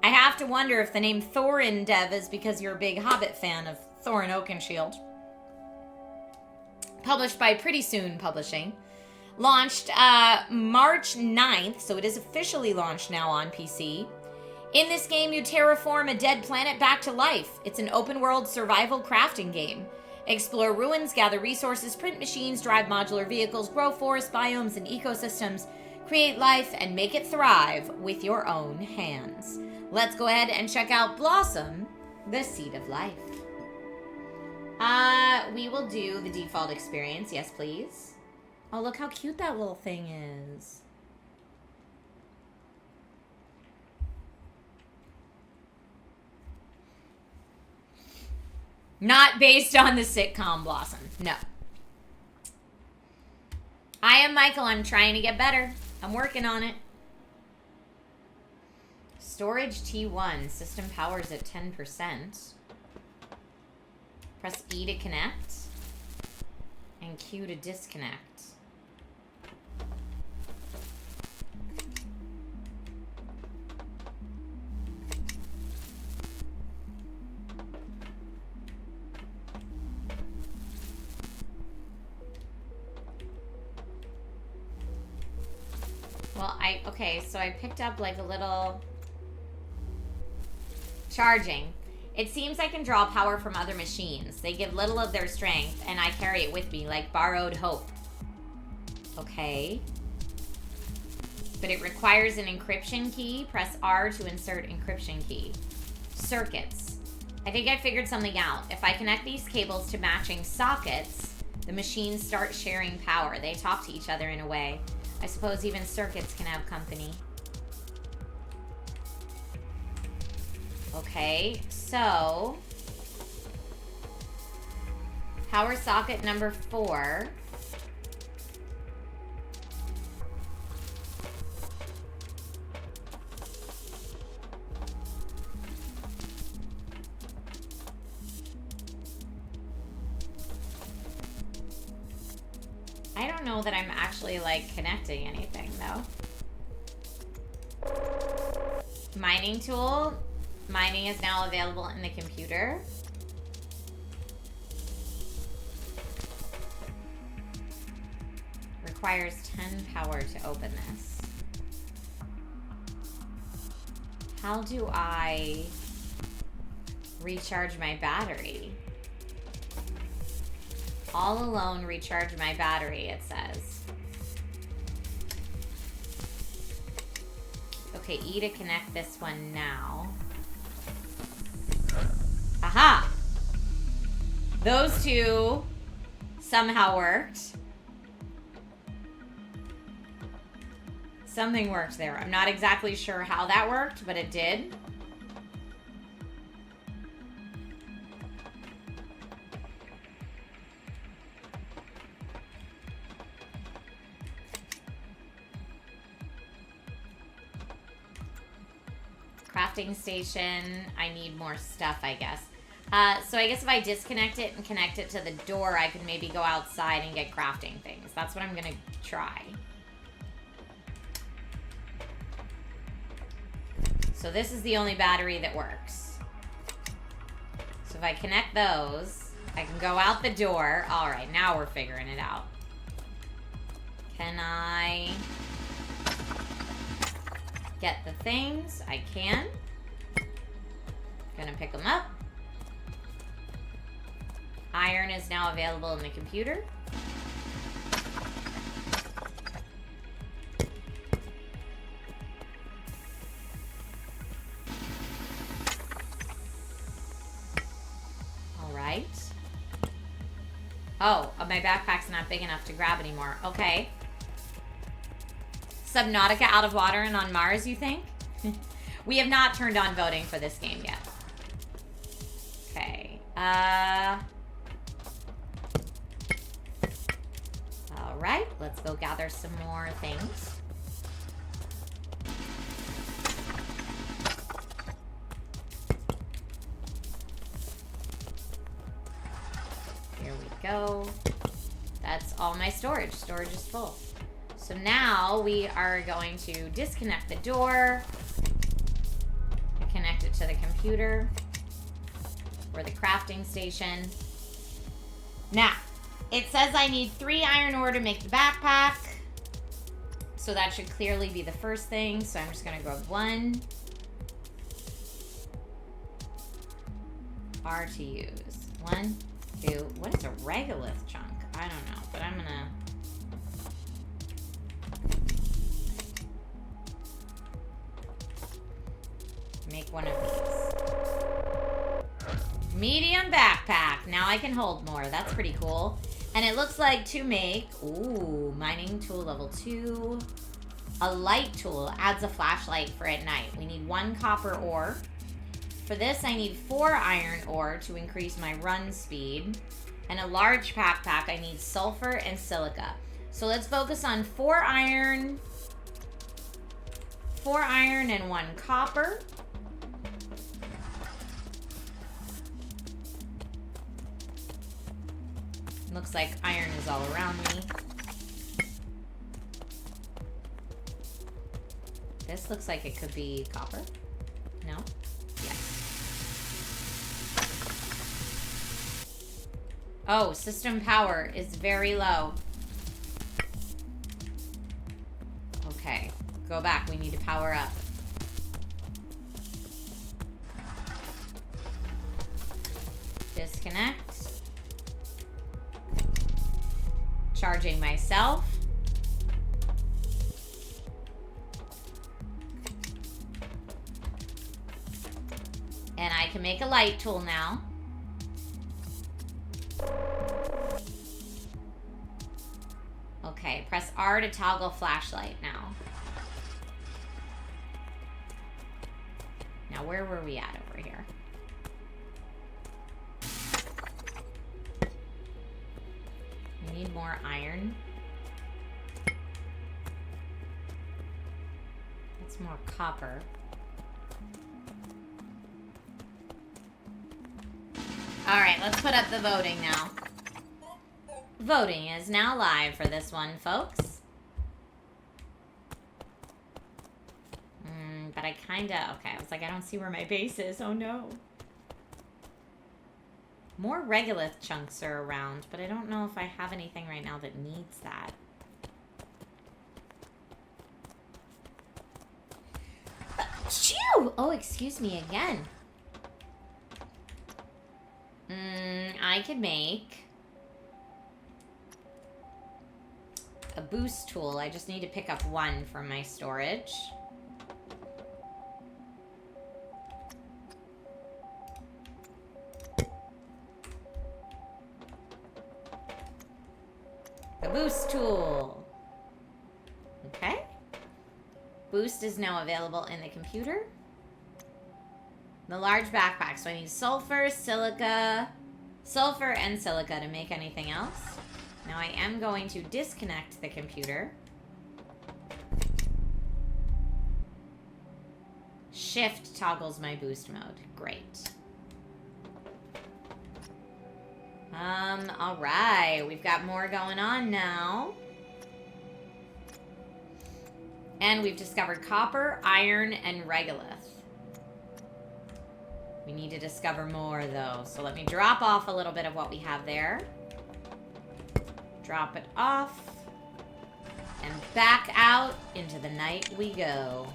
I have to wonder if the name Thorin Dev is because you're a big Hobbit fan of Thorin Oakenshield. Published by Pretty Soon Publishing. Launched March 9th, so it is officially launched now on PC. In this game, you terraform a dead planet back to life. It's an open-world survival crafting game. Explore ruins, gather resources, print machines, drive modular vehicles, grow forests, biomes, and ecosystems, create life, and make it thrive with your own hands. Let's go ahead and check out Blossom, the Seed of Life. We will do the default experience. Yes, please. Oh, look how cute that little thing is. Not based on the sitcom Blossom. No. I am Michael. I'm trying to get better. I'm working on it. Storage T1. System power's at 10%. Press E to connect. And Q to disconnect. Well, okay, so I picked up like a little charging. It seems I can draw power from other machines. They give little of their strength, and I carry it with me like borrowed hope. Okay. But it requires an encryption key. Press R to insert encryption key. Circuits. I think I figured something out. If I connect these cables to matching sockets, the machines start sharing power. They talk to each other in a way. I suppose even circuits can have company. Okay, so power socket number 4. I don't know that I'm actually like connecting anything though. Mining tool. Mining is now available in the computer. requires 10 power to open this. How do I recharge my battery? All alone recharge my battery, it says. Okay, E to connect this one now. Aha! Those two somehow worked. Something worked there. I'm not exactly sure how that worked, but it did. Crafting station. I need more stuff, I guess. So I guess if I disconnect it and connect it to the door, I could maybe go outside and get crafting things. That's what I'm going to try. So this is the only battery that works. So if I connect those, I can go out the door. All right, now we're figuring it out. Can I get the things? I can. Gonna pick them up. Iron is now available in the computer. All right. Oh, my backpack's not big enough to grab anymore. Okay. Subnautica out of water and on Mars, you think? We have not turned on voting for this game yet. Okay. All right, let's go gather some more things. Here we go. That's all my storage. Storage is full. So now we are going to disconnect the door and connect it to the computer or the crafting station. Now, it says I need 3 iron ore to make the backpack. So that should clearly be the first thing. So I'm just going to grab 1. R to use. 1, 2. What is a regolith chunk? I don't know, but I'm going to... make one of these. Medium backpack. Now I can hold more. That's pretty cool. And it looks like to make... Ooh, mining tool level 2. A light tool adds a flashlight for at night. We need 1 copper ore. For this, I need 4 iron ore to increase my run speed. And a large backpack, I need sulfur and silica. So let's focus on 4 iron. 4 iron and 1 copper. Looks like iron is all around me. This looks like it could be copper. No? Yes. Oh, system power is very low. Okay, go back. We need to power up. Disconnect. Charging myself. And I can make a light tool now. Okay, press R to toggle flashlight now. Now where were we at over here? We need more iron. That's more copper. Alright, let's put up the voting now. Voting is now live for this one, folks. But I kinda... Okay, I was like, I don't see where my base is. Oh, no. More regolith chunks are around, but I don't know if I have anything right now that needs that. Shoo! Oh, excuse me again. I could make a boost tool. I just need to pick up one from my storage. The boost tool. Okay. Boost is now available in the computer. The large backpack. So I need sulfur, silica, sulfur and silica to make anything else. Now I am going to disconnect the computer. Shift toggles my boost mode. Great. All right. We've got more going on now. And we've discovered copper, iron, and regolith. We need to discover more, though. So let me drop off a little bit of what we have there. Drop it off. And back out into the night we go.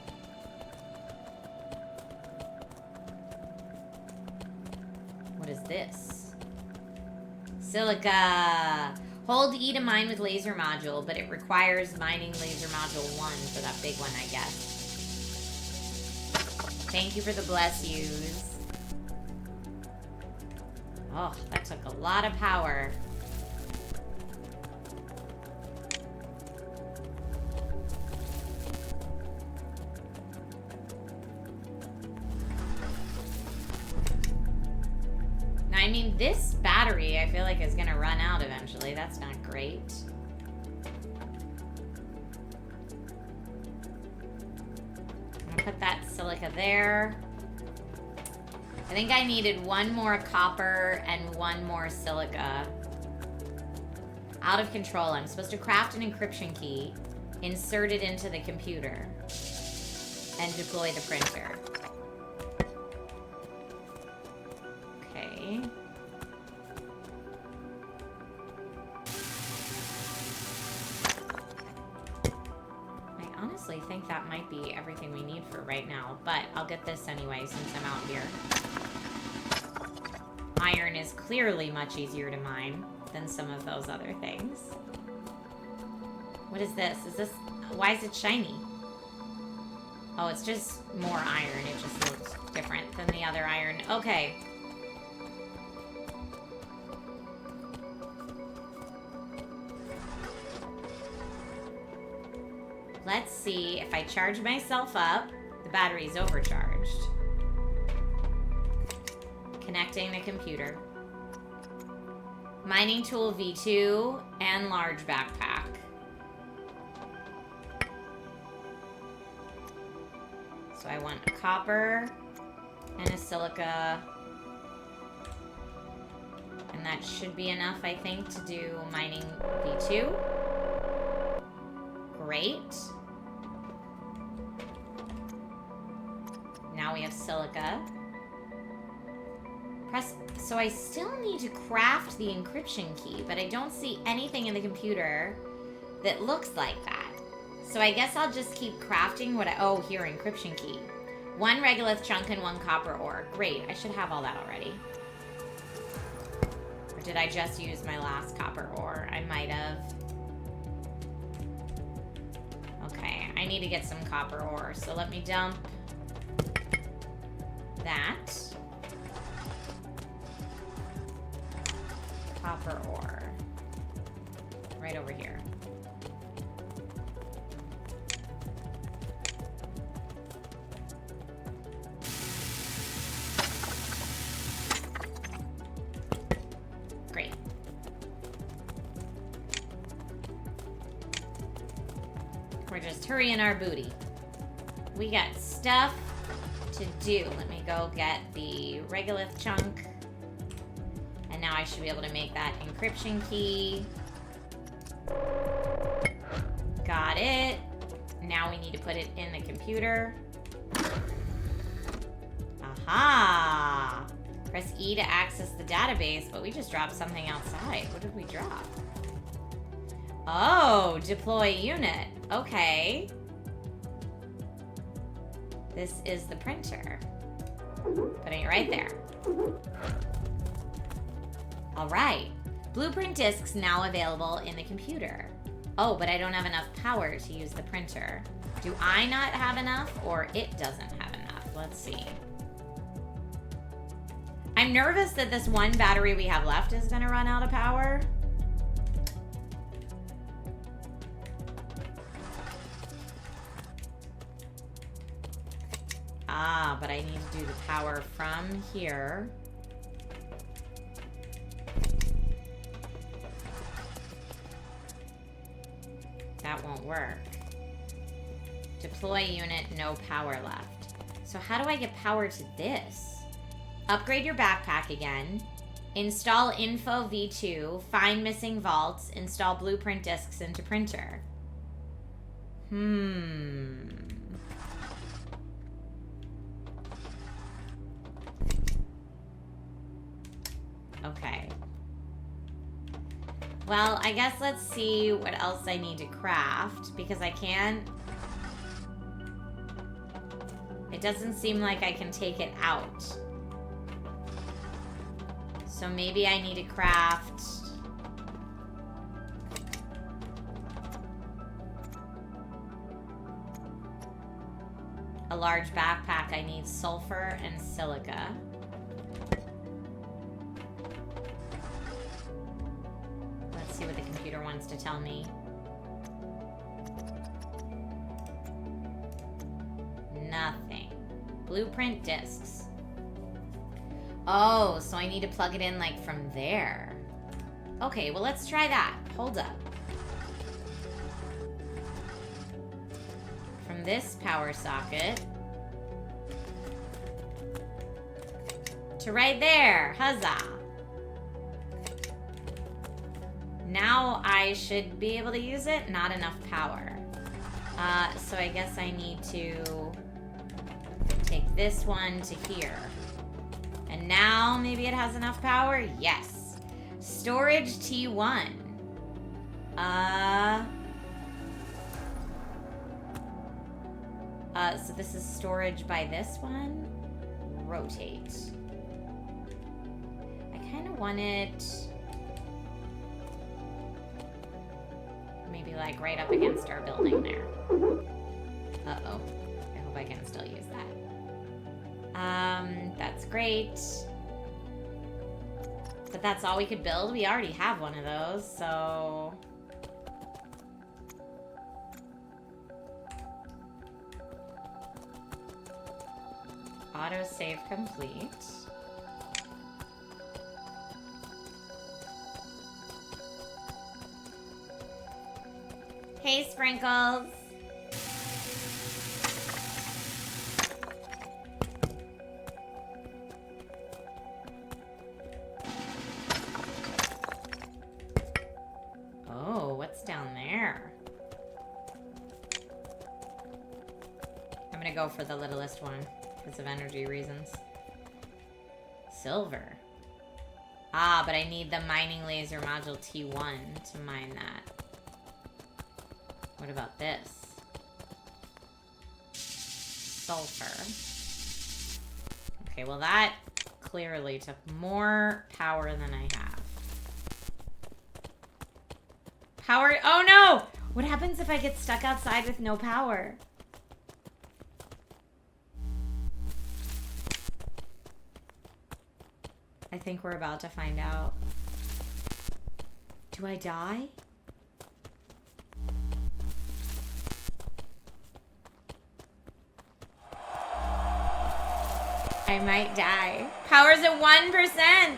What is this? Silica. Hold E to mine with laser module, but it requires mining laser module 1 for that big one, I guess. Thank you for the bless yous. Oh, that took a lot of power. I mean, this battery, I feel like, is going to run out eventually. That's not great. I'm going to put that silica there. I think I needed one more copper and one more silica. Out of control. I'm supposed to craft an encryption key, insert it into the computer, and deploy the printer. Okay. I honestly think that might be everything we need for right now, but I'll get this anyway since I'm out here. Iron is clearly much easier to mine than some of those other things. What is this? Is this... Why is it shiny? Oh, it's just more iron. It just looks different than the other iron. Okay. Let's see if I charge myself up. The battery's overcharged. Connecting the computer. Mining tool V2 and large backpack. So I want a copper and a silica. And that should be enough, I think, to do mining V2. Great. Now we have silica. Press. So I still need to craft the encryption key, but I don't see anything in the computer that looks like that. So I guess I'll just keep crafting what I... Oh, here, encryption key. 1 regolith chunk and 1 copper ore. Great, I should have all that already. Or did I just use my last copper ore? I might have. Okay, I need to get some copper ore, so let me dump that. Copper ore. Right over here. Great. We're just hurrying our booty. We got stuff to do. Let me go get the regolith chunk. And now I should be able to make that encryption key. Got it. Now we need to put it in the computer. Aha! Press E to access the database, but we just dropped something outside. What did we drop? Oh, deploy unit. Okay. This is the printer. Putting it right there. All right. Blueprint discs now available in the computer. Oh, but I don't have enough power to use the printer. Do I not have enough, or it doesn't have enough? Let's see. I'm nervous that this one battery we have left is going to run out of power. Ah, but I need to do the power from here. That won't work. Deploy unit, no power left. So how do I get power to this? Upgrade your backpack again. Install Info V2. Find missing vaults. Install blueprint discs into printer. Okay. Well, I guess let's see what else I need to craft, because I can't... It doesn't seem like I can take it out. So maybe I need to craft... a large backpack. I need sulfur and silica. Let's see what the computer wants to tell me. Nothing. Blueprint discs. Oh, so I need to plug it in like from there. Okay, well let's try that. Hold up. From this power socket to right there. Huzzah. Now I should be able to use it. Not enough power. So I guess I need to take this one to here. And now maybe it has enough power? Yes. Storage T1. So this is storage by this one. Rotate. I kind of want it maybe like right up against our building there. Uh-oh. I hope I can still use that. That's great. But that's all we could build? We already have one of those, so... Autosave complete. Hey, Sprinkles. Oh, what's down there? I'm gonna go for the littlest one because of energy reasons. Silver. Ah, but I need the mining laser module T1 to mine that. What about this? Sulfur. Okay, well that clearly took more power than I have. Power, oh no! What happens if I get stuck outside with no power? I think we're about to find out. Do I die? I might die. Power's at 1%.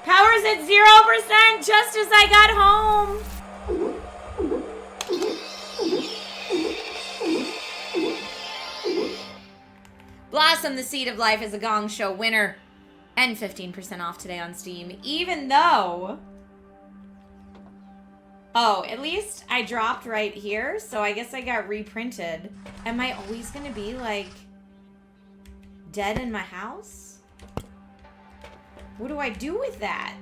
Power's at 0% just as I got home. Blossom, the Seed of Life, is a Gong Show winner. And 15% off today on Steam. Even though... Oh, at least I dropped right here, so I guess I got reprinted. Am I always gonna be, like, dead in my house? What do I do with that?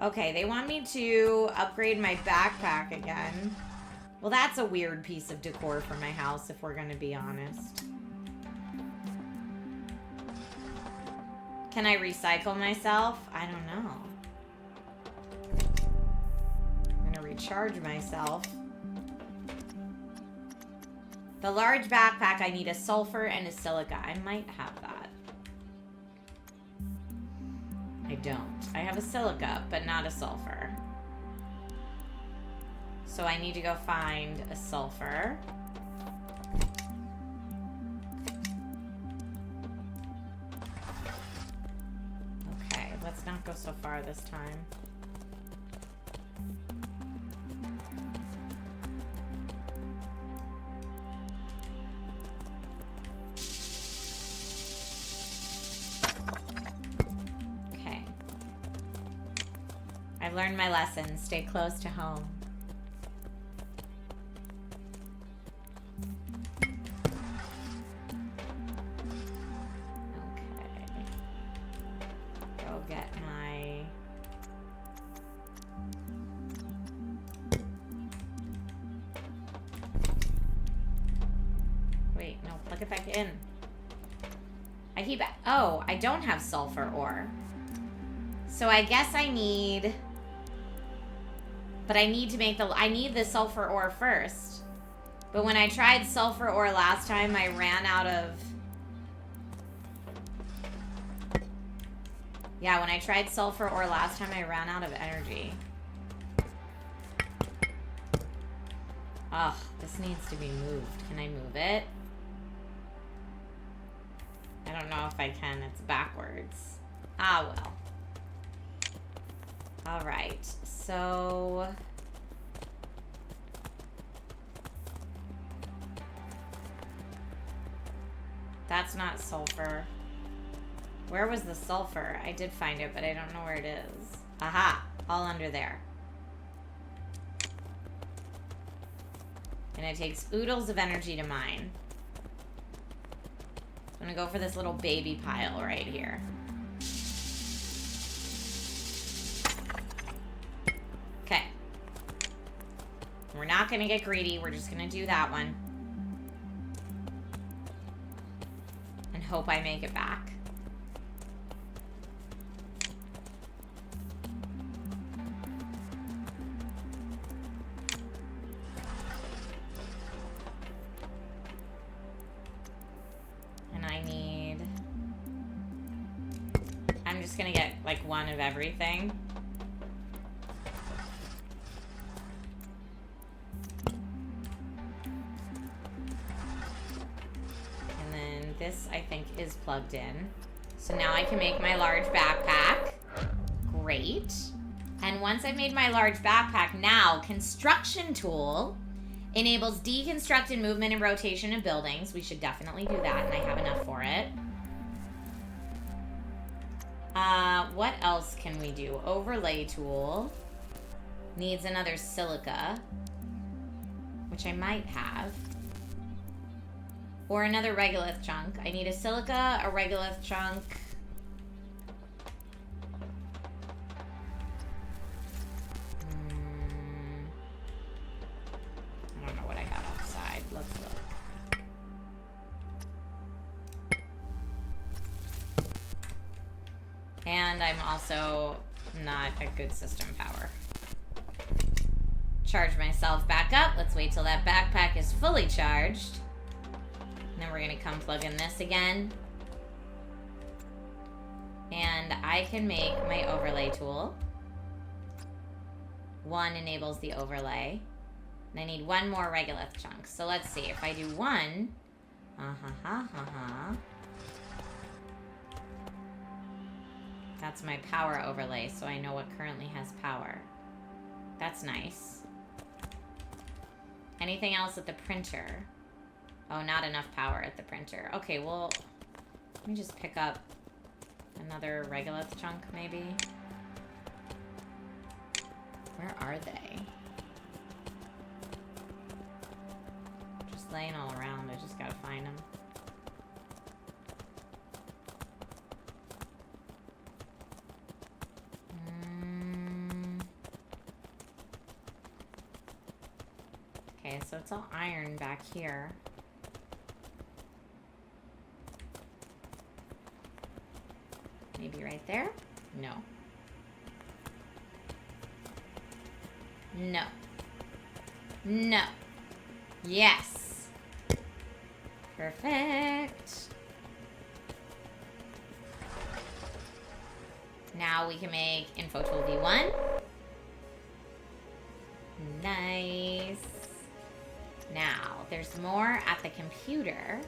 Okay, they want me to upgrade my backpack again. Well, that's a weird piece of decor for my house, if we're gonna be honest. Can I recycle myself? I don't know. I'm gonna recharge myself. The large backpack, I need a sulfur and a silica. I might have that. I don't. I have a silica, but not a sulfur. So I need to go find a sulfur. Okay, let's not go so far this time. Okay. I've learned my lesson. Stay close to home. In. I keep... Oh, I don't have sulfur ore. So I guess I need... But I need to make the... I need the sulfur ore first. But when I tried sulfur ore last time, I ran out of... Yeah, when I tried sulfur ore last time, I ran out of energy. Ugh, this needs to be moved. Can I move it? I don't know if I can. It's backwards. Ah, well. Alright, so... That's not sulfur. Where was the sulfur? I did find it, but I don't know where it is. Aha! All under there. And it takes oodles of energy to mine. I'm gonna go for this little baby pile right here. Okay. We're not gonna get greedy. We're just gonna do that one. And hope I make it back. Gonna get like one of everything. And then this I think is plugged in. So now I can make my large backpack. Great. And once I've made my large backpack, now construction tool enables deconstructed movement and rotation of buildings. We should definitely do that, and I have enough for it. What else can we do? Overlay tool needs another silica, which I might have. Or another regolith chunk. I need a silica, a regolith chunk. I don't know what I got outside. Let's look. And I'm also not a good system power. Charge myself back up. Let's wait till that backpack is fully charged. And then we're gonna come plug in this again. And I can make my overlay tool. One enables the overlay. And I need one more regolith chunk. So let's see, if I do one, that's my power overlay, so I know what currently has power. That's nice. Anything else at the printer? Oh, not enough power at the printer. Okay, well, let me just pick up another regolith chunk, maybe. Where are they? Just laying all around. I just gotta find them. Okay, so it's all iron back here. Maybe right there? No. No. No. Yes. Perfect. Now we can make info tool V1. Nice. Now, there's more at the computer.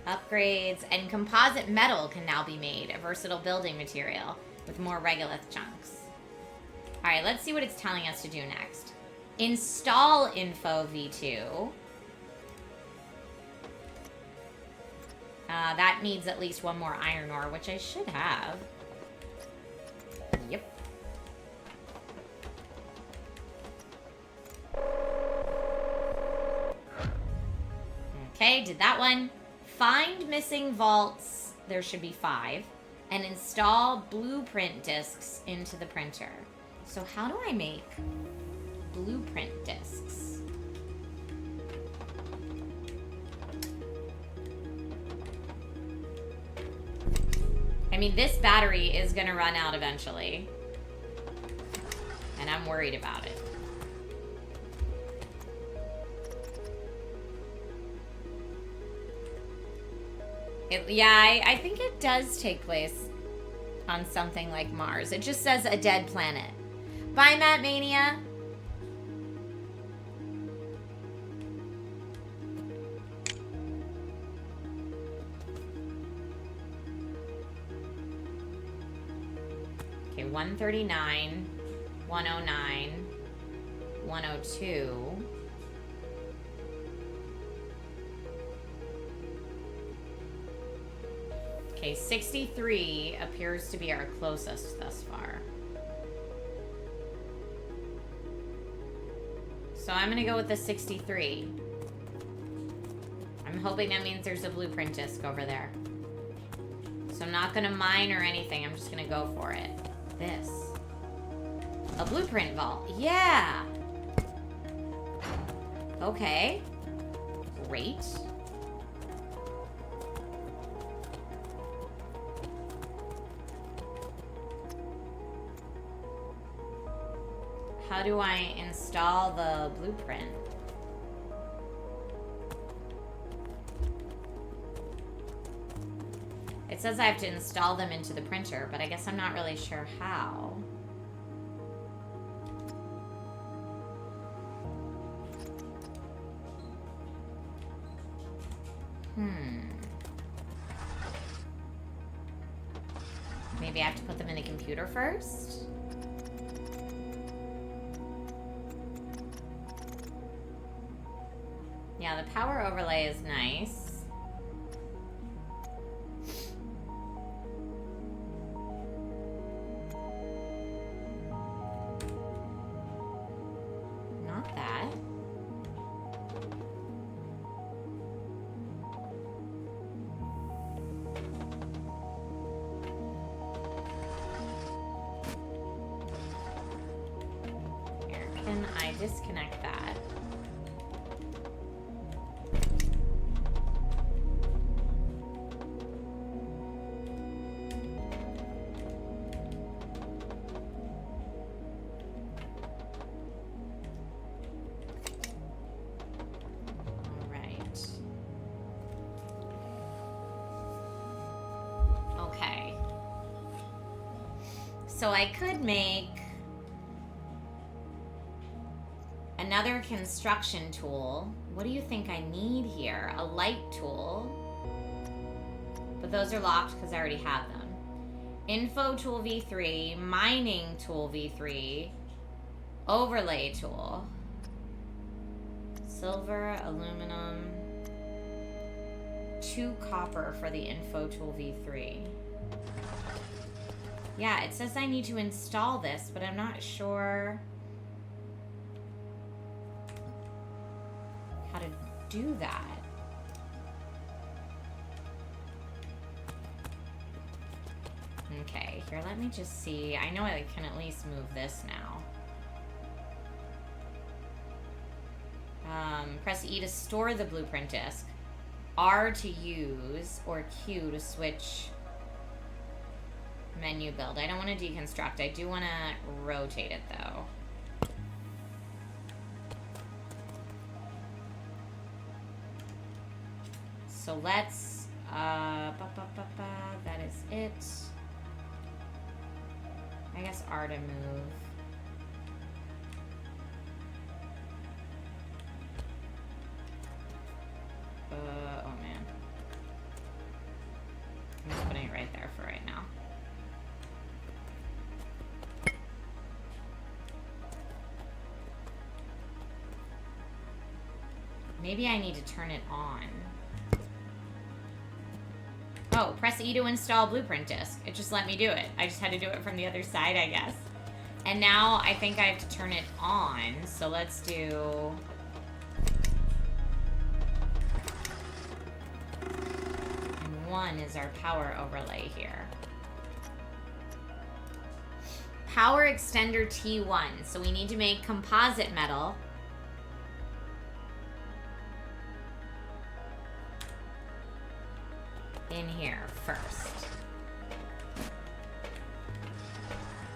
Upgrades and composite metal can now be made, a versatile building material with more regolith chunks. All right, let's see what it's telling us to do next. Install info V2. That needs at least one more iron ore, which I should have. Yep. Okay, did that one. Find missing vaults, there should be 5, and install blueprint discs into the printer. So how do I make blueprint discs? I mean, this battery is gonna run out eventually, and I'm worried about it. I think it does take place on something like Mars. It just says a dead planet. Bye, Matt Mania. Okay, 139, 109, 102. Okay, 63 appears to be our closest thus far. So I'm gonna go with the 63. I'm hoping that means there's a blueprint disc over there. So I'm not gonna mine or anything, I'm just gonna go for it. This. A blueprint vault, yeah! Okay. Great. How do I install the blueprint? It says I have to install them into the printer, but I guess I'm not really sure how. Maybe I have to put them in the computer first? Yeah, the power overlay is nice. Not that. Here, can I disconnect that? So I could make another construction tool. What do you think I need here? A light tool. But those are locked because I already have them. Info tool V3, mining tool V3, overlay tool. Silver, aluminum, 2 copper for the info tool V3. Yeah, it says I need to install this, but I'm not sure how to do that. Okay, here, let me just see. I know I can at least move this now. Press E to store the blueprint disc. R to use, or Q to switch menu build. I don't want to deconstruct. I do want to rotate it, though. So let's, that is it. I guess R to move. Oh man. I'm just putting it right there for right now. Maybe I need to turn it on. Oh, press E to install blueprint disk. It just let me do it. I just had to do it from the other side, I guess. And now I think I have to turn it on. So let's do... And 1 is our power overlay here. Power extender T1. So we need to make composite metal. In here first.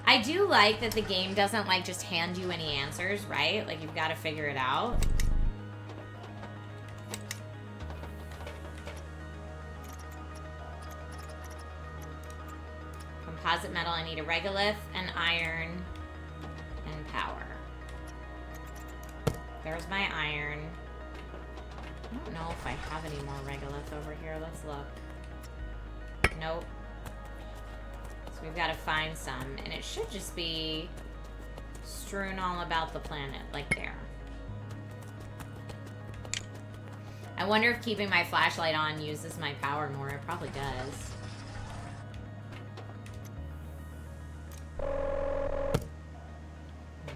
I do like that the game doesn't like just hand you any answers, right? Like you've got to figure it out. Composite metal, I need a regolith, an iron, and power. There's my iron. I don't know if I have any more regolith over here. Let's look. Nope. So we've got to find some. And it should just be strewn all about the planet, like there. I wonder if keeping my flashlight on uses my power more. It probably does.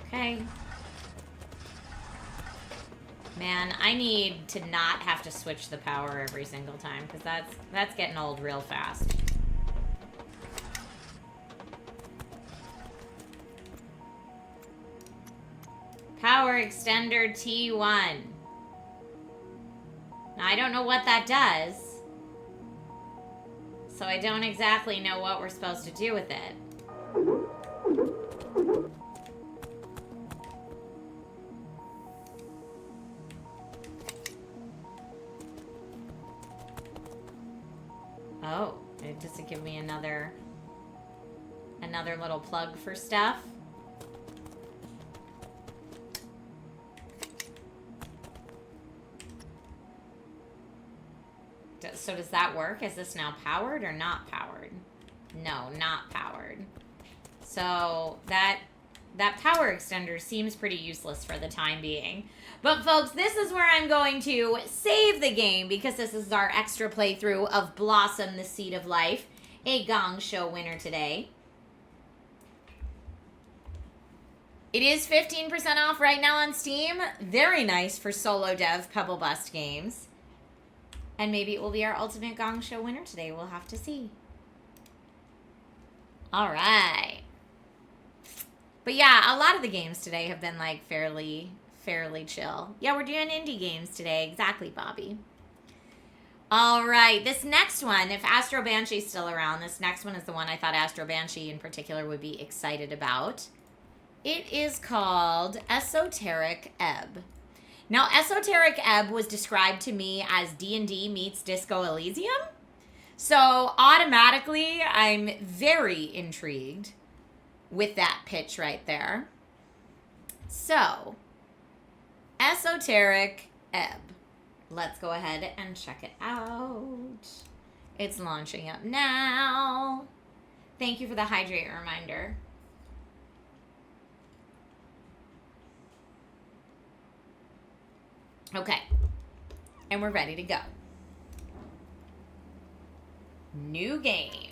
Okay. Man, I need to not have to switch the power every single time, because that's getting old real fast. Power extender T1. Now, I don't know what that does, so I don't exactly know what we're supposed to do with it. Oh, does it give me another little plug for stuff? So does that work? Is this now powered or not powered? No, not powered. So that power extender seems pretty useless for the time being. But folks, this is where I'm going to save the game because this is our extra playthrough of Blossom, the Seed of Life, a Gong Show winner today. It is 15% off right now on Steam. Very nice for solo dev Pebble Bust games. And maybe it will be our ultimate Gong Show winner today. We'll have to see. All right. But yeah, a lot of the games today have been like fairly chill. Yeah, we're doing indie games today. Exactly, Bobby. All right, this next one, if Astro Banshee's still around, this next one is the one I thought Astro Banshee in particular would be excited about. It is called Esoteric Ebb. Now, Esoteric Ebb was described to me as D&D meets Disco Elysium. So automatically, I'm very intrigued with that pitch right there. So, Esoteric Ebb. Let's go ahead and check it out. It's launching up now. Thank you for the hydrate reminder. Okay. And we're ready to go. New game.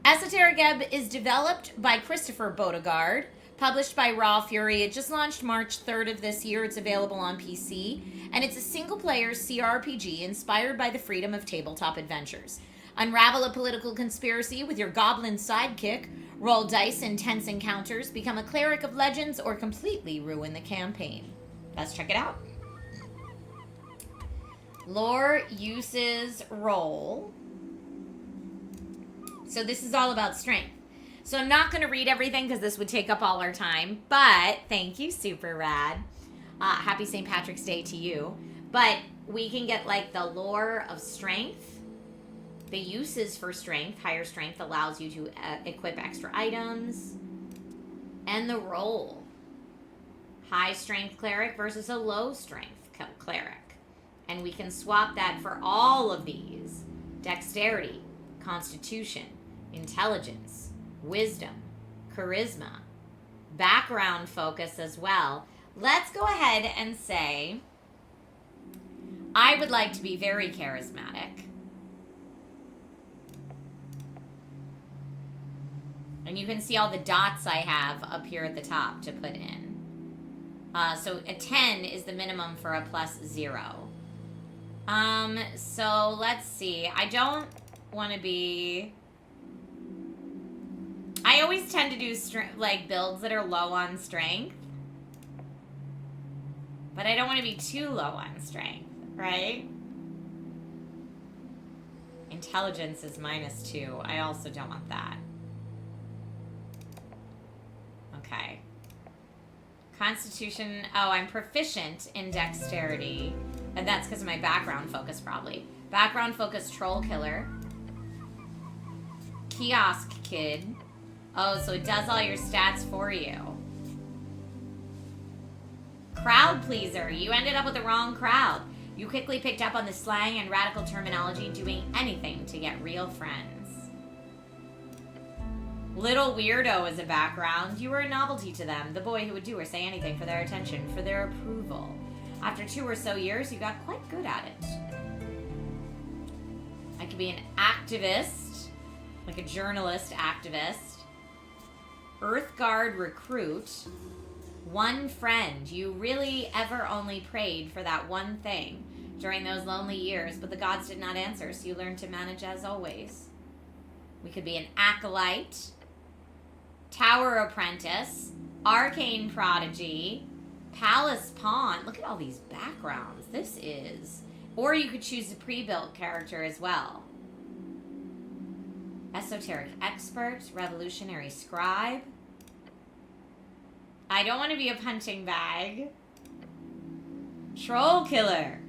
Esoteric Ebb is developed by Christopher Beauregard, published by Raw Fury. It just launched March 3rd of this year. It's available on PC, and it's a single-player CRPG inspired by the freedom of tabletop adventures. Unravel a political conspiracy with your goblin sidekick. Roll dice in tense encounters. Become a cleric of legends or completely ruin the campaign. Let's check it out. Lore uses roll. So this is all about strength. So I'm not going to read everything because this would take up all our time. But thank you, Super Rad. Happy St. Patrick's Day to you. But we can get like the lore of strength. The uses for strength. Higher strength allows you to equip extra items. And the roll. High strength cleric versus a low strength cleric. And we can swap that for all of these. Dexterity, constitution, intelligence, wisdom, charisma, background focus as well. Let's go ahead and say, I would like to be very charismatic. And you can see all the dots I have up here at the top to put in. So a 10 is the minimum for a +0. So let's see. I don't want to be... I always tend to do like builds that are low on strength. But I don't want to be too low on strength, right? Intelligence is -2. I also don't want that. Okay. Constitution. Oh, I'm proficient in dexterity. And that's because of my background focus, probably. Background focus, troll killer. Kiosk kid. Oh, so it does all your stats for you. Crowd pleaser. You ended up with the wrong crowd. You quickly picked up on the slang and radical terminology, doing anything to get real friends. Little weirdo is a background. You were a novelty to them. The boy who would do or say anything for their attention, for their approval. After 2 or so years, you got quite good at it. I could be an activist, like a journalist activist. Earthguard recruit. One friend. You really ever only prayed for that one thing during those lonely years, but the gods did not answer, so you learned to manage as always. We could be an acolyte. Tower apprentice. Arcane prodigy. Palace pawn. Look at all these backgrounds. This is... Or you could choose a pre-built character as well. Esoteric expert. Revolutionary scribe. I don't want to be a punching bag. Troll killer.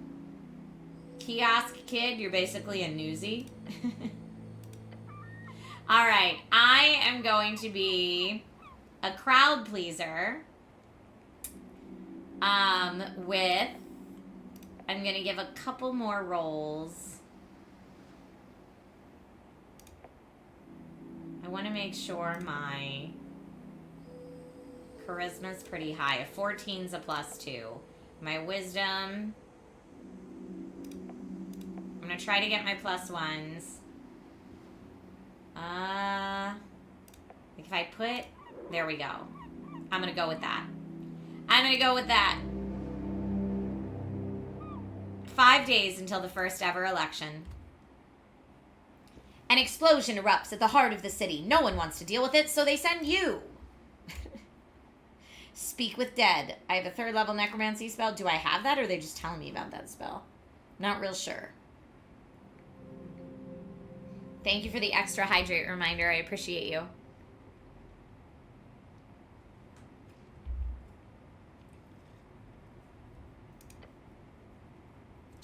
Kiosk kid. You're basically a newsie. Alright. I am going to be a crowd pleaser. With... I'm going to give a couple more rolls. I want to make sure my charisma's pretty high. A 14's a +2. My wisdom... I'm going to try to get my +1s. Like if I put... There we go. I'm going to go with that. I'm going to go with that. 5 days until the first ever election. An explosion erupts at the heart of the city. No one wants to deal with it, so they send you. Speak with dead. I have a 3rd level necromancy spell. Do I have that, or are they just telling me about that spell? Not real sure. Thank you for the extra hydrate reminder. I appreciate you.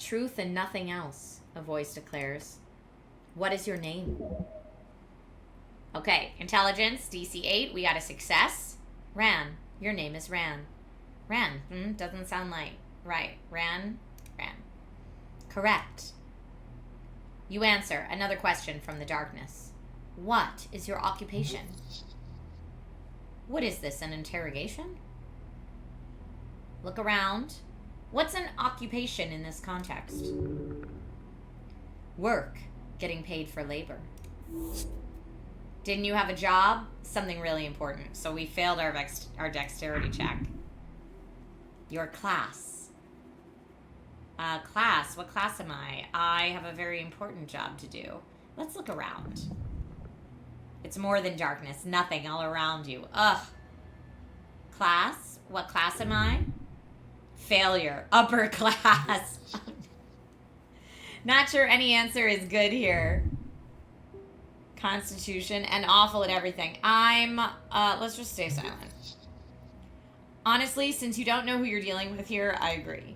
Truth and nothing else, a voice declares. What is your name? Okay, intelligence, DC 8. We got a success. Ran. Your name is Ran. Ran. Doesn't sound like right. Ran. Correct. You answer. Another question from the darkness. What is your occupation? What is this, an interrogation? Look around. What's an occupation in this context? Work. Getting paid for labor. Didn't you have a job? Something really important. So we failed our dexterity check. Your class. Class. What class am I? I have a very important job to do. Let's look around. It's more than darkness. Nothing all around you. Ugh. Class? What class am I? Failure. Upper class. Not sure any answer is good here. Constitution and awful at everything. Let's just stay silent. Honestly, since you don't know who you're dealing with here, I agree.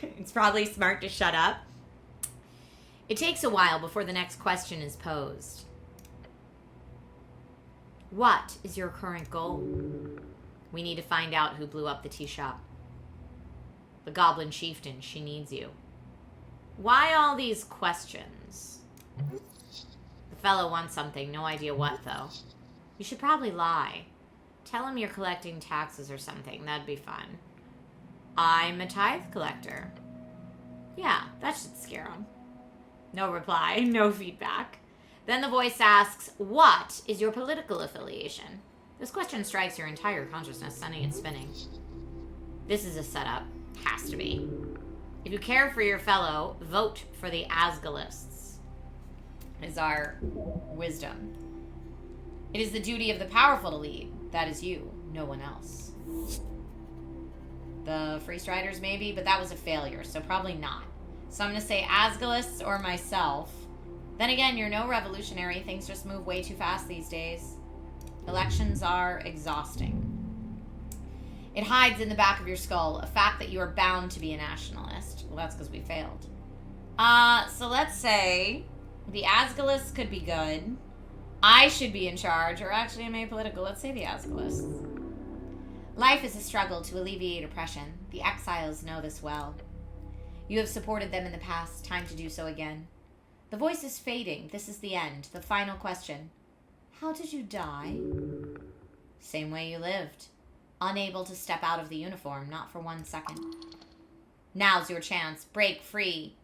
It's probably smart to shut up. It takes a while before the next question is posed. What is your current goal? We need to find out who blew up the tea shop. The Goblin Chieftain, she needs you. Why all these questions? The fellow wants something, no idea what though. You should probably lie. Tell him you're collecting taxes or something, that'd be fun. I'm a tithe collector. Yeah, that should scare him. No reply, no feedback. Then the voice asks, what is your political affiliation? This question strikes your entire consciousness, sending it spinning. This is a setup. Has to be. If you care for your fellow, vote for the Asgalists, is our wisdom. It is the duty of the powerful to lead. That is you, no one else. The Free Striders maybe, but that was a failure, so probably not. So I'm going to say Asgalists or myself. Then again, you're no revolutionary. Things just move way too fast these days. Elections are exhausting. It hides in the back of your skull, a fact that you are bound to be a nationalist. Well, that's because we failed. So let's say the Asgalists could be good. I should be in charge, or actually I'm apolitical. Let's say the Asgalists. Life is a struggle to alleviate oppression. The exiles know this well. You have supported them in the past, time to do so again. The voice is fading. This is the end. The final question. How did you die? Same way you lived. Unable to step out of the uniform, not for 1 second. Now's your chance. Break free.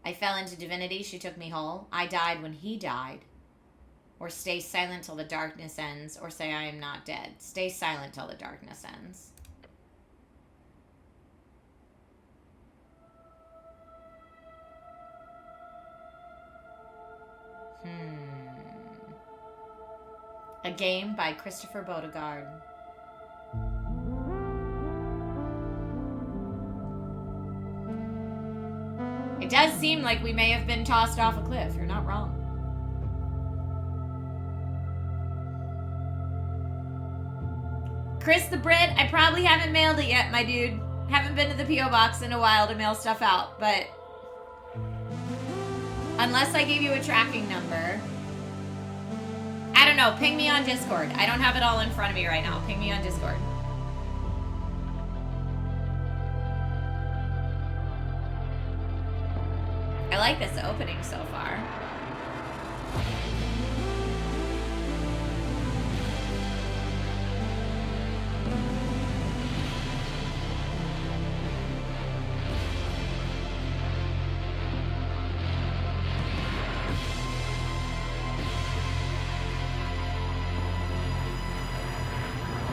I fell into divinity. She took me whole. I died when he died. Or stay silent till the darkness ends. Or say I am not dead. Stay silent till the darkness ends. A Game by Christopher Beauregard. It does seem like we may have been tossed off a cliff. You're not wrong. Chris the Brit, I probably haven't mailed it yet, my dude. Haven't been to the P.O. box in a while to mail stuff out, but unless I gave you a tracking number. I don't know. Ping me on Discord. I don't have it all in front of me right now. Ping me on Discord. I like this opening so far.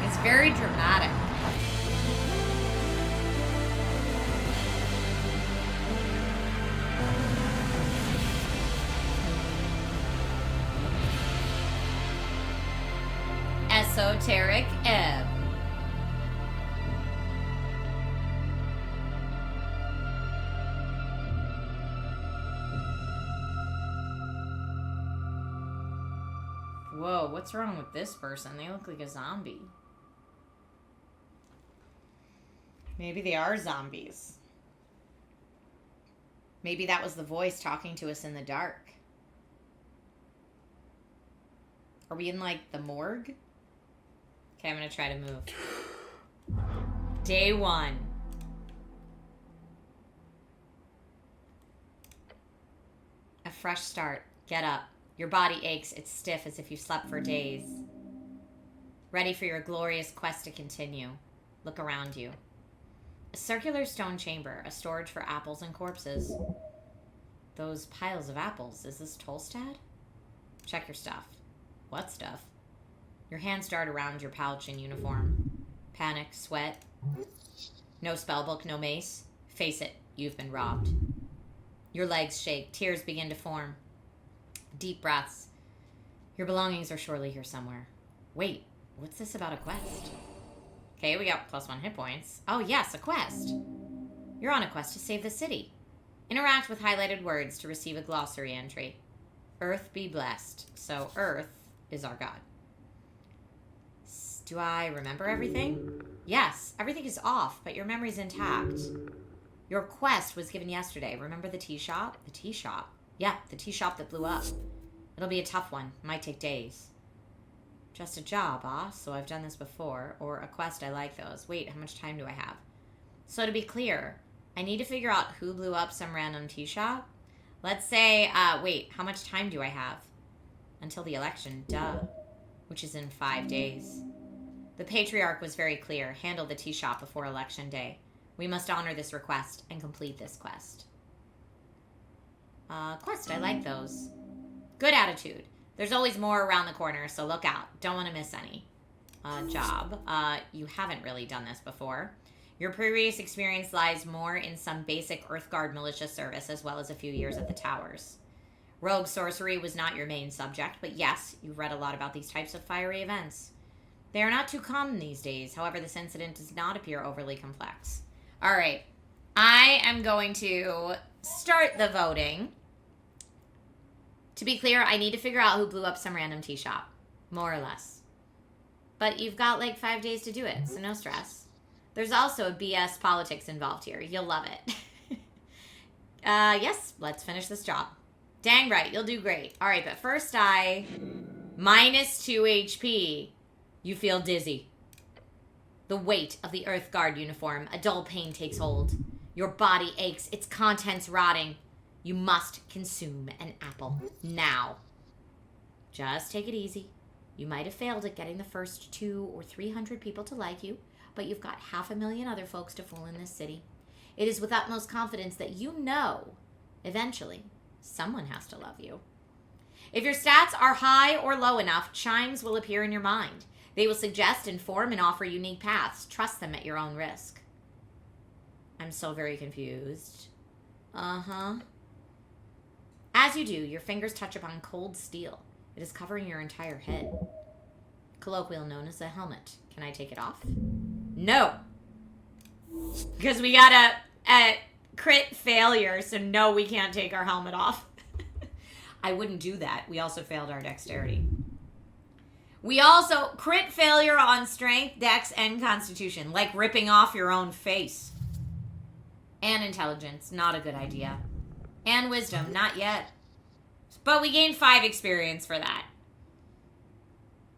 It's very dramatic. Esoteric Ebb. Whoa, what's wrong with this person? They look like a zombie. Maybe they are zombies. Maybe that was the voice talking to us in the dark. Are we in, like, the morgue? Okay, I'm gonna try to move. Day 1. A fresh start. Get up. Your body aches. It's stiff as if you slept for days. Ready for your glorious quest to continue. Look around you. A circular stone chamber, a storage for apples and corpses. Those piles of apples, is this Tolstad? Check your stuff. What stuff? Your hands dart around your pouch and uniform. Panic, sweat. No spellbook, no mace. Face it, you've been robbed. Your legs shake. Tears begin to form. Deep breaths. Your belongings are surely here somewhere. Wait, what's this about a quest? Okay, we got +1 hit points. Oh, yes, a quest. You're on a quest to save the city. Interact with highlighted words to receive a glossary entry. Earth be blessed. So Earth is our god. Do I remember everything? Yes, everything is off, but your memory's intact. Your quest was given yesterday. Remember the tea shop? The tea shop? Yeah, the tea shop that blew up. It'll be a tough one. Might take days. Just a job, so I've done this before. Or a quest, I like those. Wait, how much time do I have? So to be clear, I need to figure out who blew up some random tea shop. Let's say, wait, how much time do I have? Until the election, duh. Which is in 5 days. The patriarch was very clear. Handle the tea shop before election day. We must honor this request and complete this quest. Quest, I like those. Good attitude. There's always more around the corner, so look out. Don't want to miss any. Job. You haven't really done this before. Your previous experience lies more in some basic Earthguard militia service as well as a few years at the towers. Rogue sorcery was not your main subject, but yes, you've read a lot about these types of fiery events. They are not too common these days. However, this incident does not appear overly complex. All right. I am going to start the voting. To be clear, I need to figure out who blew up some random tea shop. More or less. But you've got like 5 days to do it, so no stress. There's also BS politics involved here. You'll love it. Yes, let's finish this job. Dang right, you'll do great. All right, but first -2 HP. You feel dizzy. The weight of the Earthguard uniform. A dull pain takes hold. Your body aches, its contents rotting. You must consume an apple. Now. Just take it easy. You might have failed at getting the first 200 or 300 people to like you, but you've got 500,000 other folks to fool in this city. It is with utmost confidence that you know, eventually, someone has to love you. If your stats are high or low enough, chimes will appear in your mind. They will suggest, inform, and offer unique paths. Trust them at your own risk. I'm so very confused. Uh-huh. As you do, your fingers touch upon cold steel. It is covering your entire head. Colloquial known as a helmet. Can I take it off? No. Because we got a crit failure, so no, we can't take our helmet off. I wouldn't do that. We also failed our dexterity. We also crit failure on strength, dex, and constitution. Like ripping off your own face. And intelligence. Not a good idea. And wisdom. Not yet. But we gained 5 experience for that.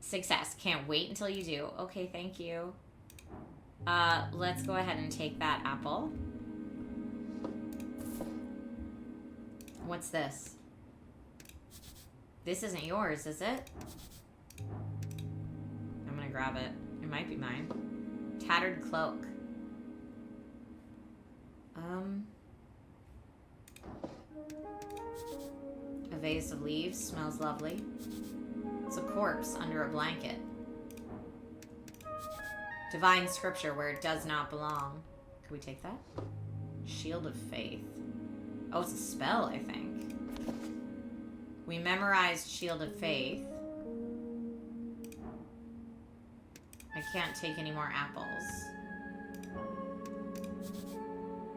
Success. Can't wait until you do. Okay, thank you. Let's go ahead and take that apple. What's this? This isn't yours, is it? I'm gonna grab it. It might be mine. Tattered cloak. A vase of leaves. Smells lovely. It's a corpse under a blanket. Divine scripture where it does not belong. Can we take that? Shield of faith. Oh, it's a spell, I think. We memorized Shield of Faith. I can't take any more apples.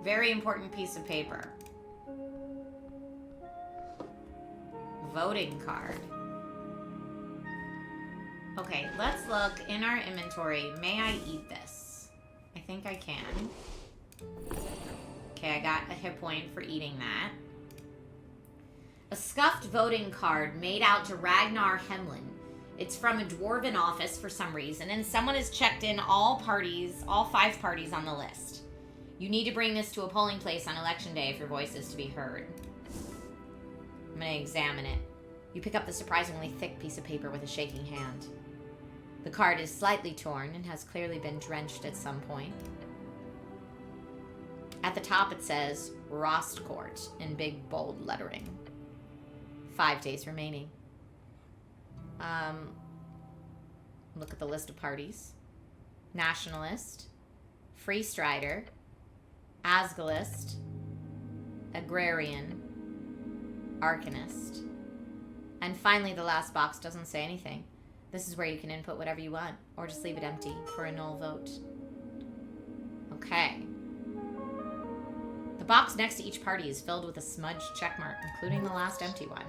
Very important piece of paper. Voting card. Okay, let's look in our inventory. May I eat this? I think I can. Okay, I got a hit point for eating that. A scuffed voting card made out to Ragnar Hemlin. It's from a dwarven office for some reason, and someone has checked in all 5 parties on the list. You need to bring this to a polling place on election day if your voice is to be heard. I'm going to examine it. You pick up the surprisingly thick piece of paper with a shaking hand. The card is slightly torn and has clearly been drenched at some point. At the top it says, Rostcourt in big, bold lettering. 5 days remaining. Look at the list of parties. Nationalist, Free Strider, Asgalist, Agrarian, Arcanist. And finally, the last box doesn't say anything. This is where you can input whatever you want, or just leave it empty for a null vote. Okay. The box next to each party is filled with a smudged checkmark, including the last empty one.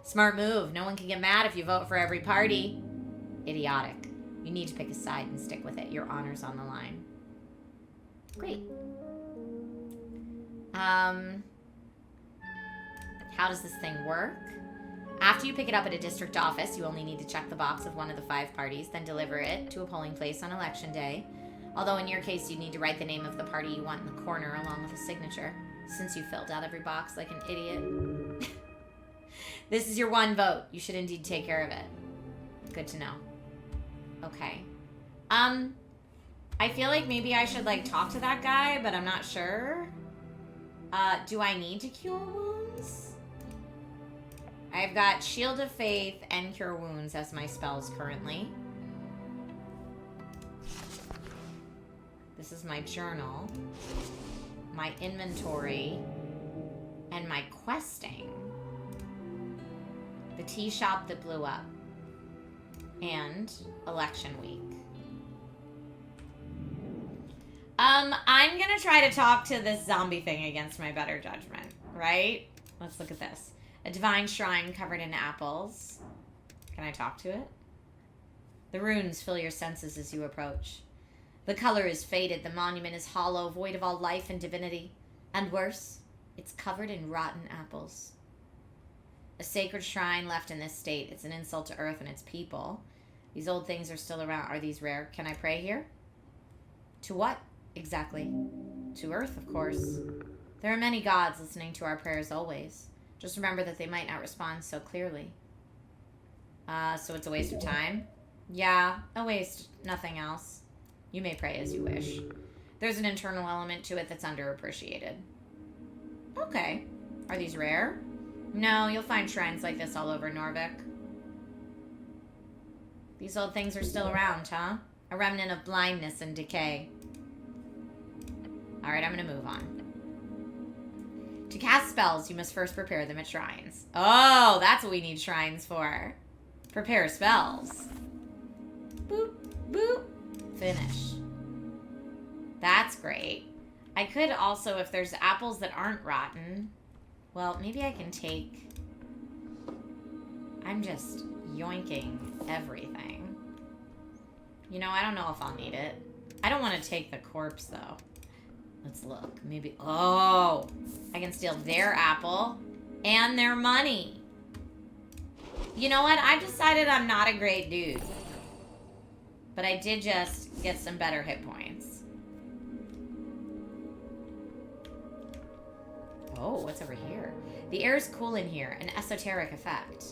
Smart move. No one can get mad if you vote for every party. Idiotic. You need to pick a side and stick with it. Your honor's on the line. Great. How does this thing work? After you pick it up at a district office, you only need to check the box of one of the 5 parties, then deliver it to a polling place on election day. Although in your case, you need to write the name of the party you want in the corner along with a signature, since you filled out every box like an idiot. This is your one vote. You should indeed take care of it. Good to know. Okay. I feel like maybe I should, like, talk to that guy, but I'm not sure. Do I need to cure wounds? I've got Shield of Faith and Cure Wounds as my spells currently. This is my journal, my inventory, and my questing. The tea shop that blew up. And election week. I'm gonna try to talk to this zombie thing against my better judgment, right? Let's look at this. A divine shrine covered in apples. Can I talk to it? The runes fill your senses as you approach. The color is faded, the monument is hollow, void of all life and divinity. And worse, it's covered in rotten apples. A sacred shrine left in this state. It's an insult to Earth and its people. These old things are still around. Are these rare? Can I pray here? To what, exactly? To Earth, of course. There are many gods listening to our prayers always. Just remember that they might not respond so clearly. So it's a waste of time? Yeah, a waste. Nothing else. You may pray as you wish. There's an internal element to it that's underappreciated. Okay. Are these rare? No, you'll find shrines like this all over Norvik. These old things are still around, huh? A remnant of blindness and decay. Alright, I'm gonna move on. To cast spells, you must first prepare them at shrines. Oh, that's what we need shrines for. Prepare spells. Boop, boop. Finish. That's great. I could also, if there's apples that aren't rotten, well, maybe I can take... I'm just yoinking everything. You know, I don't know if I'll need it. I don't want to take the corpse, though. Let's look. Maybe... Oh! I can steal their apple and their money. You know what? I've decided I'm not a great dude. But I did just get some better hit points. Oh, what's over here? The air is cool in here. An esoteric effect.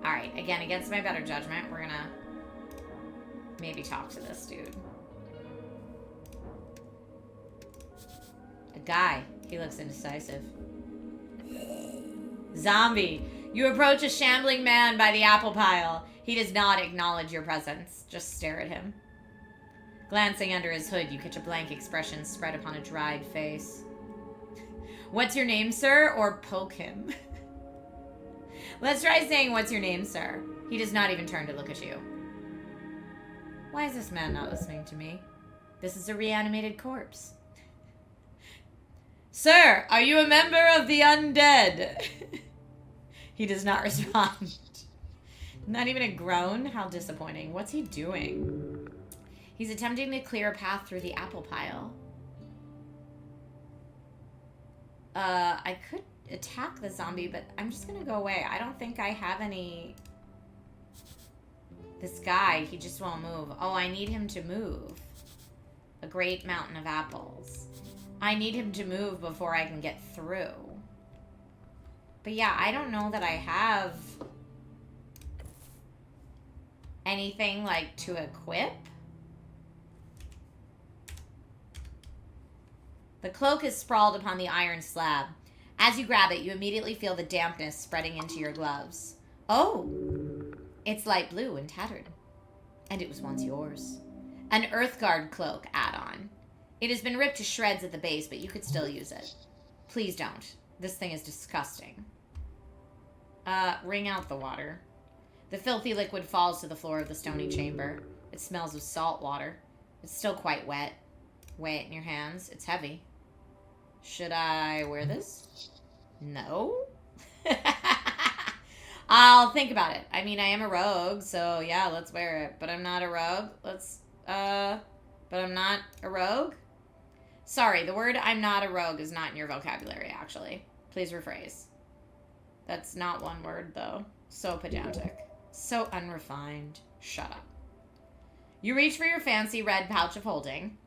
Alright, again, against my better judgment, we're gonna maybe talk to this dude. A guy. He looks indecisive. Zombie. You approach a shambling man by the apple pile. He does not acknowledge your presence. Just stare at him. Glancing under his hood, you catch a blank expression spread upon a dried face. What's your name, sir? Or poke him. Let's try saying, what's your name, sir? He does not even turn to look at you. Why is this man not listening to me? This is a reanimated corpse. Sir, are you a member of the undead? He does not respond. Not even a groan? How disappointing. What's he doing? He's attempting to clear a path through the apple pile. I could attack the zombie, but I'm just gonna go away. I don't think I have any... This guy, he just won't move. Oh, I need him to move. A great mountain of apples. I need him to move before I can get through. But yeah, I don't know that I have anything like to equip. The cloak is sprawled upon the iron slab. As you grab it, you immediately feel the dampness spreading into your gloves. Oh, it's light blue and tattered. And it was once yours. An Earthguard cloak add-on. It has been ripped to shreds at the base, but you could still use it. Please don't. This thing is disgusting. Wring out the water. The filthy liquid falls to the floor of the stony chamber. It smells of salt water. It's still quite wet. Weigh it in your hands. It's heavy. Should I wear this? No. I'll think about it. I mean, I am a rogue, so yeah, let's wear it. But I'm not a rogue. But I'm not a rogue? Sorry, the word I'm not a rogue is not in your vocabulary, actually. Please rephrase. That's not one word, though. So pedantic. So unrefined. Shut up. You reach for your fancy red pouch of holding.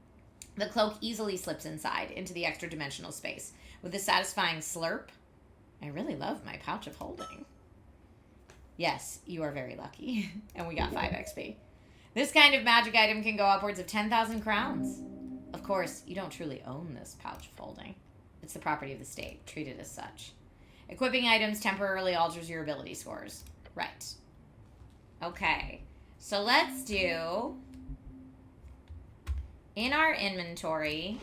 The cloak easily slips inside into the extra-dimensional space with a satisfying slurp. I really love my pouch of holding. Yes, you are very lucky. And we got 5 XP. This kind of magic item can go upwards of 10,000 crowns. Of course, you don't truly own this pouch of holding. It's the property of the state. Treat it as such. Equipping items temporarily alters your ability scores. Right. Okay. So let's do... in our inventory...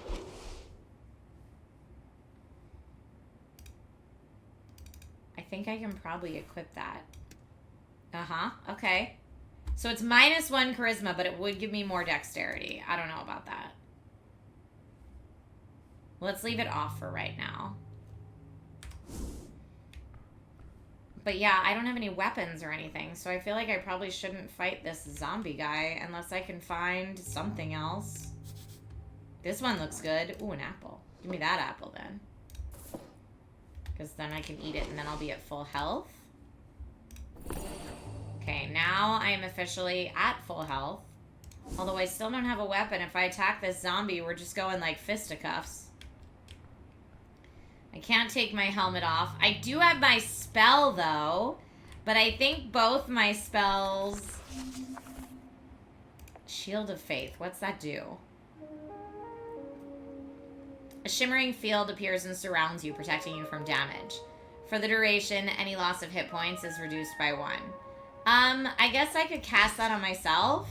I think I can probably equip that. Uh-huh. Okay. So it's -1 charisma, but it would give me more dexterity. I don't know about that. Let's leave it off for right now. But yeah, I don't have any weapons or anything, so I feel like I probably shouldn't fight this zombie guy unless I can find something else. This one looks good. Ooh, an apple. Give me that apple then. Because then I can eat it and then I'll be at full health. Okay, now I am officially at full health. Although I still don't have a weapon. If I attack this zombie, we're just going like fisticuffs. I can't take my helmet off. I do have my spell, though. But I think both my spells... Shield of Faith. What's that do? A shimmering field appears and surrounds you, protecting you from damage. For the duration, any loss of hit points is reduced by 1. I guess I could cast that on myself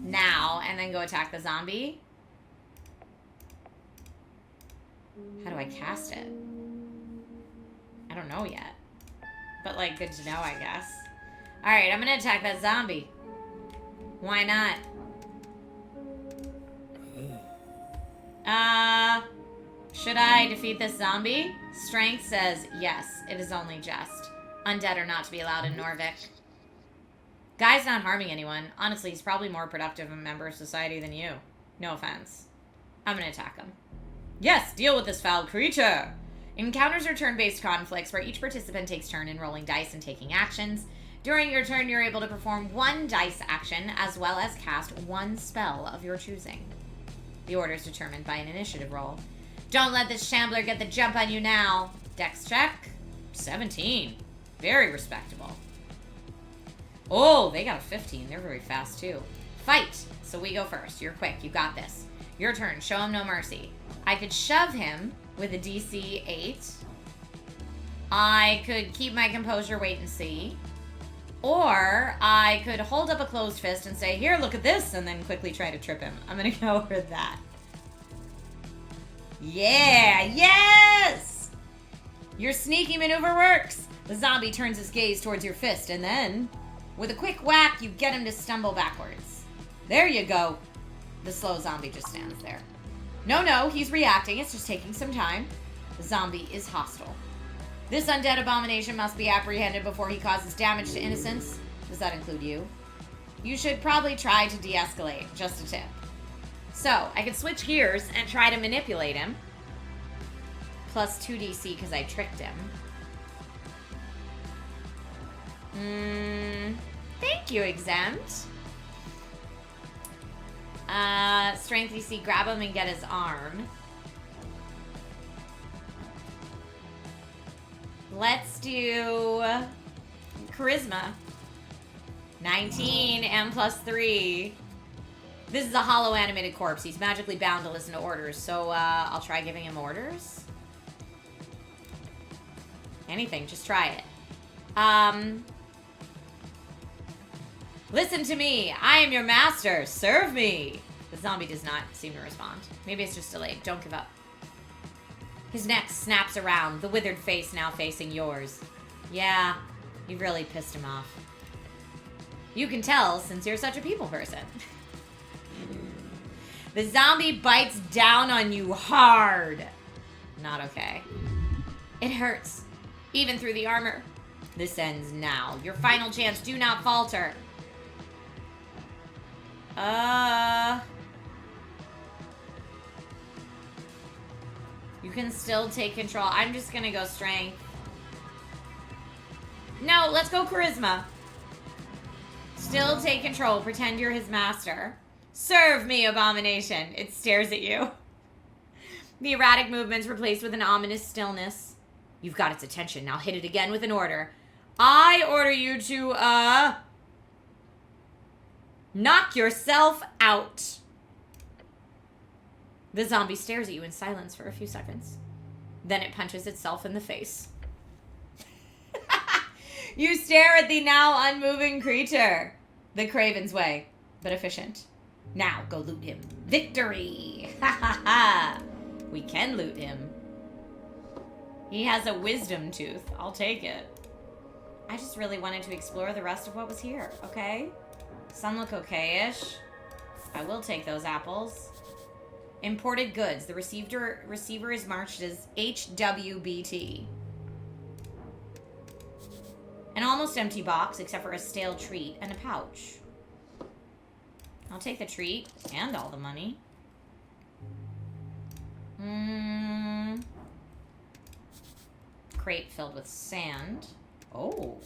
now and then go attack the zombie. How do I cast it? I don't know yet. But, like, good to know, I guess. Alright, I'm gonna attack that zombie. Why not? Should I defeat this zombie? Strength says, yes, it is only just. Undead are not to be allowed in Norvik. Guy's not harming anyone. Honestly, he's probably more productive a member of society than you. No offense. I'm gonna attack him. Yes, deal with this foul creature. Encounters are turn-based conflicts where each participant takes turn in rolling dice and taking actions. During your turn, you're able to perform 1 dice action as well as cast 1 spell of your choosing. The order is determined by an initiative roll. Don't let this shambler get the jump on you now. Dex check. 17. Very respectable. Oh, they got a 15. They're very fast, too. Fight. So we go first. You're quick. You got this. Your turn. Show him no mercy. I could shove him with a DC 8. I could keep my composure, wait and see. Or I could hold up a closed fist and say, here, look at this, and then quickly try to trip him. I'm going to go with that. Yeah, yes! Your sneaky maneuver works. The zombie turns his gaze towards your fist, and then, with a quick whack, you get him to stumble backwards. There you go. The slow zombie just stands there. No, he's reacting. It's just taking some time. The zombie is hostile. This undead abomination must be apprehended before he causes damage to innocents. Does that include you? You should probably try to de-escalate. Just a tip. So, I could switch gears and try to manipulate him. Plus 2 DC because I tricked him. Thank you, Exempt. Strength DC, grab him and get his arm. Let's do Charisma. 19 and plus 3. This is a hollow animated corpse. He's magically bound to listen to orders, so I'll try giving him orders. Anything, just try it. Listen to me. I am your master. Serve me. The zombie does not seem to respond. Maybe it's just delayed. Don't give up. His neck snaps around, the withered face now facing yours. Yeah, you've really pissed him off. You can tell since you're such a people person. The zombie bites down on you hard. Not okay. It hurts, even through the armor. This ends now. Your final chance, do not falter. You can still take control. I'm just gonna go strength. No, let's go charisma. Still take control. Pretend you're his master. Serve me, abomination. It stares at you. The erratic movements replaced with an ominous stillness. You've got its attention. Now hit it again with an order. I order you to, knock yourself out. The zombie stares at you in silence for a few seconds. Then it punches itself in the face. You stare at the now unmoving creature. The Craven's way, but efficient. Now, go loot him. Victory! Ha ha ha! We can loot him. He has a wisdom tooth. I'll take it. I just really wanted to explore the rest of what was here, okay? Some look okay-ish. I will take those apples. Imported goods. The receiver is marked as HWBT. An almost empty box, except for a stale treat and a pouch. I'll take the treat and all the money. Crate filled with sand. Oh.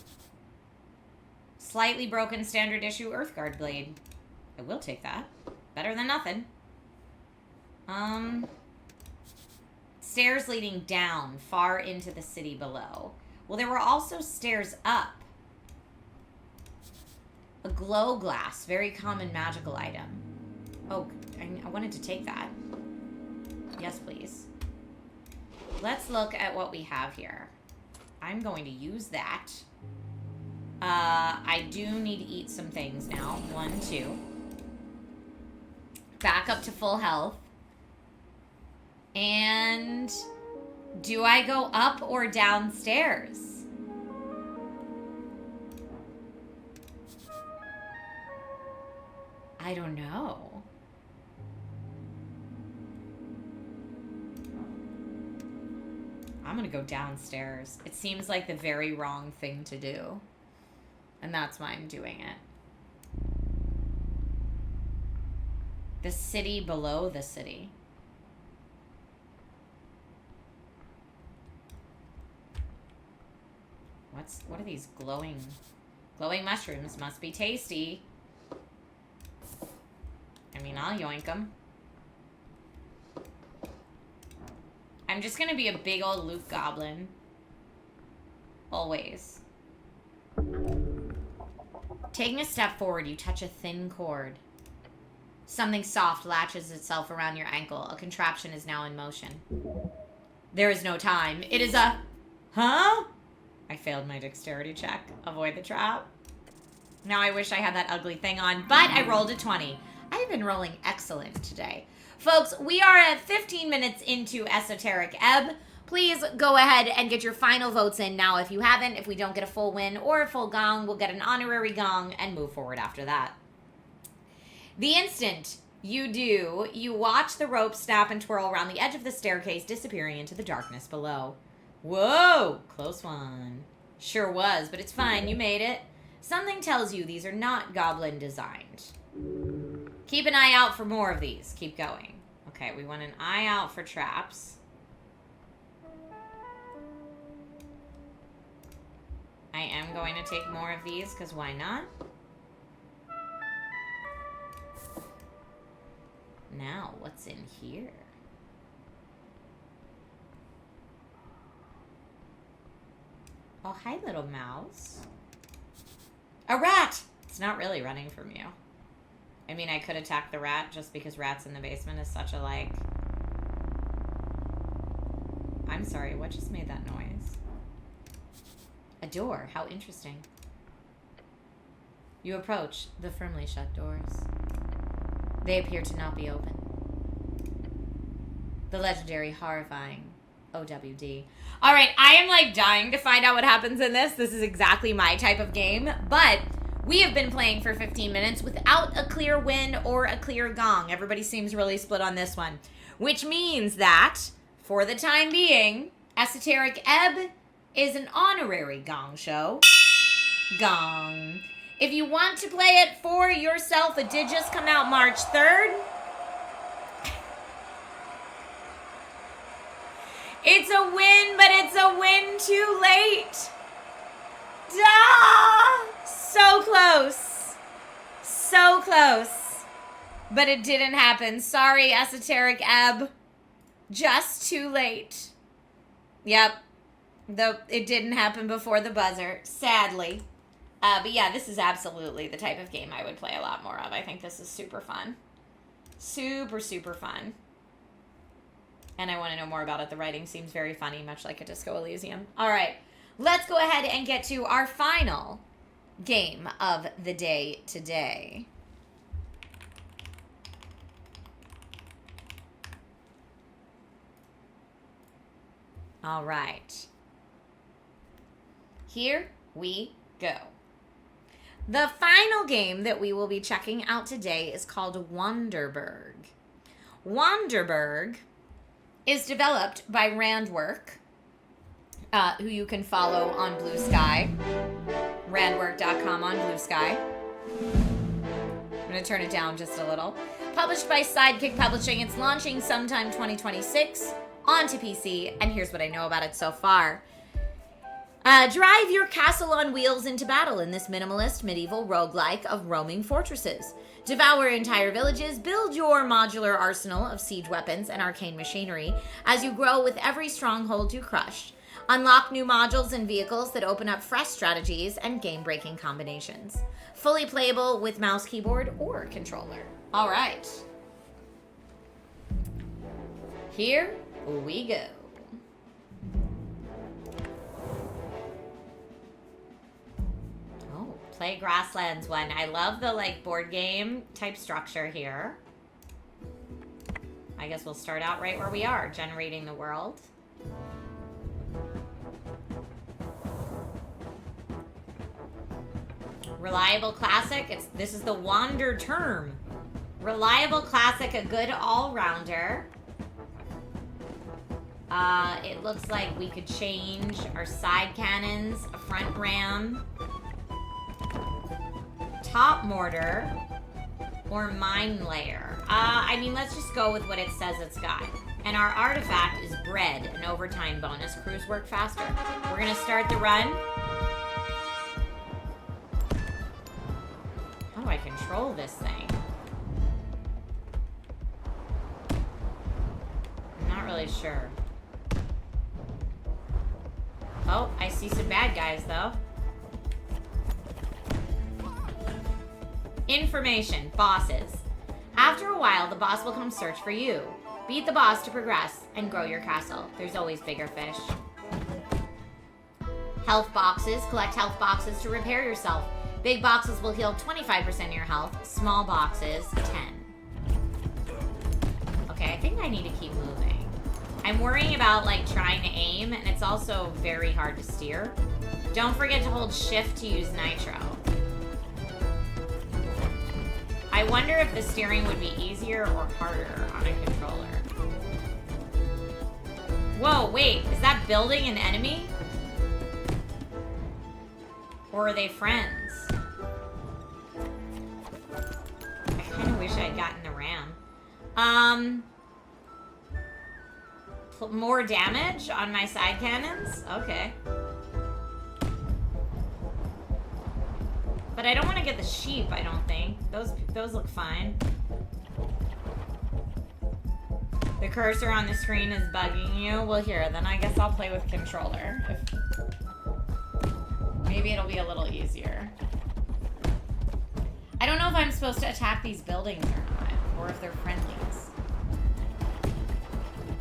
Slightly broken standard issue Earthguard blade. I will take that. Better than nothing. Stairs leading down far into the city below. Well, there were also stairs up. A glow glass, very common magical item. Oh, I wanted to take that. Yes, please. Let's look at what we have here. I'm going to use that. I do need to eat some things now. 1, 2. Back up to full health. And do I go up or downstairs? I don't know. I'm gonna go downstairs. It seems like the very wrong thing to do. And that's why I'm doing it. The city below the city. What are these glowing mushrooms? Must be tasty. I mean, I'll yoink them. I'm just gonna be a big old loot goblin. Always. Taking a step forward, you touch a thin cord. Something soft latches itself around your ankle. A contraption is now in motion. There is no time. It is a... Huh? I failed my dexterity check. Avoid the trap. Now I wish I had that ugly thing on, but I rolled a 20. I've been rolling excellent today. Folks, we are at 15 minutes into Esoteric Ebb. Please go ahead and get your final votes in now if you haven't. If we don't get a full win or a full gong, we'll get an honorary gong and move forward after that. The instant you do, you watch the rope snap and twirl around the edge of the staircase, disappearing into the darkness below. Whoa, close one. Sure was, but it's fine, you made it. Something tells you these are not goblin designed. Keep an eye out for more of these. Keep going. Okay, we want an eye out for traps. I am going to take more of these, because why not? Now, what's in here? Oh, hi, little mouse. A rat! It's not really running from you. I mean, I could attack the rat just because rats in the basement is such a, like... I'm sorry, what just made that noise? A door. How interesting. You approach the firmly shut doors. They appear to not be open. The legendary, horrifying OWD. All right, I am like dying to find out what happens in this. This is exactly my type of game, but we have been playing for 15 minutes without a clear win or a clear gong. Everybody seems really split on this one, which means that for the time being, Esoteric Ebb is an honorary Gong Show. Gong. If you want to play it for yourself, it did just come out March 3rd. It's a win, but it's a win too late. Duh! So close. So close. But it didn't happen. Sorry, Esoteric Ebb. Just too late. Yep. It didn't happen before the buzzer, sadly. But yeah, this is absolutely the type of game I would play a lot more of. I think this is super fun. Super, super fun. And I want to know more about it. The writing seems very funny, much like a Disco Elysium. All right, let's go ahead and get to our final game of the day today. All right. Here we go. The final game that we will be checking out today is called Wanderburg. Wanderburg is developed by Randwork, who you can follow on Blue Sky. Randwork.com on Blue Sky. I'm going to turn it down just a little. Published by Sidekick Publishing. It's launching sometime 2026 onto PC, and here's what I know about it so far. Drive your castle on wheels into battle in this minimalist medieval roguelike of roaming fortresses. Devour entire villages, build your modular arsenal of siege weapons and arcane machinery as you grow with every stronghold you crush. Unlock new modules and vehicles that open up fresh strategies and game-breaking combinations. Fully playable with mouse, keyboard, or controller. All right. Here we go. Play Grasslands 1. I love the like board game type structure here. I guess we'll start out right where we are, generating the world. Reliable classic. This is the Wander term. Reliable classic, a good all-rounder. It looks like we could change our side cannons, a front ram, top mortar, or mine layer. I mean, let's just go with what it says it's got. And our artifact is bread, an overtime bonus. Crews work faster. We're gonna start the run. How do I control this thing? I'm not really sure. Oh, I see some bad guys though. Information. Bosses. After a while, the boss will come search for you. Beat the boss to progress and grow your castle. There's always bigger fish. Health boxes. Collect health boxes to repair yourself. Big boxes will heal 25% of your health. Small boxes, 10. Okay, I think I need to keep moving. I'm worrying about like trying to aim, and it's also very hard to steer. Don't forget to hold shift to use nitro. I wonder if the steering would be easier or harder on a controller. Whoa, wait, is that building an enemy? Or are they friends? I kind of wish I'd gotten the ram. More damage on my side cannons? Okay. But I don't want to get the sheep, I don't think. Those look fine. The cursor on the screen is bugging you. Well, here, then I guess I'll play with controller. Maybe it'll be a little easier. I don't know if I'm supposed to attack these buildings or not, or if they're friendlies.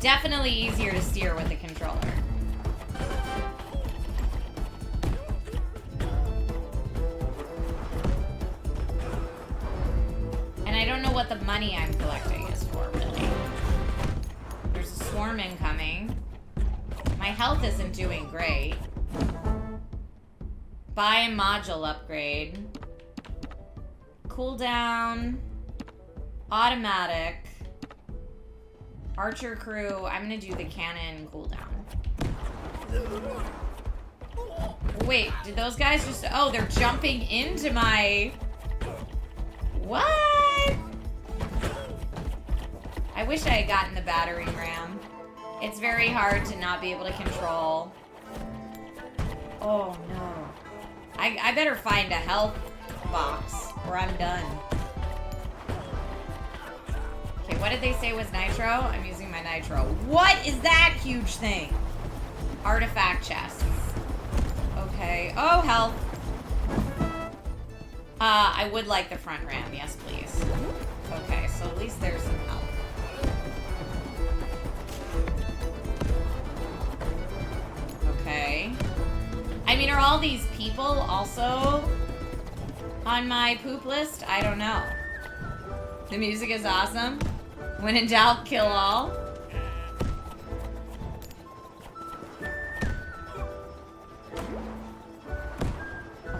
Definitely easier to steer with the controller. And I don't know what the money I'm collecting is for, really. There's a swarm incoming. health isn't doing great. Buy a module upgrade. Cooldown. Automatic. Archer crew. I'm gonna do the cannon cooldown. Wait, did those guys just... Oh, they're jumping into my... What? I wish I had gotten the battering ram. It's very hard to not be able to control. Oh, no. I better find a health box or I'm done. Okay, what did they say was nitro? I'm using my nitro. What is that huge thing? Artifact chests. Okay. Oh, health. I would like the front ram. Yes, please. Okay, so at least there's some health. Okay. I mean, are all these people also on my poop list? I don't know. The music is awesome. When in doubt, kill all.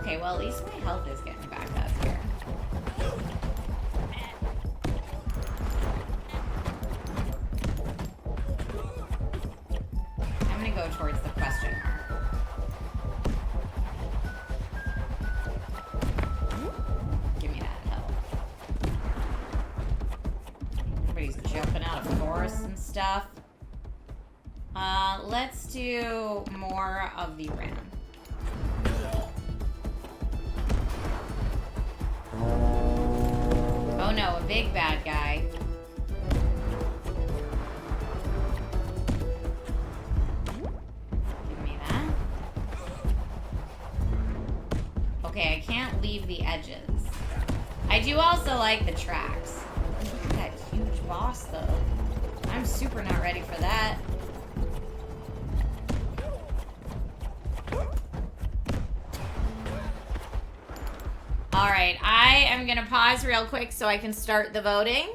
Okay, well, at least my health is getting back up here. I'm gonna go towards the question mark. Give me that health. Everybody's jumping out of forests and stuff. Let's do more of the ram. Oh no, a big bad guy. Give me that. Okay, I can't leave the edges. I do also like the tracks. Look at that huge boss though. I'm super not ready for that. Alright, I am gonna pause real quick so I can start the voting.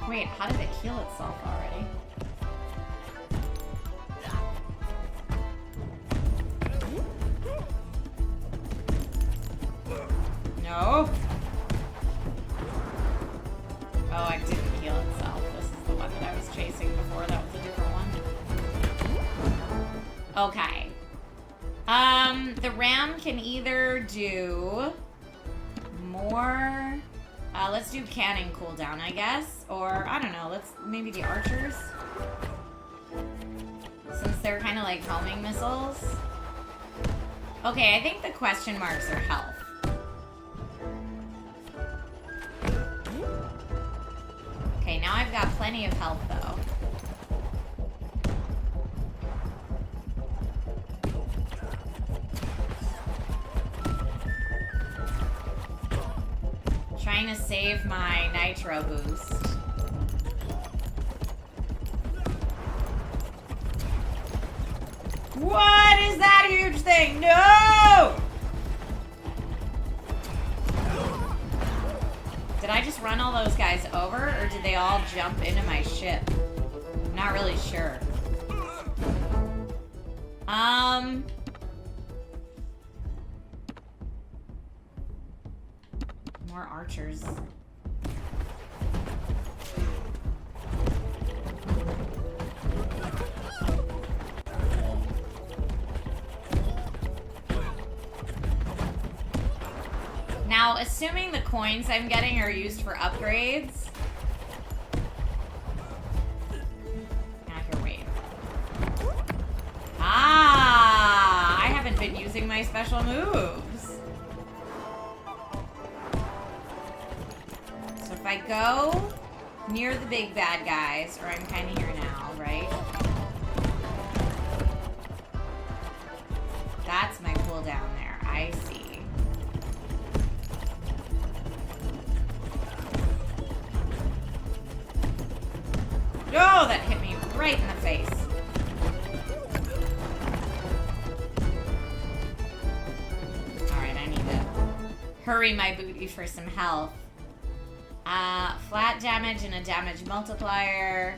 Wait, how did it heal itself already? No. Oh, it didn't heal itself. This is the one that I was chasing before. That was a different one. Okay. The ram can either do more... let's do cannon cooldown, I guess. Or, I don't know, let's... Maybe the archers? Since they're kind of like homing missiles. Okay, I think the question marks are health. Okay, now I've got plenty of health, though. Trying to save my nitro boost. What is that huge thing? No! Did I just run all those guys over, or did they all jump into my ship? I'm not really sure. More archers. Now, assuming the coins I'm getting are used for upgrades. Here, wait. Ah, I haven't been using my special moves. So if I go near the big bad guys, or I'm kind of here now, right? That's my cooldown there. I see. Oh, that hit me right in the face. hurry my booty for some health. Flat damage and a damage multiplier.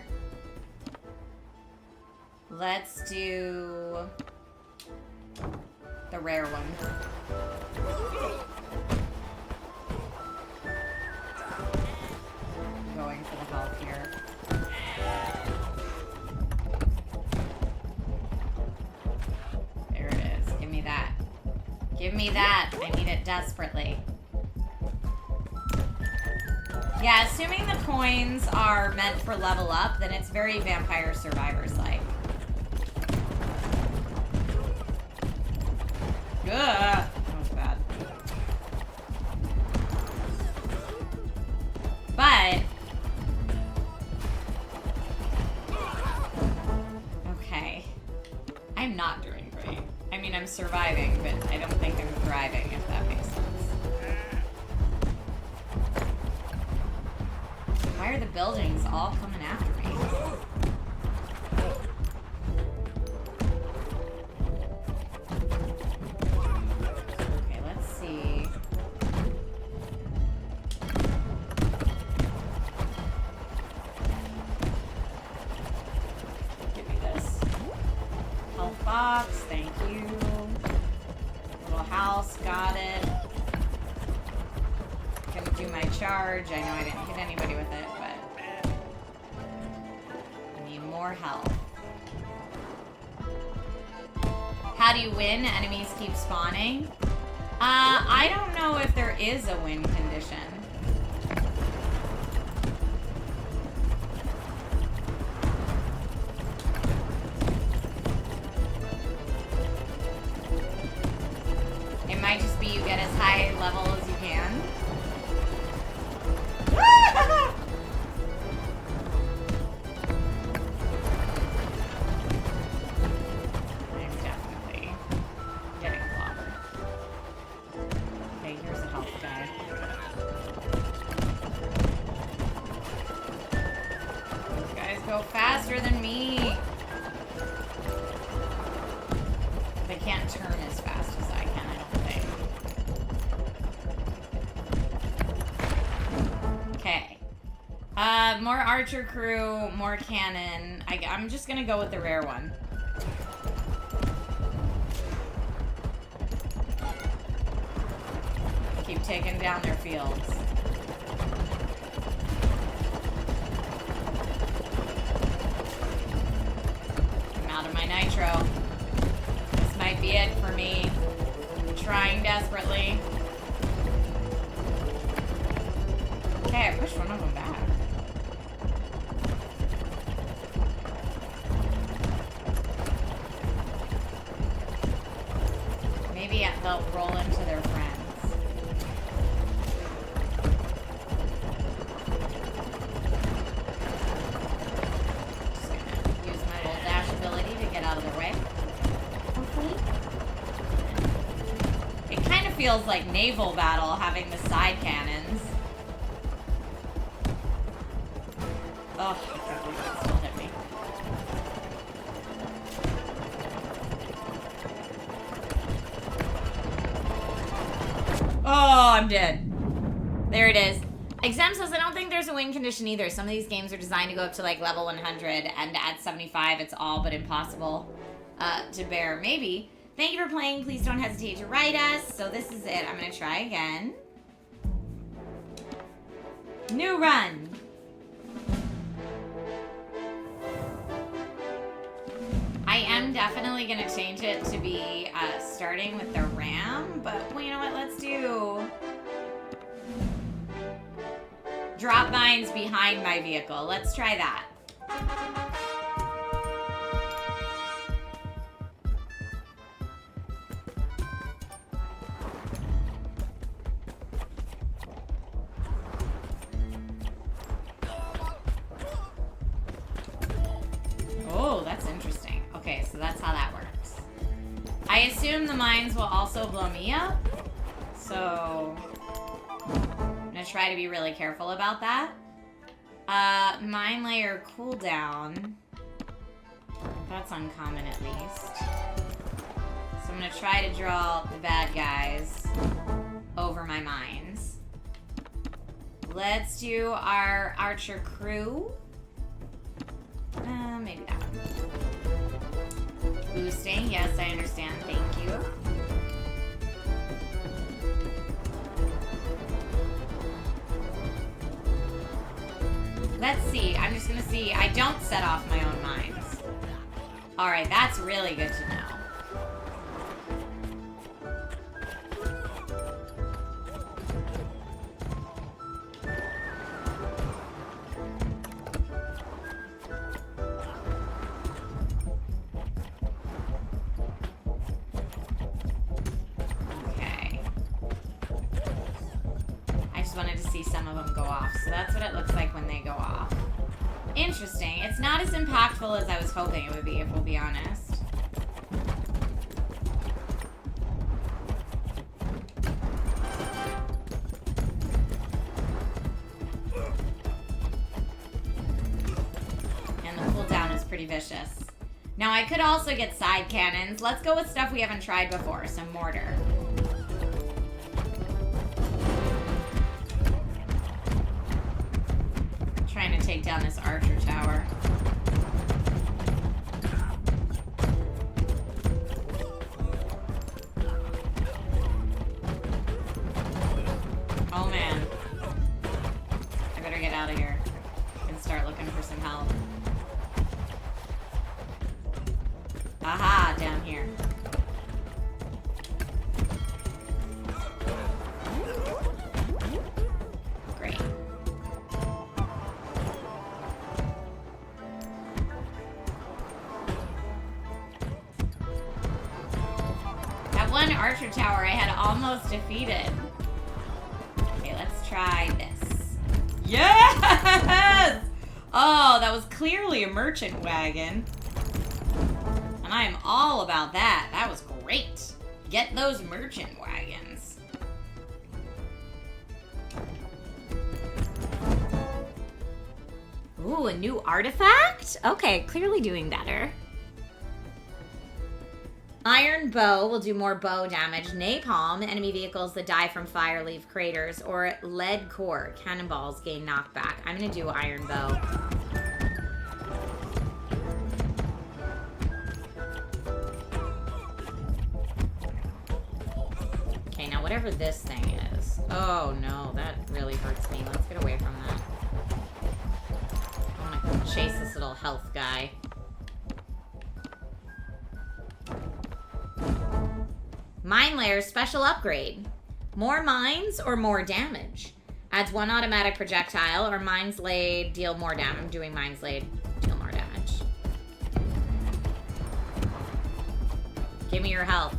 Let's do the rare one. Going for the health here. There it is. Give me that. Give me that. I need it desperately. Yeah, assuming the coins are meant for level up, then it's very Vampire Survivors-like. Ugh, that was bad. But okay, I'm not doing great. I mean, I'm surviving, but I don't think I'm thriving, if that makes sense. Why are the buildings all coming after me? Okay, let's see. Give me this. Health box, thank you. Little house, got it. Gonna do my charge. I know I didn't hit anybody with it, but I need more health. How do you win? Enemies keep spawning. I don't know if there is a win condition. It might just be you get as high level as you can. I'm definitely getting clobbered. Okay, here's a health guy. Those guys go faster than me. They can't turn as fast as I can, I don't think. Okay. More archer crew, more cannon. I'm just gonna go with the rare one. Keep taking down their fields. I'm out of my nitro. This might be it for me. I'm trying desperately. Okay, I pushed one of them back. Maybe they'll roll into their friends. Just gonna use my little dash ability to get out of their way. Hopefully. It kind of feels like naval battle having the side cannons. Oh, I can't believe that still hit me. Oh, I'm dead. There it is. Exam says, I don't think there's a win condition either. Some of these games are designed to go up to like level 100, and at 75, it's all but impossible to bear. Maybe. Thank you for playing. Please don't hesitate to write us. So this is it. I'm going to try again. New run. I am definitely going to change it to be starting with the ram, but well, you know what? Let's do drop mines behind my vehicle. Let's try that. Oh, that's interesting. Okay, so that's how that works. I assume the mines will also blow me up. So I'm gonna try to be really careful about that. Mine layer cooldown. That's uncommon at least. So I'm gonna try to draw the bad guys. over my mines. Let's do our archer crew. Maybe that one. Boosting, yes, I understand. Thank you. Let's see. I'm just gonna see. I don't set off my own mines. Alright, that's really good to know. Okay. I just wanted to see some of them go off. So that's what it looks like when they go off. Interesting. It's not as impactful as I was hoping it would be, if we'll be honest. And the cooldown is pretty vicious. Now, I could also get side cannons. Let's go with stuff we haven't tried before. Some mortar. Trying to take down this archer tower. Oh man. I better get out of here and start looking for some help. Aha, down here. Great. That one archer tower I had almost defeated. Okay, let's try this. Yes! Oh, that was clearly a merchant wagon. And I am all about that. That was great. Get those merchant wagons. Ooh, a new artifact? Okay, clearly doing better. Iron bow will do more bow damage. Napalm, enemy vehicles that die from fire leave craters. Or lead core, cannonballs gain knockback. I'm gonna do iron bow. Okay, now whatever this thing is. Oh no, that really hurts me. Let's get away from that. I wanna chase this little health guy. Mine layer special upgrade. More mines or more damage. Adds one automatic projectile or mines laid deal more damage. I'm doing mines laid deal more damage. Give me your health.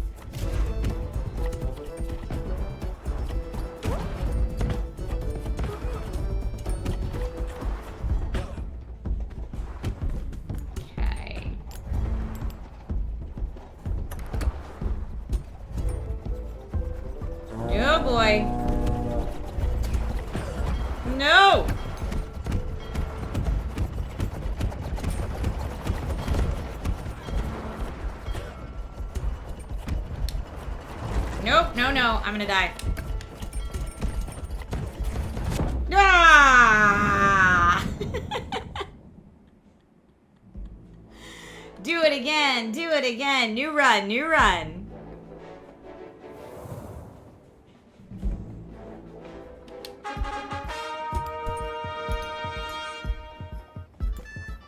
Oh boy. No! Nope, no, no. I'm gonna die. Ah! Do it again. Do it again. New run. New run.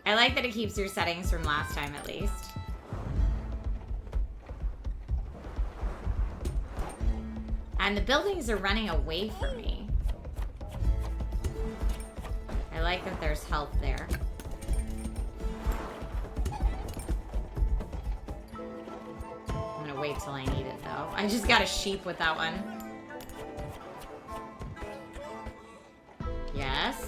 I like that it keeps your settings from last time, at least. And the buildings are running away from me. I like that there's health there. I'm gonna wait till I need it, though. I just got a sheep with that one. Yes.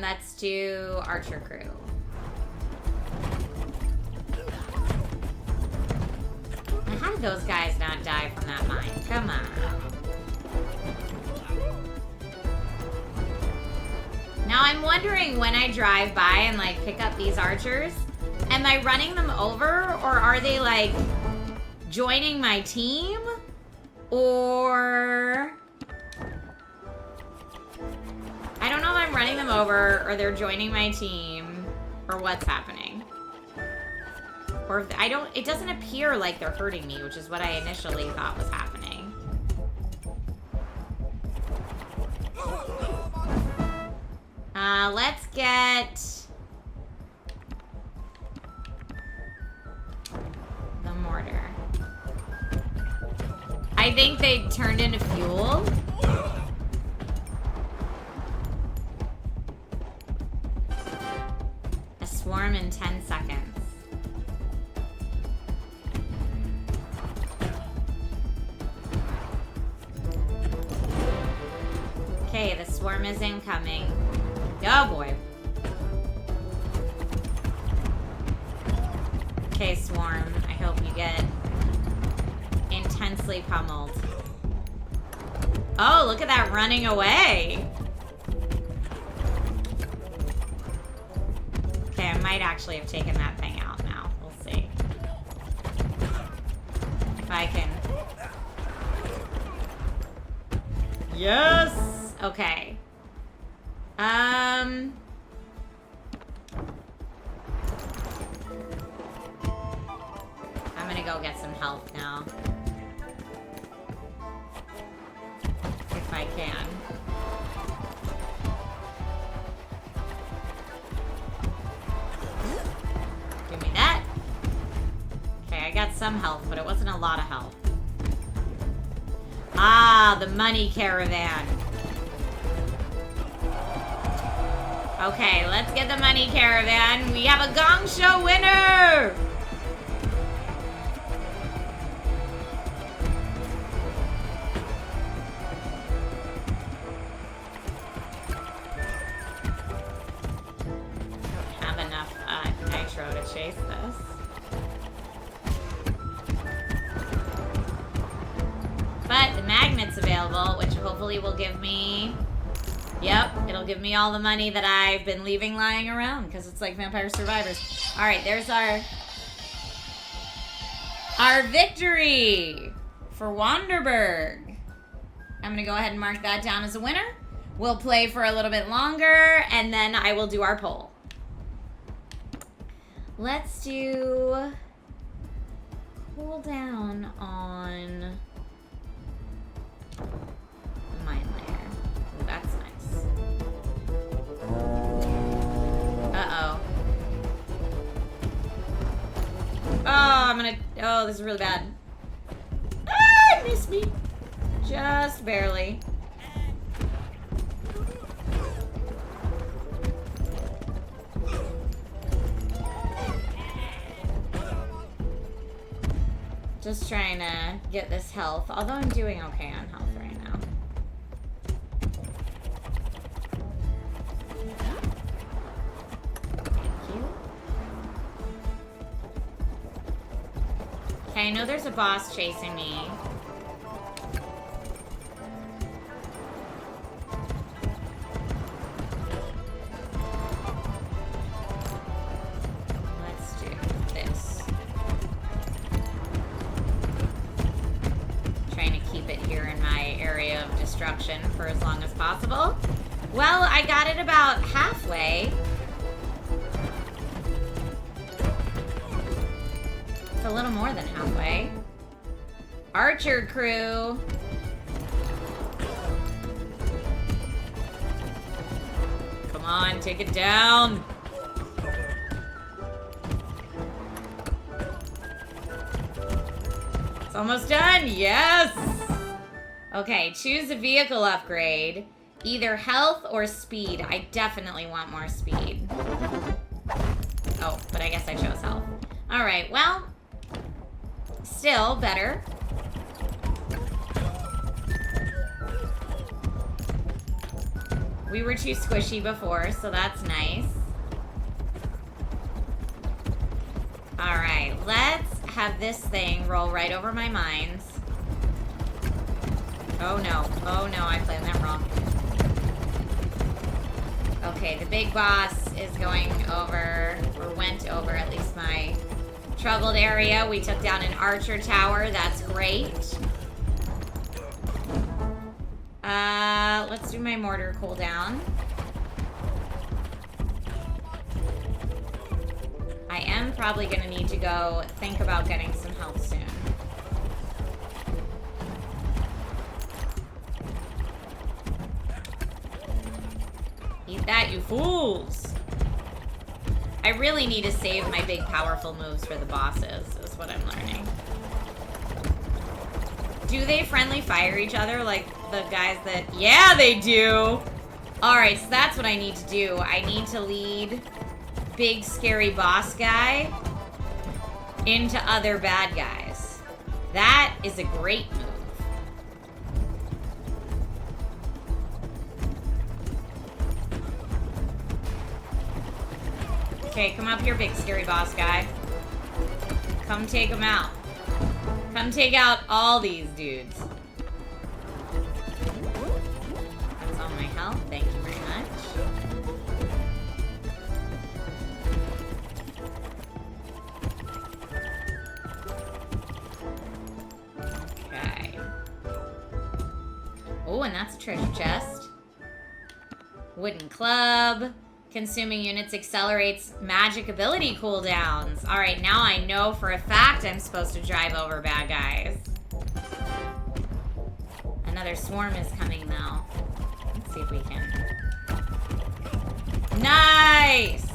Let's do archer crew. And how did those guys not die from that mine? Come on. Now I'm wondering when I drive by and like pick up these archers, am I running them over or are they like joining my team? Or I don't know if I'm running them over or they're joining my team or what's happening. Or if it doesn't appear like they're hurting me, which is what I initially thought was happening. Let's get the mortar. I think they turned into fuel. A swarm in 10 seconds. Okay, the swarm is incoming. Oh boy. Okay, swarm. I hope you get intensely pummeled. Oh, look at that running away. Okay, I might actually have taken that thing out now. We'll see. If I can. Yes! Okay. I'm gonna go get some health now. If I can. Give me that. Okay, I got some health, but it wasn't a lot of health. Ah, the money caravan. Okay, let's get the money caravan. We have a Gong Show winner! Don't have enough nitro to chase this. But the magnet's available, which hopefully will give me... Yep, it'll give me all the money that I've been leaving lying around, because it's like Vampire Survivors. Alright, there's our victory for Wanderburg. I'm gonna go ahead and mark that down as a winner. We'll play for a little bit longer, and then I will do our poll. Let's do... Cool down on... mine layer. Ooh, that's nice. Uh-oh. Oh, this is really bad. Ah, it missed me. Just barely. Just trying to get this health, although I'm doing okay on health right now. Okay, I know there's a boss chasing me. Let's do this. Trying to keep it here in my area of destruction for as long as possible. Well, I got it about halfway. It's a little more than halfway. Archer crew. Come on, take it down. It's almost done. Yes. Okay, choose a vehicle upgrade. Either health or speed. I definitely want more speed. Oh, but I guess I chose health. All right, well, still better. We were too squishy before, so that's nice. All right, let's have this thing roll right over my mines. Oh no, I planned that wrong. Okay, the big boss is going over, or went over at least my troubled area. We took down an archer tower. That's great. Let's do my mortar cooldown. I am probably going to need to go think about getting some health soon. Eat that, you fools! I really need to save my big powerful moves for the bosses, is what I'm learning. Do they friendly fire each other like the guys that... Yeah, they do! Alright, so that's what I need to do. I need to lead big scary boss guy into other bad guys. That is a great move. Okay, come up here, big scary boss guy. Come take him out. Come take out all these dudes. That's all my health. Thank you very much. Okay. Oh, and that's a treasure chest. Wooden club. Consuming units accelerates magic ability cooldowns. Alright, now I know for a fact I'm supposed to drive over bad guys. Another swarm is coming though. Let's see if we can. Nice!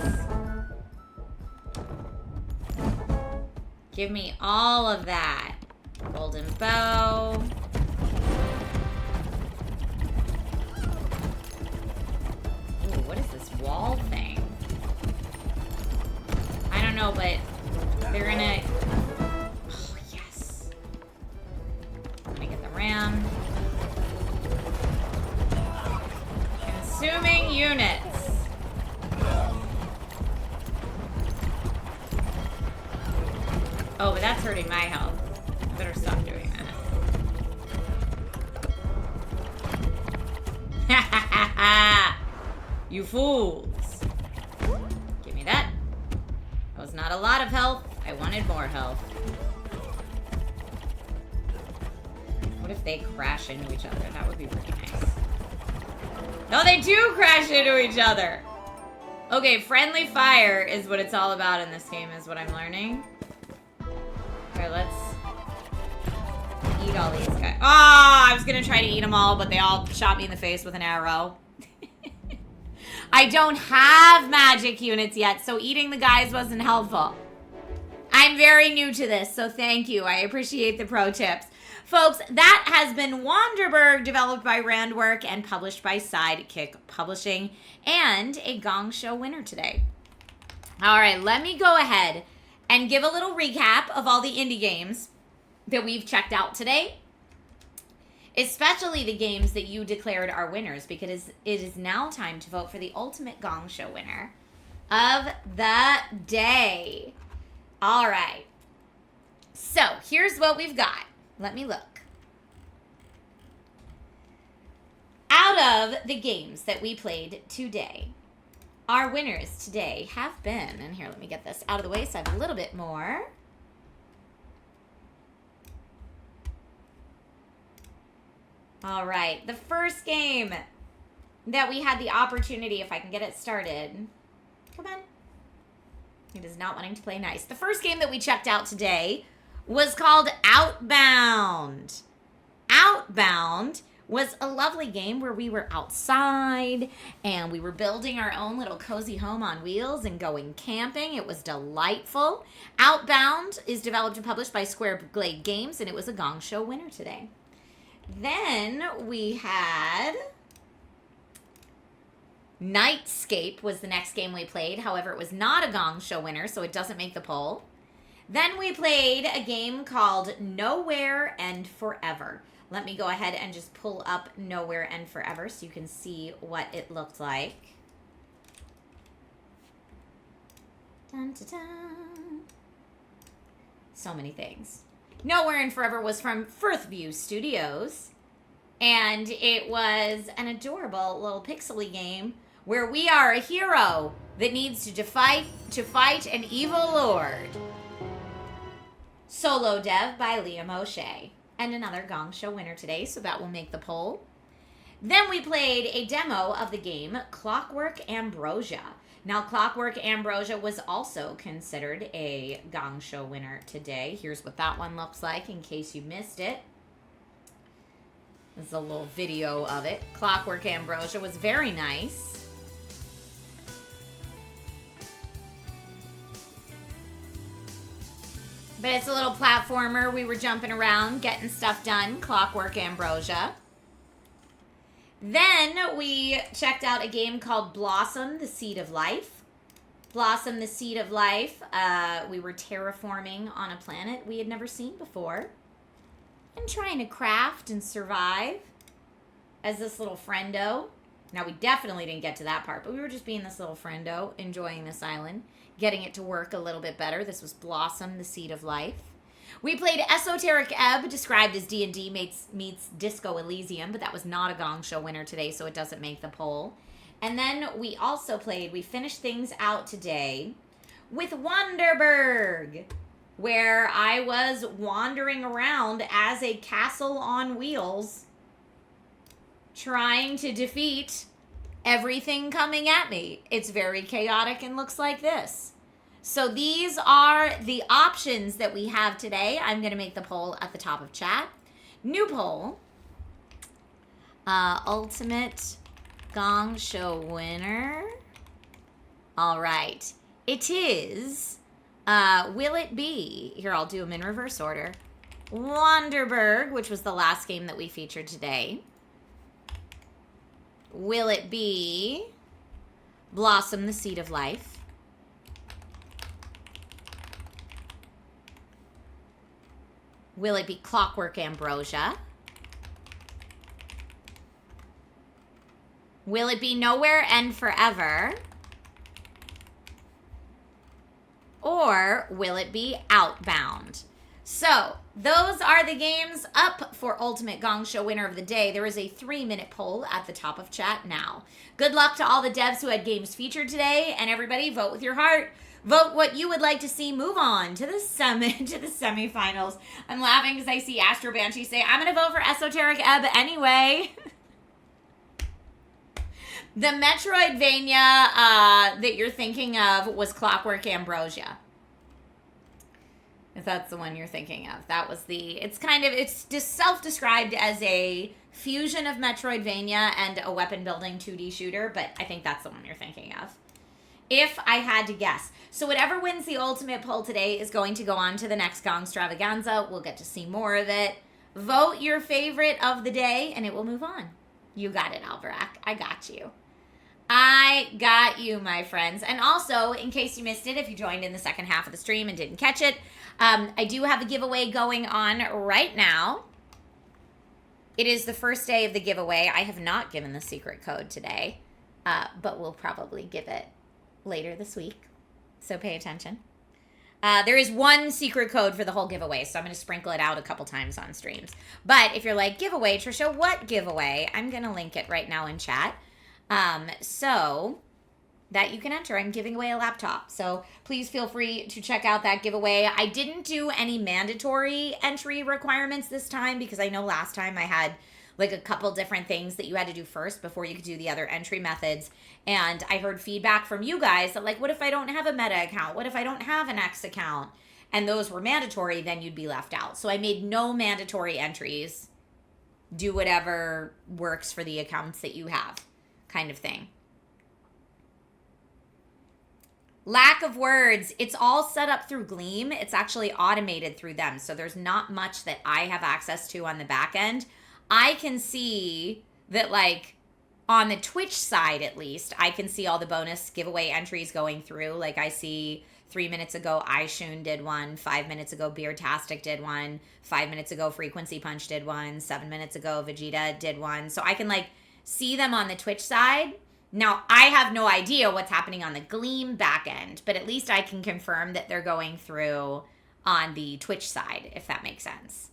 Give me all of that. Golden bow. Ooh, what is this wall thing? I don't know, but they're gonna... Oh, yes. I'm gonna get the ram. Consuming units. Oh, but that's hurting my health. I better stop doing that. Ha ha ha ha! You fools! Give me that. That was not a lot of health. I wanted more health. What if they crash into each other? That would be pretty nice. No, they do crash into each other! Okay, friendly fire is what it's all about in this game, is what I'm learning. Alright, let's eat all these guys. Ah, I was gonna try to eat them all, but they all shot me in the face with an arrow. I don't have magic units yet, so eating the guys wasn't helpful. I'm very new to this, so thank you. I appreciate the pro tips. Folks, that has been Wanderburg, developed by Randwork and published by Sidekick Publishing, and a Gong Show winner today. All right, let me go ahead and give a little recap of all the indie games that we've checked out today. Especially the games that you declared are winners, because it is now time to vote for the ultimate Gong Show winner of the day. All right. So here's what we've got. Let me look. Out of the games that we played today, our winners today have been, and here, let me get this out of the way so I have a little bit more. All right, the first game that we had the opportunity, if I can get it started. Come on. It is not wanting to play nice. The first game that we checked out today was called Outbound. Outbound was a lovely game where we were outside and we were building our own little cozy home on wheels and going camping. It was delightful. Outbound is developed and published by Square Glade Games, and it was a Gong Show winner today. Then we had Nightscape was the next game we played. However, it was not a Gong Show winner, so it doesn't make the poll. Then we played a game called Nowhere and Forever. Let me go ahead and just pull up Nowhere and Forever so you can see what it looked like. Dun, dun, dun. So many things. Nowhere and Forever was from Firthview Studios, and it was an adorable little pixely game where we are a hero that needs to fight an evil lord. Solo Dev by Liam O'Shea. And another Gong Show winner today, so that will make the poll. Then we played a demo of the game Clockwork Ambrosia. Now, Clockwork Ambrosia was also considered a Gong Show winner today. Here's what that one looks like in case you missed it. This is a little video of it. Clockwork Ambrosia was very nice. But it's a little platformer. We were jumping around, getting stuff done. Clockwork Ambrosia. Then we checked out a game called Blossom, the Seed of Life. Blossom, the Seed of Life. We were terraforming on a planet we had never seen before. And trying to craft and survive as this little friendo. Now, we definitely didn't get to that part, but we were just being this little friendo, enjoying this island, getting it to work a little bit better. This was Blossom, the Seed of Life. We played Esoteric Ebb, described as D&D meets Disco Elysium, but that was not a Gong Show winner today, so it doesn't make the poll. And then we also we finished things out today with Wanderburg, where I was wandering around as a castle on wheels, trying to defeat everything coming at me. It's very chaotic and looks like this. So these are the options that we have today. I'm going to make the poll at the top of chat. New poll. Ultimate Gong Show winner. All right. It is, will it be, here I'll do them in reverse order, Wanderburg, which was the last game that we featured today. Will it be Blossom, the Seed of Life? Will it be Clockwork Ambrosia? Will it be Nowhere End Forever? Or will it be Outbound? So, those are the games up for Ultimate Gong Show winner of the day. There is a 3-minute poll at the top of chat now. Good luck to all the devs who had games featured today, and everybody vote with your heart. Vote what you would like to see move on to the semifinals. I'm laughing because I see Astro Banshee say, I'm going to vote for Esoteric Ebb anyway. The Metroidvania that you're thinking of was Clockwork Ambrosia. If that's the one you're thinking of. That was it's just self-described as a fusion of Metroidvania and a weapon building 2D shooter, but I think that's the one you're thinking of. If I had to guess. So whatever wins the ultimate poll today is going to go on to the next Gong Stravaganza. We'll get to see more of it. Vote your favorite of the day, and it will move on. You got it, Alberac. I got you. I got you, my friends. And also, in case you missed it, if you joined in the second half of the stream and didn't catch it, I do have a giveaway going on right now. It is the first day of the giveaway. I have not given the secret code today, but we'll probably give it later this week. So pay attention. There is one secret code for the whole giveaway, so I'm going to sprinkle it out a couple times on streams. But if you're like, giveaway, Trisha, what giveaway? I'm going to link it right now in chat. So that you can enter. I'm giving away a laptop. So please feel free to check out that giveaway. I didn't do any mandatory entry requirements this time because I know last time I had like a couple different things that you had to do first before you could do the other entry methods. And I heard feedback from you guys that like, what if I don't have a Meta account? What if I don't have an X account? And those were mandatory, then you'd be left out. So I made no mandatory entries. Do whatever works for the accounts that you have, kind of thing. Lack of words. It's all set up through Gleam. It's actually automated through them. So there's not much that I have access to on the back end. I can see that like on the Twitch side, at least, I can see all the bonus giveaway entries going through. Like I see 3 minutes ago, iShoon did one. 5 minutes ago, Beertastic did one. 5 minutes ago, Frequency Punch did one. 7 minutes ago, Vegeta did one. So I can like see them on the Twitch side. Now, I have no idea what's happening on the Gleam back end, but at least I can confirm that they're going through on the Twitch side, if that makes sense.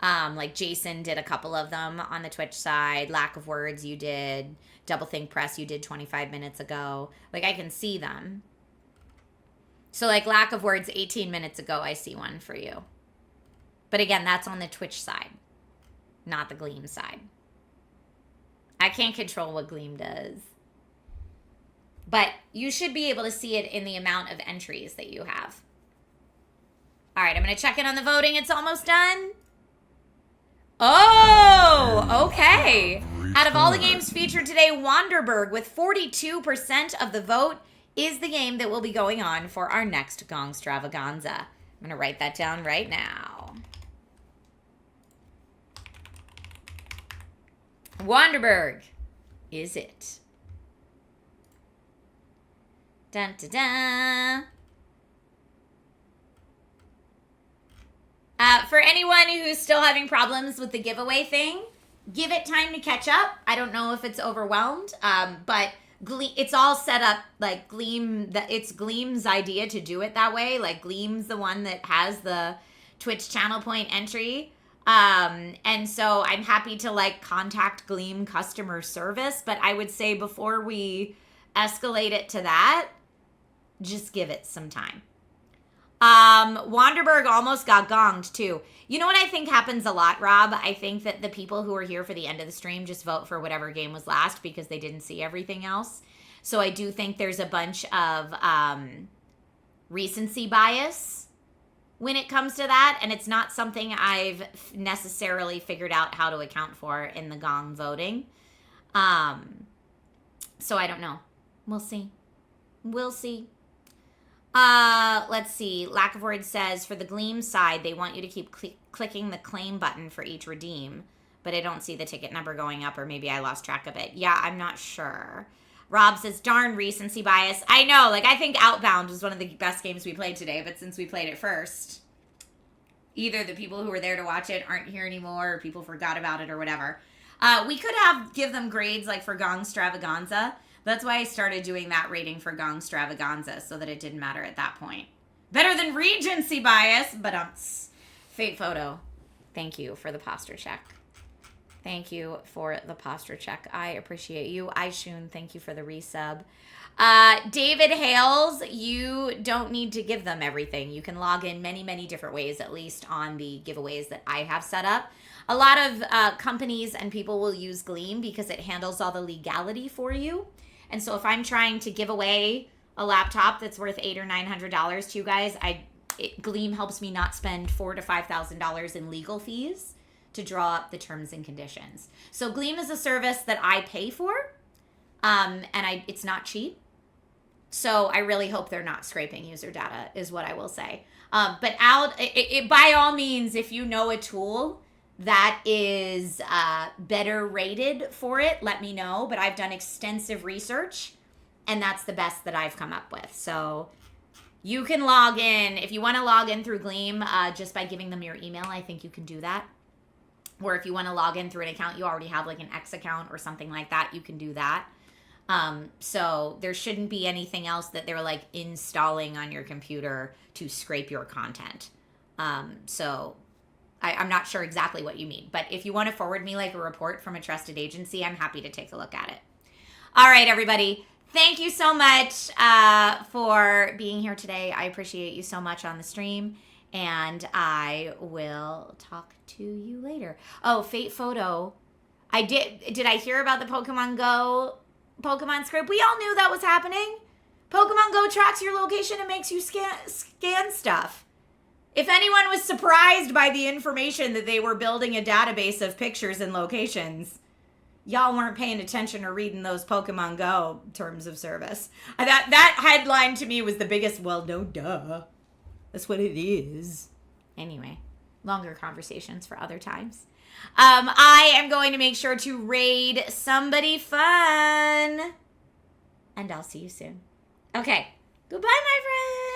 Like Jason did a couple of them on the Twitch side. Lack of Words, you did. Doublethink Press, you did 25 minutes ago. Like, I can see them. So, like, Lack of Words, 18 minutes ago, I see one for you. But again, that's on the Twitch side, not the Gleam side. I can't control what Gleam does. But you should be able to see it in the amount of entries that you have. All right, I'm going to check in on the voting. It's almost done. Oh, okay. Out of all the games featured today, Wanderburg, with 42% of the vote, is the game that will be going on for our next Gong Stravaganza. I'm going to write that down right now. Wanderburg is it. Dun, dun, dun. For anyone who's still having problems with the giveaway thing, give it time to catch up. I don't know if it's overwhelmed, but it's all set up like Gleam. It's Gleam's idea to do it that way. Like Gleam's the one that has the Twitch channel point entry. And so I'm happy to like contact Gleam customer service, but I would say before we escalate it to that, just give it some time. Wanderburg almost got gonged too. You know what I think happens a lot, Rob? I think that the people who are here for the end of the stream just vote for whatever game was last because they didn't see everything else. So I do think there's a bunch of recency bias when it comes to that, and it's not something I've necessarily figured out how to account for in the Gong voting. So I don't know. We'll see. We'll see. Let's see. Lack of Words says, for the Gleam side, they want you to keep clicking the claim button for each redeem, but I don't see the ticket number going up, or maybe I lost track of it. Yeah, I'm not sure. Rob says, darn recency bias. I know, like, I think Outbound was one of the best games we played today, but since we played it first, either the people who were there to watch it aren't here anymore, or people forgot about it, or whatever. We could give them grades, like, for Gong Stravaganza. That's why I started doing that rating for Gong Stravaganza, so that it didn't matter at that point. Better than recency bias, but Fate Photo, thank you for the posture check. Thank you for the posture check. I appreciate you. Aishun, thank you for the resub. David Hales, you don't need to give them everything. You can log in many, many different ways, at least on the giveaways that I have set up. A lot of companies and people will use Gleam because it handles all the legality for you. And so if I'm trying to give away a laptop that's worth $800 or $900 to you guys, Gleam helps me not spend $4,000 to $5,000 in legal fees to draw up the terms and conditions. So Gleam is a service that I pay for, and it's not cheap. So I really hope they're not scraping user data, is what I will say. But by all means, if you know a tool that is better rated for it, let me know. But I've done extensive research, and that's the best that I've come up with. So you can log in. If you want to log in through Gleam, just by giving them your email, I think you can do that. Or if you want to log in through an account, you already have like an X account or something like that, you can do that. So there shouldn't be anything else that they're like installing on your computer to scrape your content. So I'm not sure exactly what you mean, but if you want to forward me like a report from a trusted agency, I'm happy to take a look at it. All right, everybody. Thank you so much for being here today. I appreciate you so much on the stream, and I will talk to you later. Oh, Fate Photo. Did I hear about the Pokemon Go Pokemon script? We all knew that was happening. Pokemon Go tracks your location and makes you scan stuff. If anyone was surprised by the information that they were building a database of pictures and locations, y'all weren't paying attention or reading those Pokemon Go terms of service. That headline to me was the biggest, well, no duh. That's what it is. Anyway, longer conversations for other times. I am going to make sure to raid somebody fun. And I'll see you soon. Okay. Goodbye, my friends.